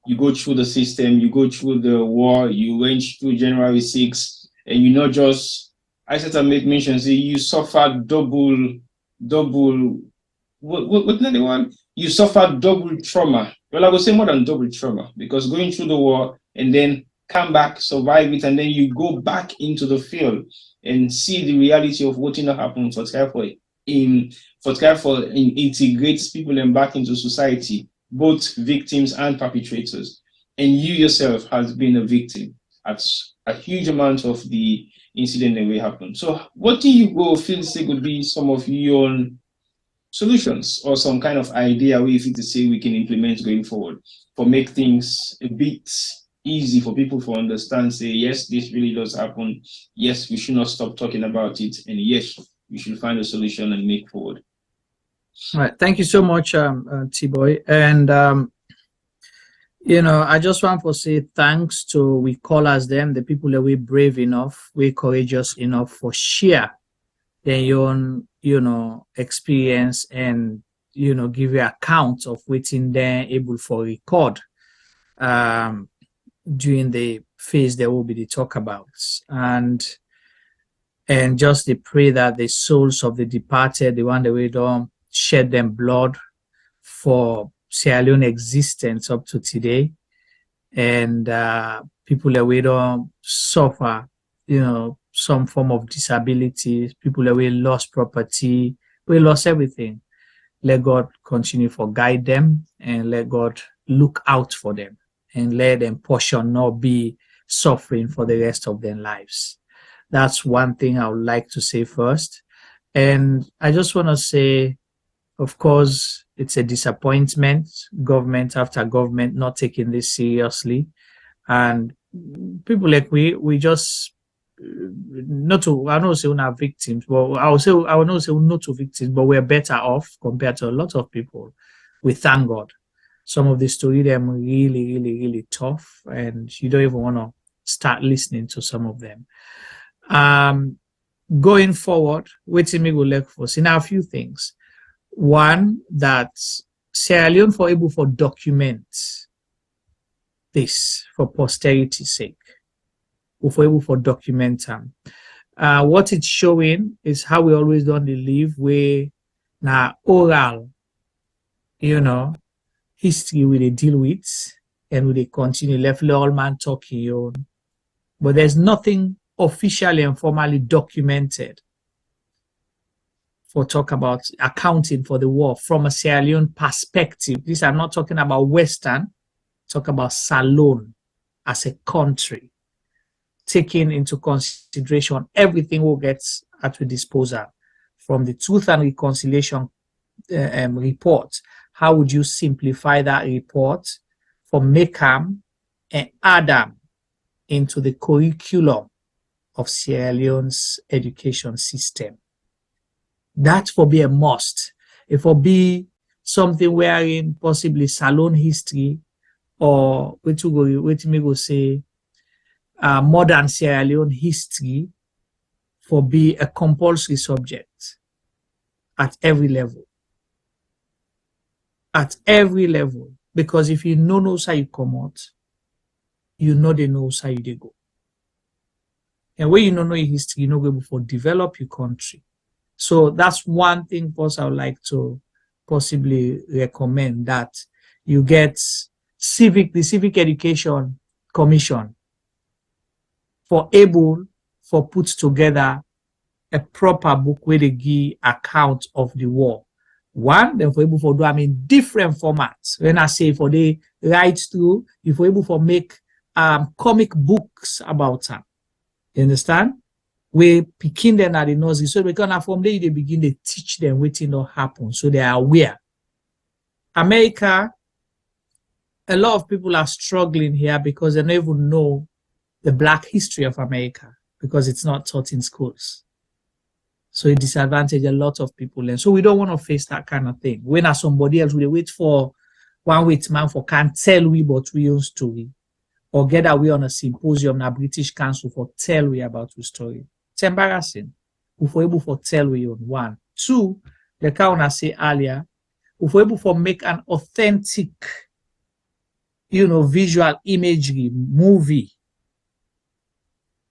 you go through the system, you go through the war, you went through January 6th, and you not just, I said to make mention, say you suffered double, what's the one? You suffered double trauma. Well, I would say more than double trauma, because going through the war and then come back, survive it, and then you go back into the field and see the reality of what happened for integrates people and back into society, both victims and perpetrators. And you yourself has been a victim at a huge amount of the incident that will happen. So what do you go feel say would be some of your solutions or some kind of idea we feel to say we can implement going forward for make things a bit easy for people to understand, say, yes, this really does happen. Yes, we should not stop talking about it. And yes, we should find a solution and make forward. All right. Thank you so much, T-Boy. And, you know, I just want to say thanks to we callers them, the people that we brave enough, we courageous enough for share their own, you know, experience and, you know, give you account of waiting they're able for record during the phase there will be the talkabouts, and just they pray that the souls of the departed, the one that we don't shed them blood for Sierra Leone existence up to today, and people that we don't suffer, some form of disability, people that we lost property, we lost everything. Let God continue for guide them, and let God look out for them, and let them portion not be suffering for the rest of their lives. That's one thing I would like to say first. And I just want to say, of course, it's a disappointment, government after government not taking this seriously. And people like we just, not to, I don't say we're not victims, but I will not say we're not to victims, but we're better off compared to a lot of people. We thank God. Some of the story them really, really, really tough, and you don't even want to start listening to some of them. Going forward, waiting me will look for see now a few things. One, that Sierra Leone for able to document this for posterity's sake, or for able to document them. What it's showing is how we always done the live where now oral, history we they deal with, and we they continue left all man talking on. But there's nothing officially and formally documented for talk about accounting for the war from a Sierra Leone perspective. These are not talking about Western, talk about Salone as a country, taking into consideration everything we get at our disposal. From the Truth and Reconciliation report, how would you simplify that report for Mekam and Adam into the curriculum of Sierra Leone's education system? That will be a must. It will be something wherein possibly Salone history, or what me go say, modern Sierra Leone history, for be a compulsory subject at every level. At every level. Because if you know how you come out, you know they know how you go. And when you don't know your history, you know able to develop your country. So that's one thing first I would like to possibly recommend, that you get the Civic Education Commission for able for put together a proper book where they give account of the war. One, then for able for do different formats. When I say for the write through, if we're able for make comic books about them. You understand? We picking them at the nursery, so because from there they begin to teach them what will happen, so they are aware. America, a lot of people are struggling here because they don't even know the Black history of America because it's not taught in schools. So it disadvantages a lot of people, and so we don't want to face that kind of thing. When are somebody else, we wait for one wait man for can't tell we but we own story, or get away on a symposium na British Council for tell we about your story. It's embarrassing. If we're able to tell we on one. Two, the kind I say earlier, if we're able to make an authentic, visual imagery movie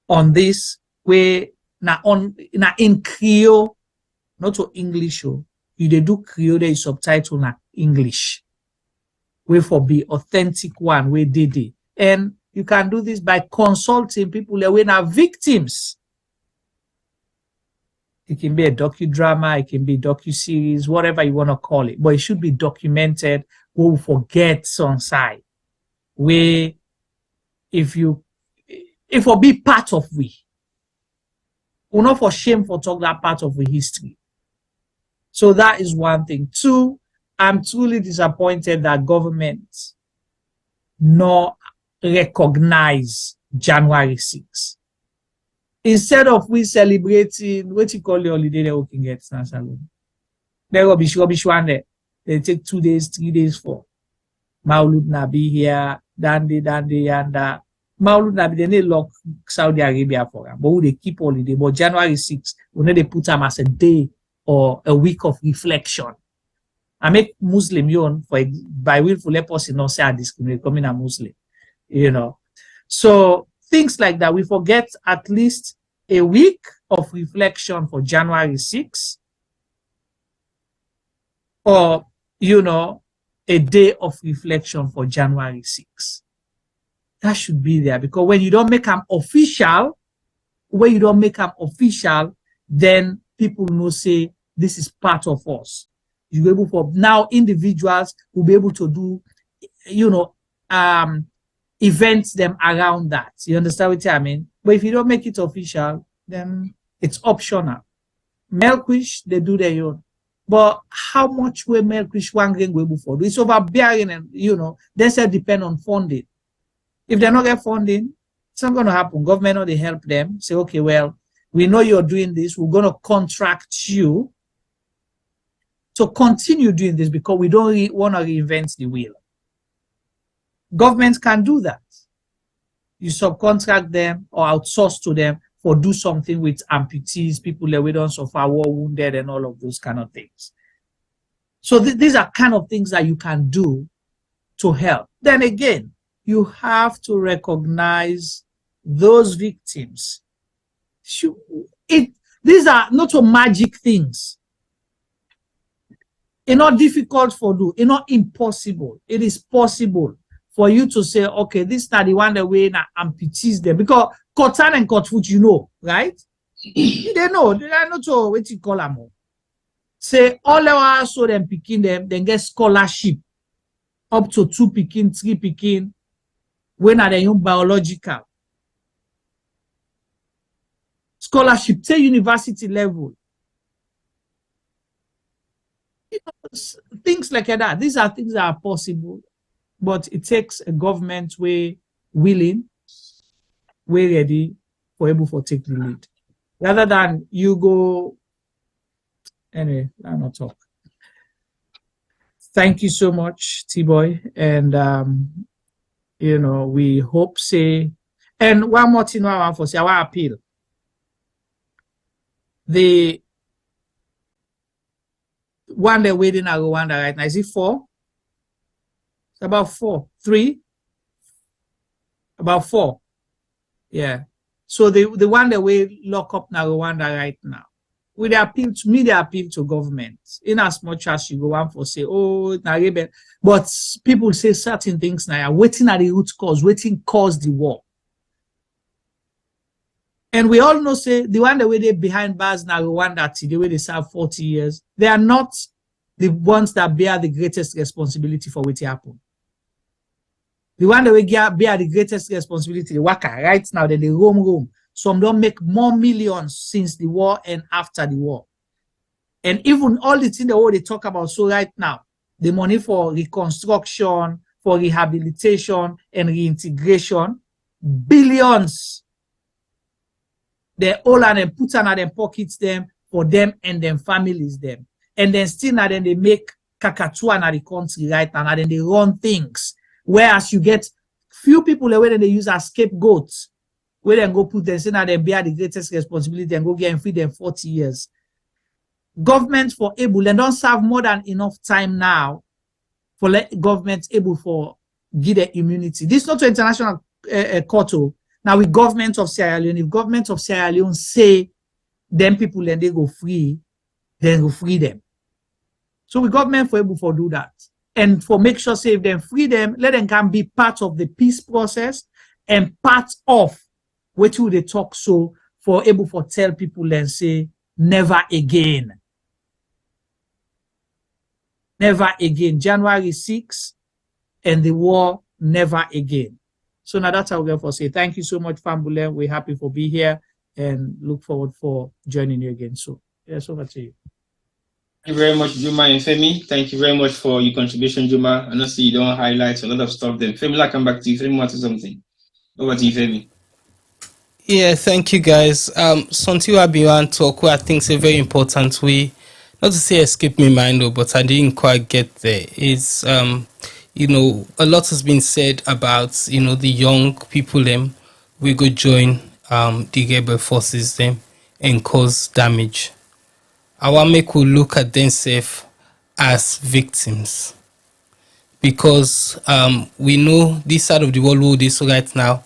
on this, where in Creole, not to English, you they do Creole, they subtitle na English. Where for be authentic one, where did it. And you can do this by consulting people that are victims. It can be a docudrama, it can be docu-series, whatever you want to call it. But it should be documented. We'll forget some side. Where if we'll be part of we're not for shame for talk that part of the history. So that is one thing. Two, I'm truly disappointed that government not recognize January 6th. Instead of we celebrating, what you call the holiday that we can get in Salone. There will be rubbish one there. They take 2 days, 3 days for. Maulud Nabi here, Dande, and Maulud Nabi, they need lock Saudi Arabia for them. But they keep holiday. But January 6th, we need to put them as a day or a week of reflection. I make Muslim yon for by willful person not say I discriminate coming a Muslim. you know. So things like that, we forget at least a week of reflection for January 6th, or, you know, a day of reflection for January 6th. That should be there, because when you don't make them official, then people will say this is part of us. You'll be able for now, individuals will be able to do, you know, events them around that. You understand what I mean? But if you don't make it official, then it's optional. Milkwish, they do their own. But how much will Milkwish one grain go for? It's overbearing, and you know, they say depend on funding. If they're not get funding, it's not going to happen. Government or they help them. Say, okay, well, we know you're doing this. We're going to contract you to continue doing this because we don't want to reinvent the wheel. Governments can do that. You subcontract them or outsource to them for do something with amputees, people that we don't suffer, war wounded, and all of those kind of things. So these are kind of things that you can do to help. Then again, you have to recognize those victims. These are not so magic things. It's not difficult for you. It's not impossible. It is possible for you to say, okay, this is not the one that way na amputees them. Because Kotan and Kotfoot, you know, right? They know. They are not so what you call them. Say all our so them picking them, then get scholarship up to 2 picking, 3 picking. When are they young biological? Scholarship, say university level. You know, things like that. These are things that are possible, but it takes a government way willing, way ready for able to take the lead. Rather than you go, anyway, I'll not talk. Thank you so much, T-Boy. And you know, we hope say, and one more thing I want to say, our appeal. The one they're waiting at Rwanda right now, is it 4? It's about 4, 3? About 4. Yeah. So the one that we lock up now Rwanda right now. With the appeal to me, they appeal to government. In as much as you go on for say, oh, but people say certain things now, waiting at the root cause, waiting cause the war. And we all know, say, the one that way they behind bars now Rwanda, the way they serve 40 years, they are not the ones that bear the greatest responsibility for what happened. The one that we bear the greatest responsibility, the worker, right now, they roam. Some don't make more millions since the war and after the war. And even all the things that they talk about, so right now, the money for reconstruction, for rehabilitation and reintegration, billions. They all and them put on them pockets them for them and them families them. And then still now then they make kakatua in the country right now, and then they run things. Whereas you get few people the way they use as scapegoats, where they go put them, say now they bear the greatest responsibility and go get and feed them 40 years. Government for able, and don't serve more than enough time now for let government able for give the immunity. This is not to international court. Now with government of Sierra Leone, if government of Sierra Leone say them people and they go free, then go free them. So we government for able for do that. And for make sure say if them free them, let them can be part of the peace process and part of what will they talk so for able for tell people and say never again. Never again. January 6th and the war never again. So now that's how we're going to say thank you so much, Fambule. We're happy for being here and look forward for joining you again. So yes, over to you. Thank you very much, Juma and Femi. Thank you very much for your contribution, Juma. I know you don't highlight a lot of stuff then. Femi, I'll come back to you. Femi wants something. Over to you, Femi. Yeah, thank you guys. Something I've been talk, I think is a very important way, not to say escape my mind, but I didn't quite get there. Is you know, a lot has been said about, you know, the young people them we go join the rebel forces them and cause damage. I want make we look at themselves as victims. because we know this side of the world where they so right now,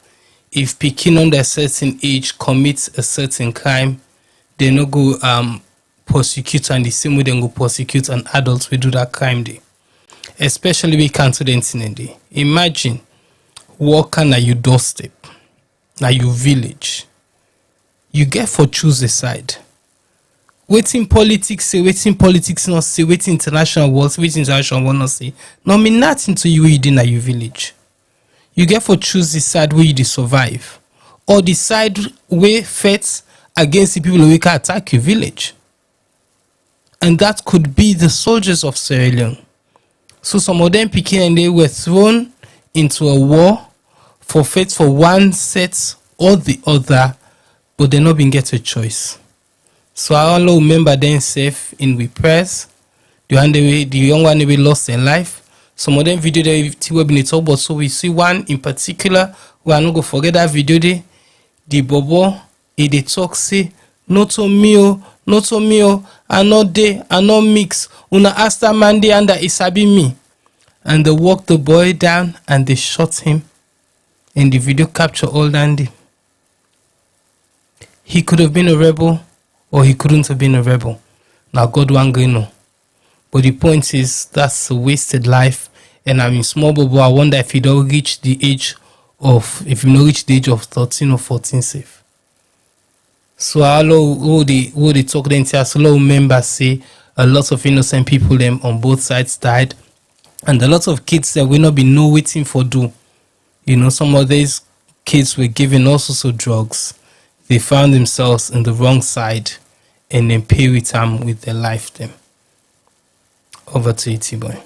if pikin under a certain age commits a certain crime, they no go prosecute, and the same way they go prosecute an adult will do that crime day. Especially we cancel the incident day. Imagine walking na you doorstep, na you village. You get for choose a side. Waiting politics say, waiting politics not say, waiting international wars, waiting international war not say. No mean nothing to you in your village. You get for choose the side where you dey survive, or the side where fights against the people who can attack your village. And that could be the soldiers of Sierra Leone. So some of them pikin and they were thrown into a war for fight for one set or the other, but they not been get a choice. So I only remember them safe in we press. The young one they lost their life. Some of them video they were been talk, but so we see one in particular. We are not gonna forget that video there. The bobo they talk say not to me, I not there, I not mix. Una asta mande under isabi me. And they walked the boy down and they shot him. And the video capture all Dandy. He could have been a rebel, or he couldn't have been a rebel. Now God won't know. But the point is that's a wasted life. And I mean small bobo, I wonder if you don't reach the age of 13 or 14 safe. So all they talk then a lot of members say a lot of innocent people them on both sides died, and a lot of kids that will not be no waiting for do. You know, some of these kids were given all sorts of drugs. They found themselves in the wrong side and then pay with time with their life them. Over to you, T-Boy.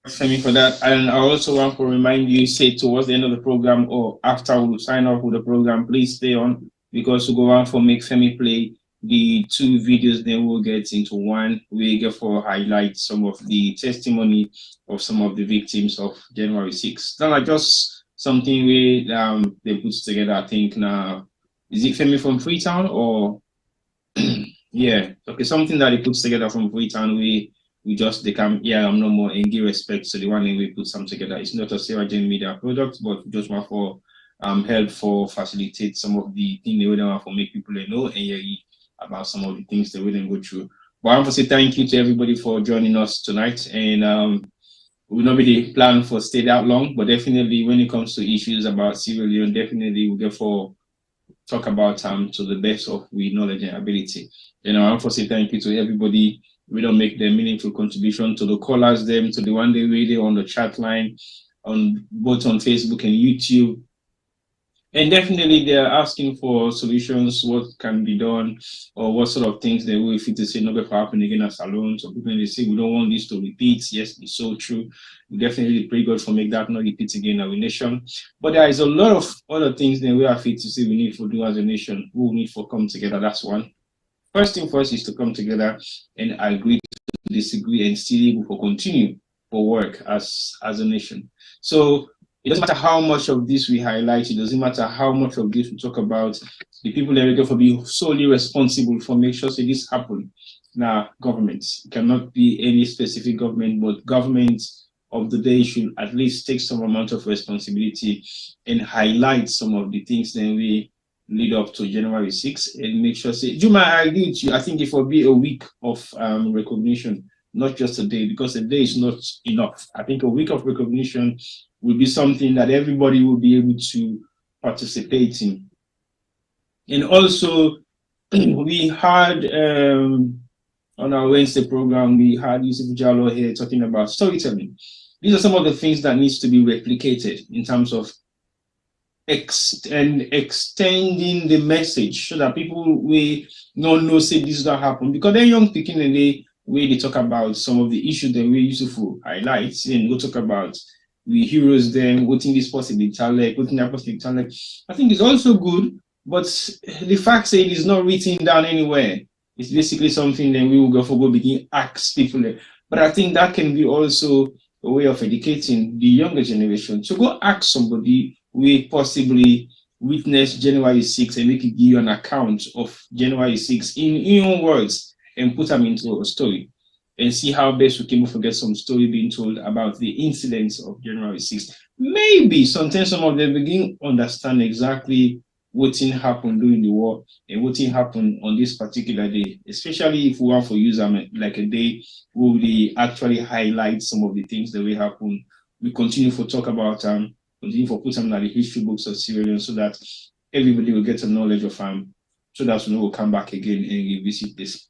Thank you for that. And I also want to remind you, say towards the end of the program or after we sign off with the program, please stay on, because we go on for make Femi play the two videos, then we'll get into one. We get for highlight some of the testimony of some of the victims of January 6th. Now, just something we they put together, I think now. Is it Femi from Freetown or yeah, okay, something that they put together from Freetown. We just they come I'm no more and give respect to the one that we put some together. It's not a Sarah Jane Media product, but just want for help for facilitate some of the things they would want for make people know and hear about some of the things they wouldn't go through. But I want to say thank you to everybody for joining us tonight. And we'll not be the plan for stay that long, but definitely when it comes to issues about Sierra Leone, definitely we'll get for talk about to the best of we knowledge and ability. I want to say thank you to everybody. We don't make the meaningful contribution to the callers, them to the one day radio on the chat line, on both on Facebook and YouTube. And definitely they're asking for solutions, what can be done, or what sort of things they will fit to say never happen again as alone. So people they say we don't want this to repeat. Yes, it's so true. We definitely pray God for make that not repeat again in our nation. But there is a lot of other things that we are fit to say we need to do as a nation. We need to come together. That's one. First thing first is to come together and agree to disagree and still able to continue for work as a nation. So it doesn't matter how much of this we highlight, it doesn't matter how much of this we talk about, the people that are going to be solely responsible for make sure that this happen. Now, government, it cannot be any specific government, but government of the day should at least take some amount of responsibility and highlight some of the things that we lead up to January 6th and make sure, say, Juma, I agree with you. I think it will be a week of recognition, not just a day, because a day is not enough. I think a week of recognition will be something that everybody will be able to participate in. And also, we had on our Wednesday program, we had Yusuf Jallo here talking about storytelling. These are some of the things that needs to be replicated in terms of extending the message so that people will not know say this will happen, because they're young picking and they talk about some of the issues that we used to highlight and go talk about we heroes them, putting this person in talent, putting that person in talent. I think it's also good, but the fact that it is not written down anywhere, it's basically something that we will go begin ask people. But I think that can be also a way of educating the younger generation. So go ask somebody we possibly witness January 6th and they could give you an account of January 6th in your own words and put them into a story. and see how best we can get some story being told about the incidents of January 6th. Maybe sometimes some of them begin understand exactly what thing happened during the war and what thing happened on this particular day, especially if we want to use like a day where we actually highlight some of the things that will happen. We continue to talk about continue to put them in the history books of Sierra Leone so that everybody will get a knowledge of so that we will come back again and revisit this.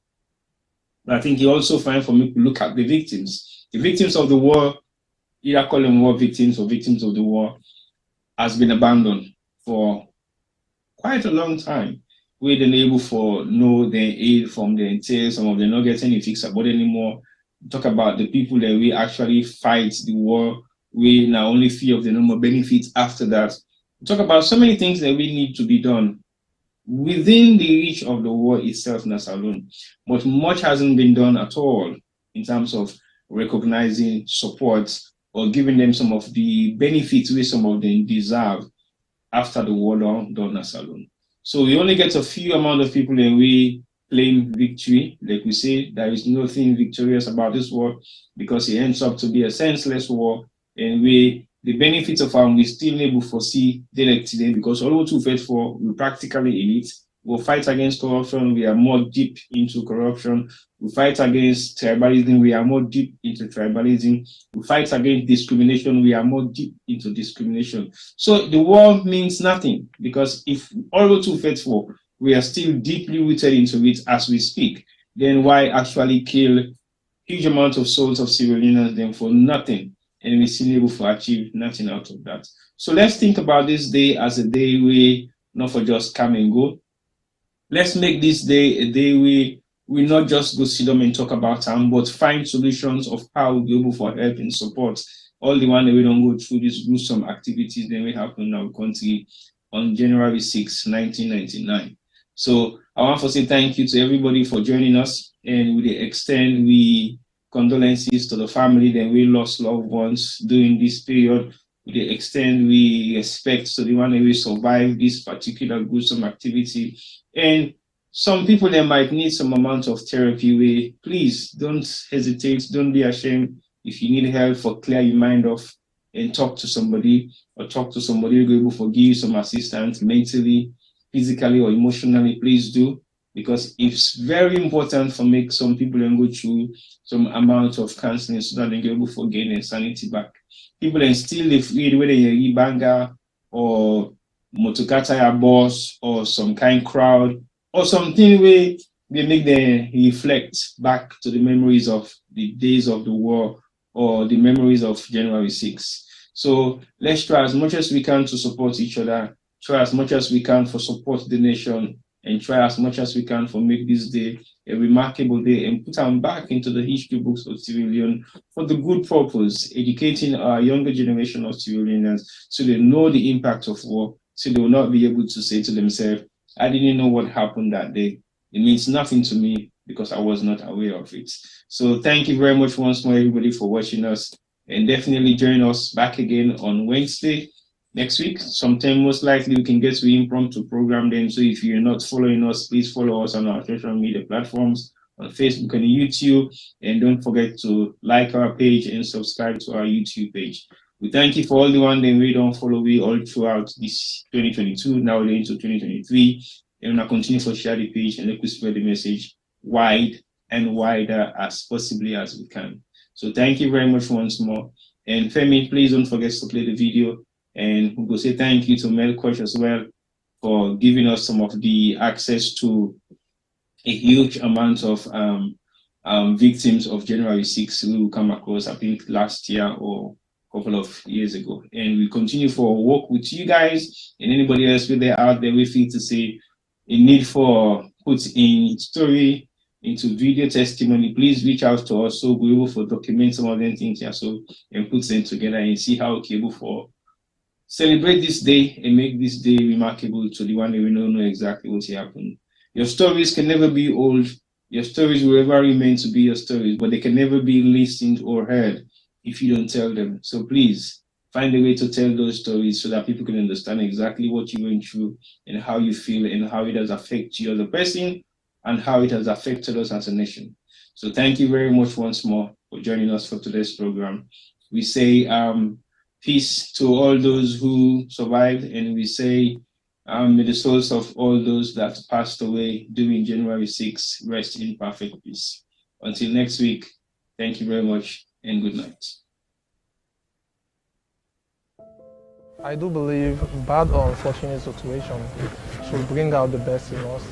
But I think it's also fine for me to look at the victims. The victims of the war, either call them war victims or victims of the war, has been abandoned for quite a long time. We're unable for no their aid from the entail, some of them not getting any fix about anymore. Talk about the people that we actually fight the war. We now only fear of the normal benefits after that. Talk about so many things that we need to be done within the reach of the war itself, not alone. But much hasn't been done at all in terms of recognizing support or giving them some of the benefits which some of them deserve after the war done as alone. So we only get a few amount of people and we claim victory. Like we say, there is nothing victorious about this war because it ends up to be a senseless war, and the benefits of we still able to foresee today because although 254 we practically in it. We'll fight against corruption, we are more deep into corruption. We fight against tribalism, we are more deep into tribalism. We fight against discrimination, we are more deep into discrimination. So the war means nothing because if although 254 we are still deeply rooted into it as we speak, then why actually kill huge amounts of souls of Sierra Leoneans then for nothing? And we're still able to achieve nothing out of that. So let's think about this day as a day we not for just come and go. Let's make this day a day we not just go sit down and talk about them, but find solutions of how we'll be able for help and support all the one that we don't go through these gruesome activities that we happen in our country on January 6, 1999. So I want to say thank you to everybody for joining us, and we extend condolences to the family that we lost loved ones during this period. We extend respect to the one that we survived this particular gruesome activity. And some people that might need some amount of therapy, please don't hesitate, don't be ashamed. If you need help for clear your mind off and talk to somebody or talk to somebody who will be able to give you some assistance mentally, physically, or emotionally, please do. Because it's very important for make some people and go through some amount of counseling so that they get able to gain their sanity back. People then still afraid whether you're banga or motokata boss or some kind crowd or something where they make them reflect back to the memories of the days of the war or the memories of January 6th. So let's try as much as we can to support each other, try as much as we can for support the nation, and try as much as we can for make this day a remarkable day and put them back into the history books of Sierra Leone for the good purpose, educating our younger generation of Sierra Leoneans so they know the impact of war, so they will not be able to say to themselves, I didn't know what happened that day. It means nothing to me because I was not aware of it. So thank you very much once more, everybody, for watching us, and definitely join us back again on Wednesday next week. Sometime most likely we can get to impromptu program then. So if you're not following us, please follow us on our social media platforms on Facebook and YouTube, and don't forget to like our page and subscribe to our YouTube page. We thank you for all the one that we don't follow we all throughout this 2022, now into 2023, and we'll continue to share the page and let us spread the message wide and wider as possibly as we can. So thank you very much once more. And Femi, please don't forget to play the video. And we will say thank you to Mel Koch as well for giving us some of the access to a huge amount of victims of January 6th we will come across, I think, last year or a couple of years ago. And we continue for work with you guys and anybody else with there out there we feel to say a need for put in story into video testimony, please reach out to us so we're able to document some of them things here so and put them together and see how we're able for celebrate this day and make this day remarkable to the one that we don't know exactly what happened. Your stories can never be old. Your stories will ever remain to be your stories, but they can never be listened or heard if you don't tell them. So please find a way to tell those stories so that people can understand exactly what you went through and how you feel and how it has affected you as a person and how it has affected us as a nation. So thank you very much once more for joining us for today's program. We say peace to all those who survived, and we say may the souls of all those that passed away during January 6th rest in perfect peace. Until next week, thank you very much and good night. I do believe bad or unfortunate situation should bring out the best in us.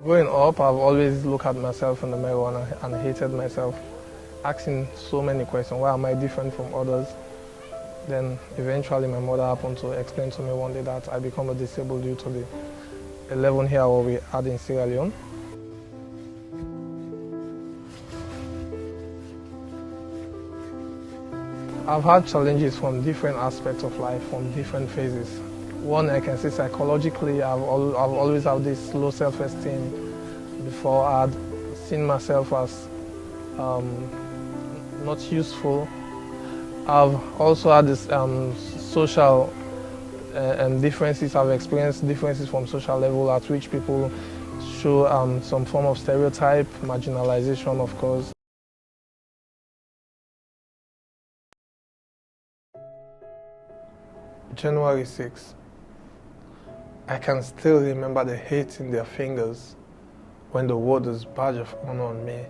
Growing up, I've always looked at myself in the mirror and hated myself, asking so many questions. Why am I different from others? Then eventually my mother happened to explain to me one day that I become a disabled due to the 11 here what we had in Sierra Leone. I've had challenges from different aspects of life, from different phases. One, I can say psychologically, I've always had this low self-esteem. Before, I'd seen myself as not useful. I've also had this social differences. I've experienced differences from social level at which people show some form of stereotype, marginalization, of course. January 6th. I can still remember the hate in their fingers when they wore this badge of honor on me.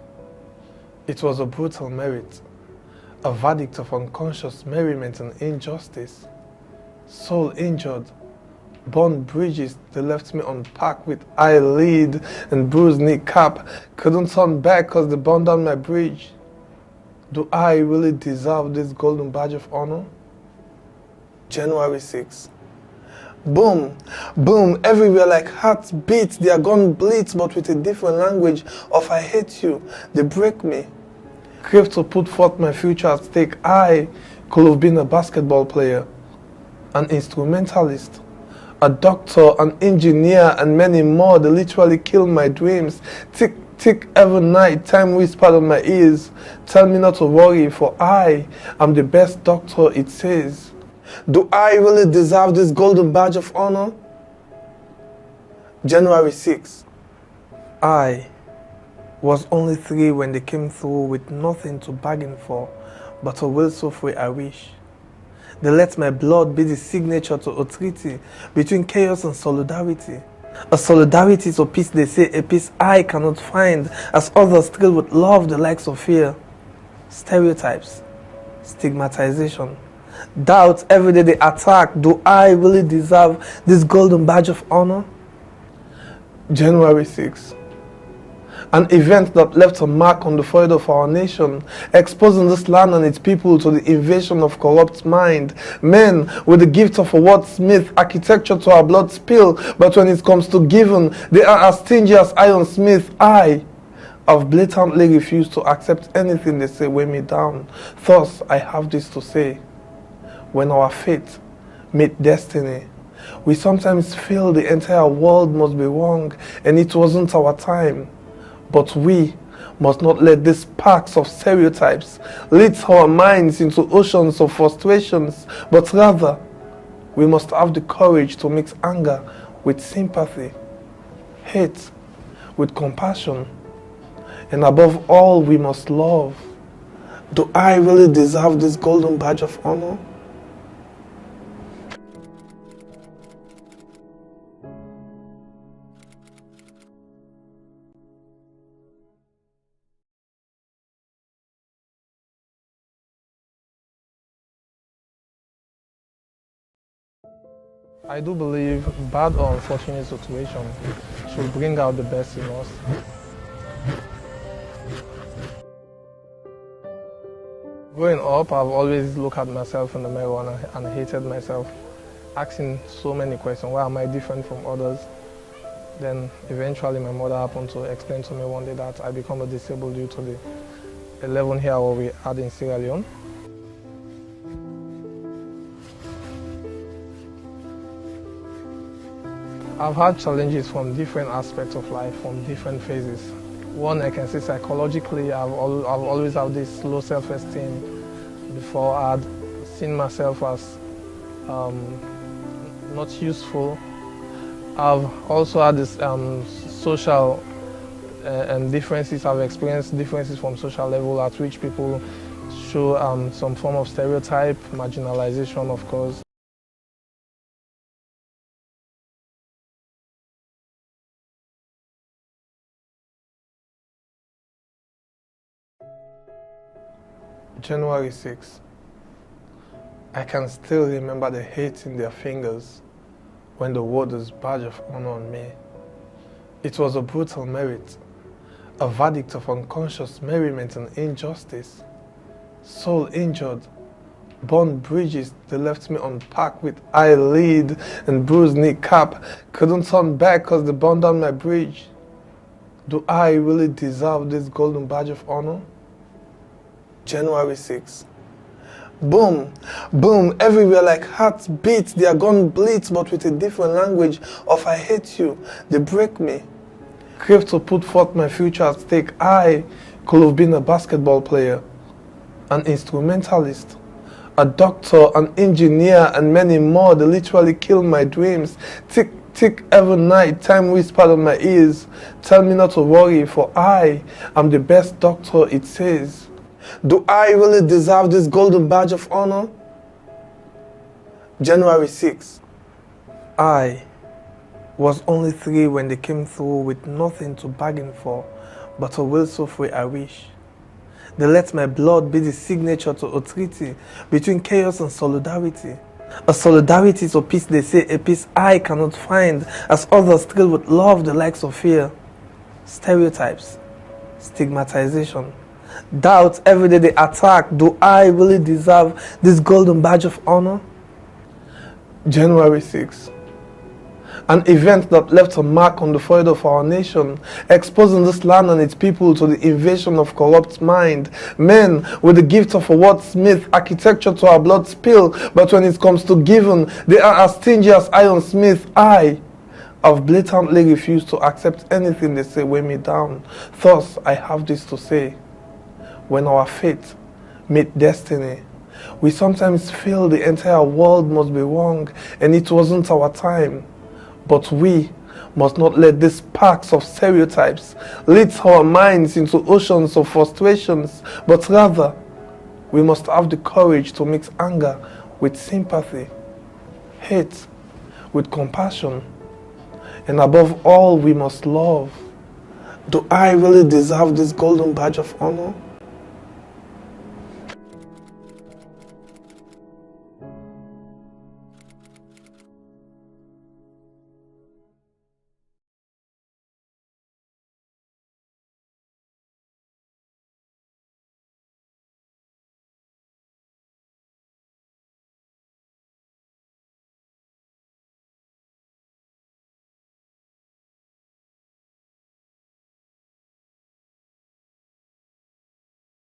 It was a brutal merit, a verdict of unconscious merriment and injustice. Soul injured, burned bridges, they left me unpacked with eyelid and bruised kneecap. Couldn't turn back because they burned down my bridge. Do I really deserve this golden badge of honor? January 6th. Boom, boom, everywhere like hearts beat. They are gone blitz, but with a different language of I hate you. They break me. Crave to put forth my future at stake. I could have been a basketball player, an instrumentalist, a doctor, an engineer, and many more. They literally killed my dreams. Tick, tick every night, time whispered on my ears. Tell me not to worry, for I am the best doctor, it says. Do I really deserve this golden badge of honor? January 6th. I was only 3 when they came through with nothing to bargain for, but a will so free I wish. They let my blood be the signature to a treaty between chaos and solidarity. A solidarity to peace, they say, a peace I cannot find, as others thrill with love the likes of fear. Stereotypes, stigmatization, doubt every day they attack. Do I really deserve this golden badge of honor? January 6th. An event that left a mark on the forehead of our nation, exposing this land and its people to the invasion of corrupt mind. Men with the gift of a wordsmith, architecture to our blood spill, but when it comes to giving, they are as stingy as ironsmith. I have blatantly refused to accept anything they say weigh me down. Thus, I have this to say. When our fate meet destiny, we sometimes feel the entire world must be wrong and it wasn't our time. But we must not let these sparks of stereotypes lead our minds into oceans of frustrations, but rather, we must have the courage to mix anger with sympathy, hate with compassion, and above all, we must love. Do I really deserve this golden badge of honor? I do believe bad or unfortunate situation should bring out the best in us. Growing up, I've always looked at myself in the mirror and hated myself, asking so many questions. Why am I different from others? Then eventually my mother happened to explain to me one day that I become a disabled due to the 11 here what we had in Sierra Leone. I've had challenges from different aspects of life, from different phases. One, I can say psychologically, I've always had this low self-esteem. Before, I'd seen myself as not useful. I've also had this social and differences. I've experienced differences from social level at which people show some form of stereotype, marginalization, of course. January 6th. I can still remember the hate in their fingers when they wore this badge of honor on me. It was a brutal merit, a verdict of unconscious merriment and injustice. Soul injured, burned bridges, they left me unpacked with eyelid and bruised kneecap. Couldn't turn back cause they burned down my bridge. Do I really deserve this golden badge of honor? January 6th. Boom, boom, everywhere like hearts beat, their gun bleeds but with a different language of I hate you, they break me. Crave to put forth my future at stake, I could have been a basketball player, an instrumentalist, a doctor, an engineer and many more. They literally kill my dreams. Tick, tick every night, time whispered on my ears, tell me not to worry for I am the best doctor it says. Do I really deserve this golden badge of honor? January 6th. I was only 3 when they came through with nothing to bargain for, but a will so free I wish. They let my blood be the signature to a treaty between chaos and solidarity. A solidarity to peace they say, a peace I cannot find, as others thrill with love the likes of fear. Stereotypes, stigmatization, doubt every day they attack. Do I really deserve this golden badge of honor? January 6th. An event that left a mark on the forehead of our nation, exposing this land and its people to the invasion of corrupt mind. Men with the gift of a wordsmith, architecture to our blood spill, but when it comes to giving, they are as stingy as ironsmith. I have blatantly refused to accept anything they say weigh me down. Thus, I have this to say. When our fate meet destiny, we sometimes feel the entire world must be wrong and it wasn't our time. But we must not let these sparks of stereotypes lead our minds into oceans of frustrations, but rather we must have the courage to mix anger with sympathy, hate with compassion, and above all we must love. Do I really deserve this golden badge of honor?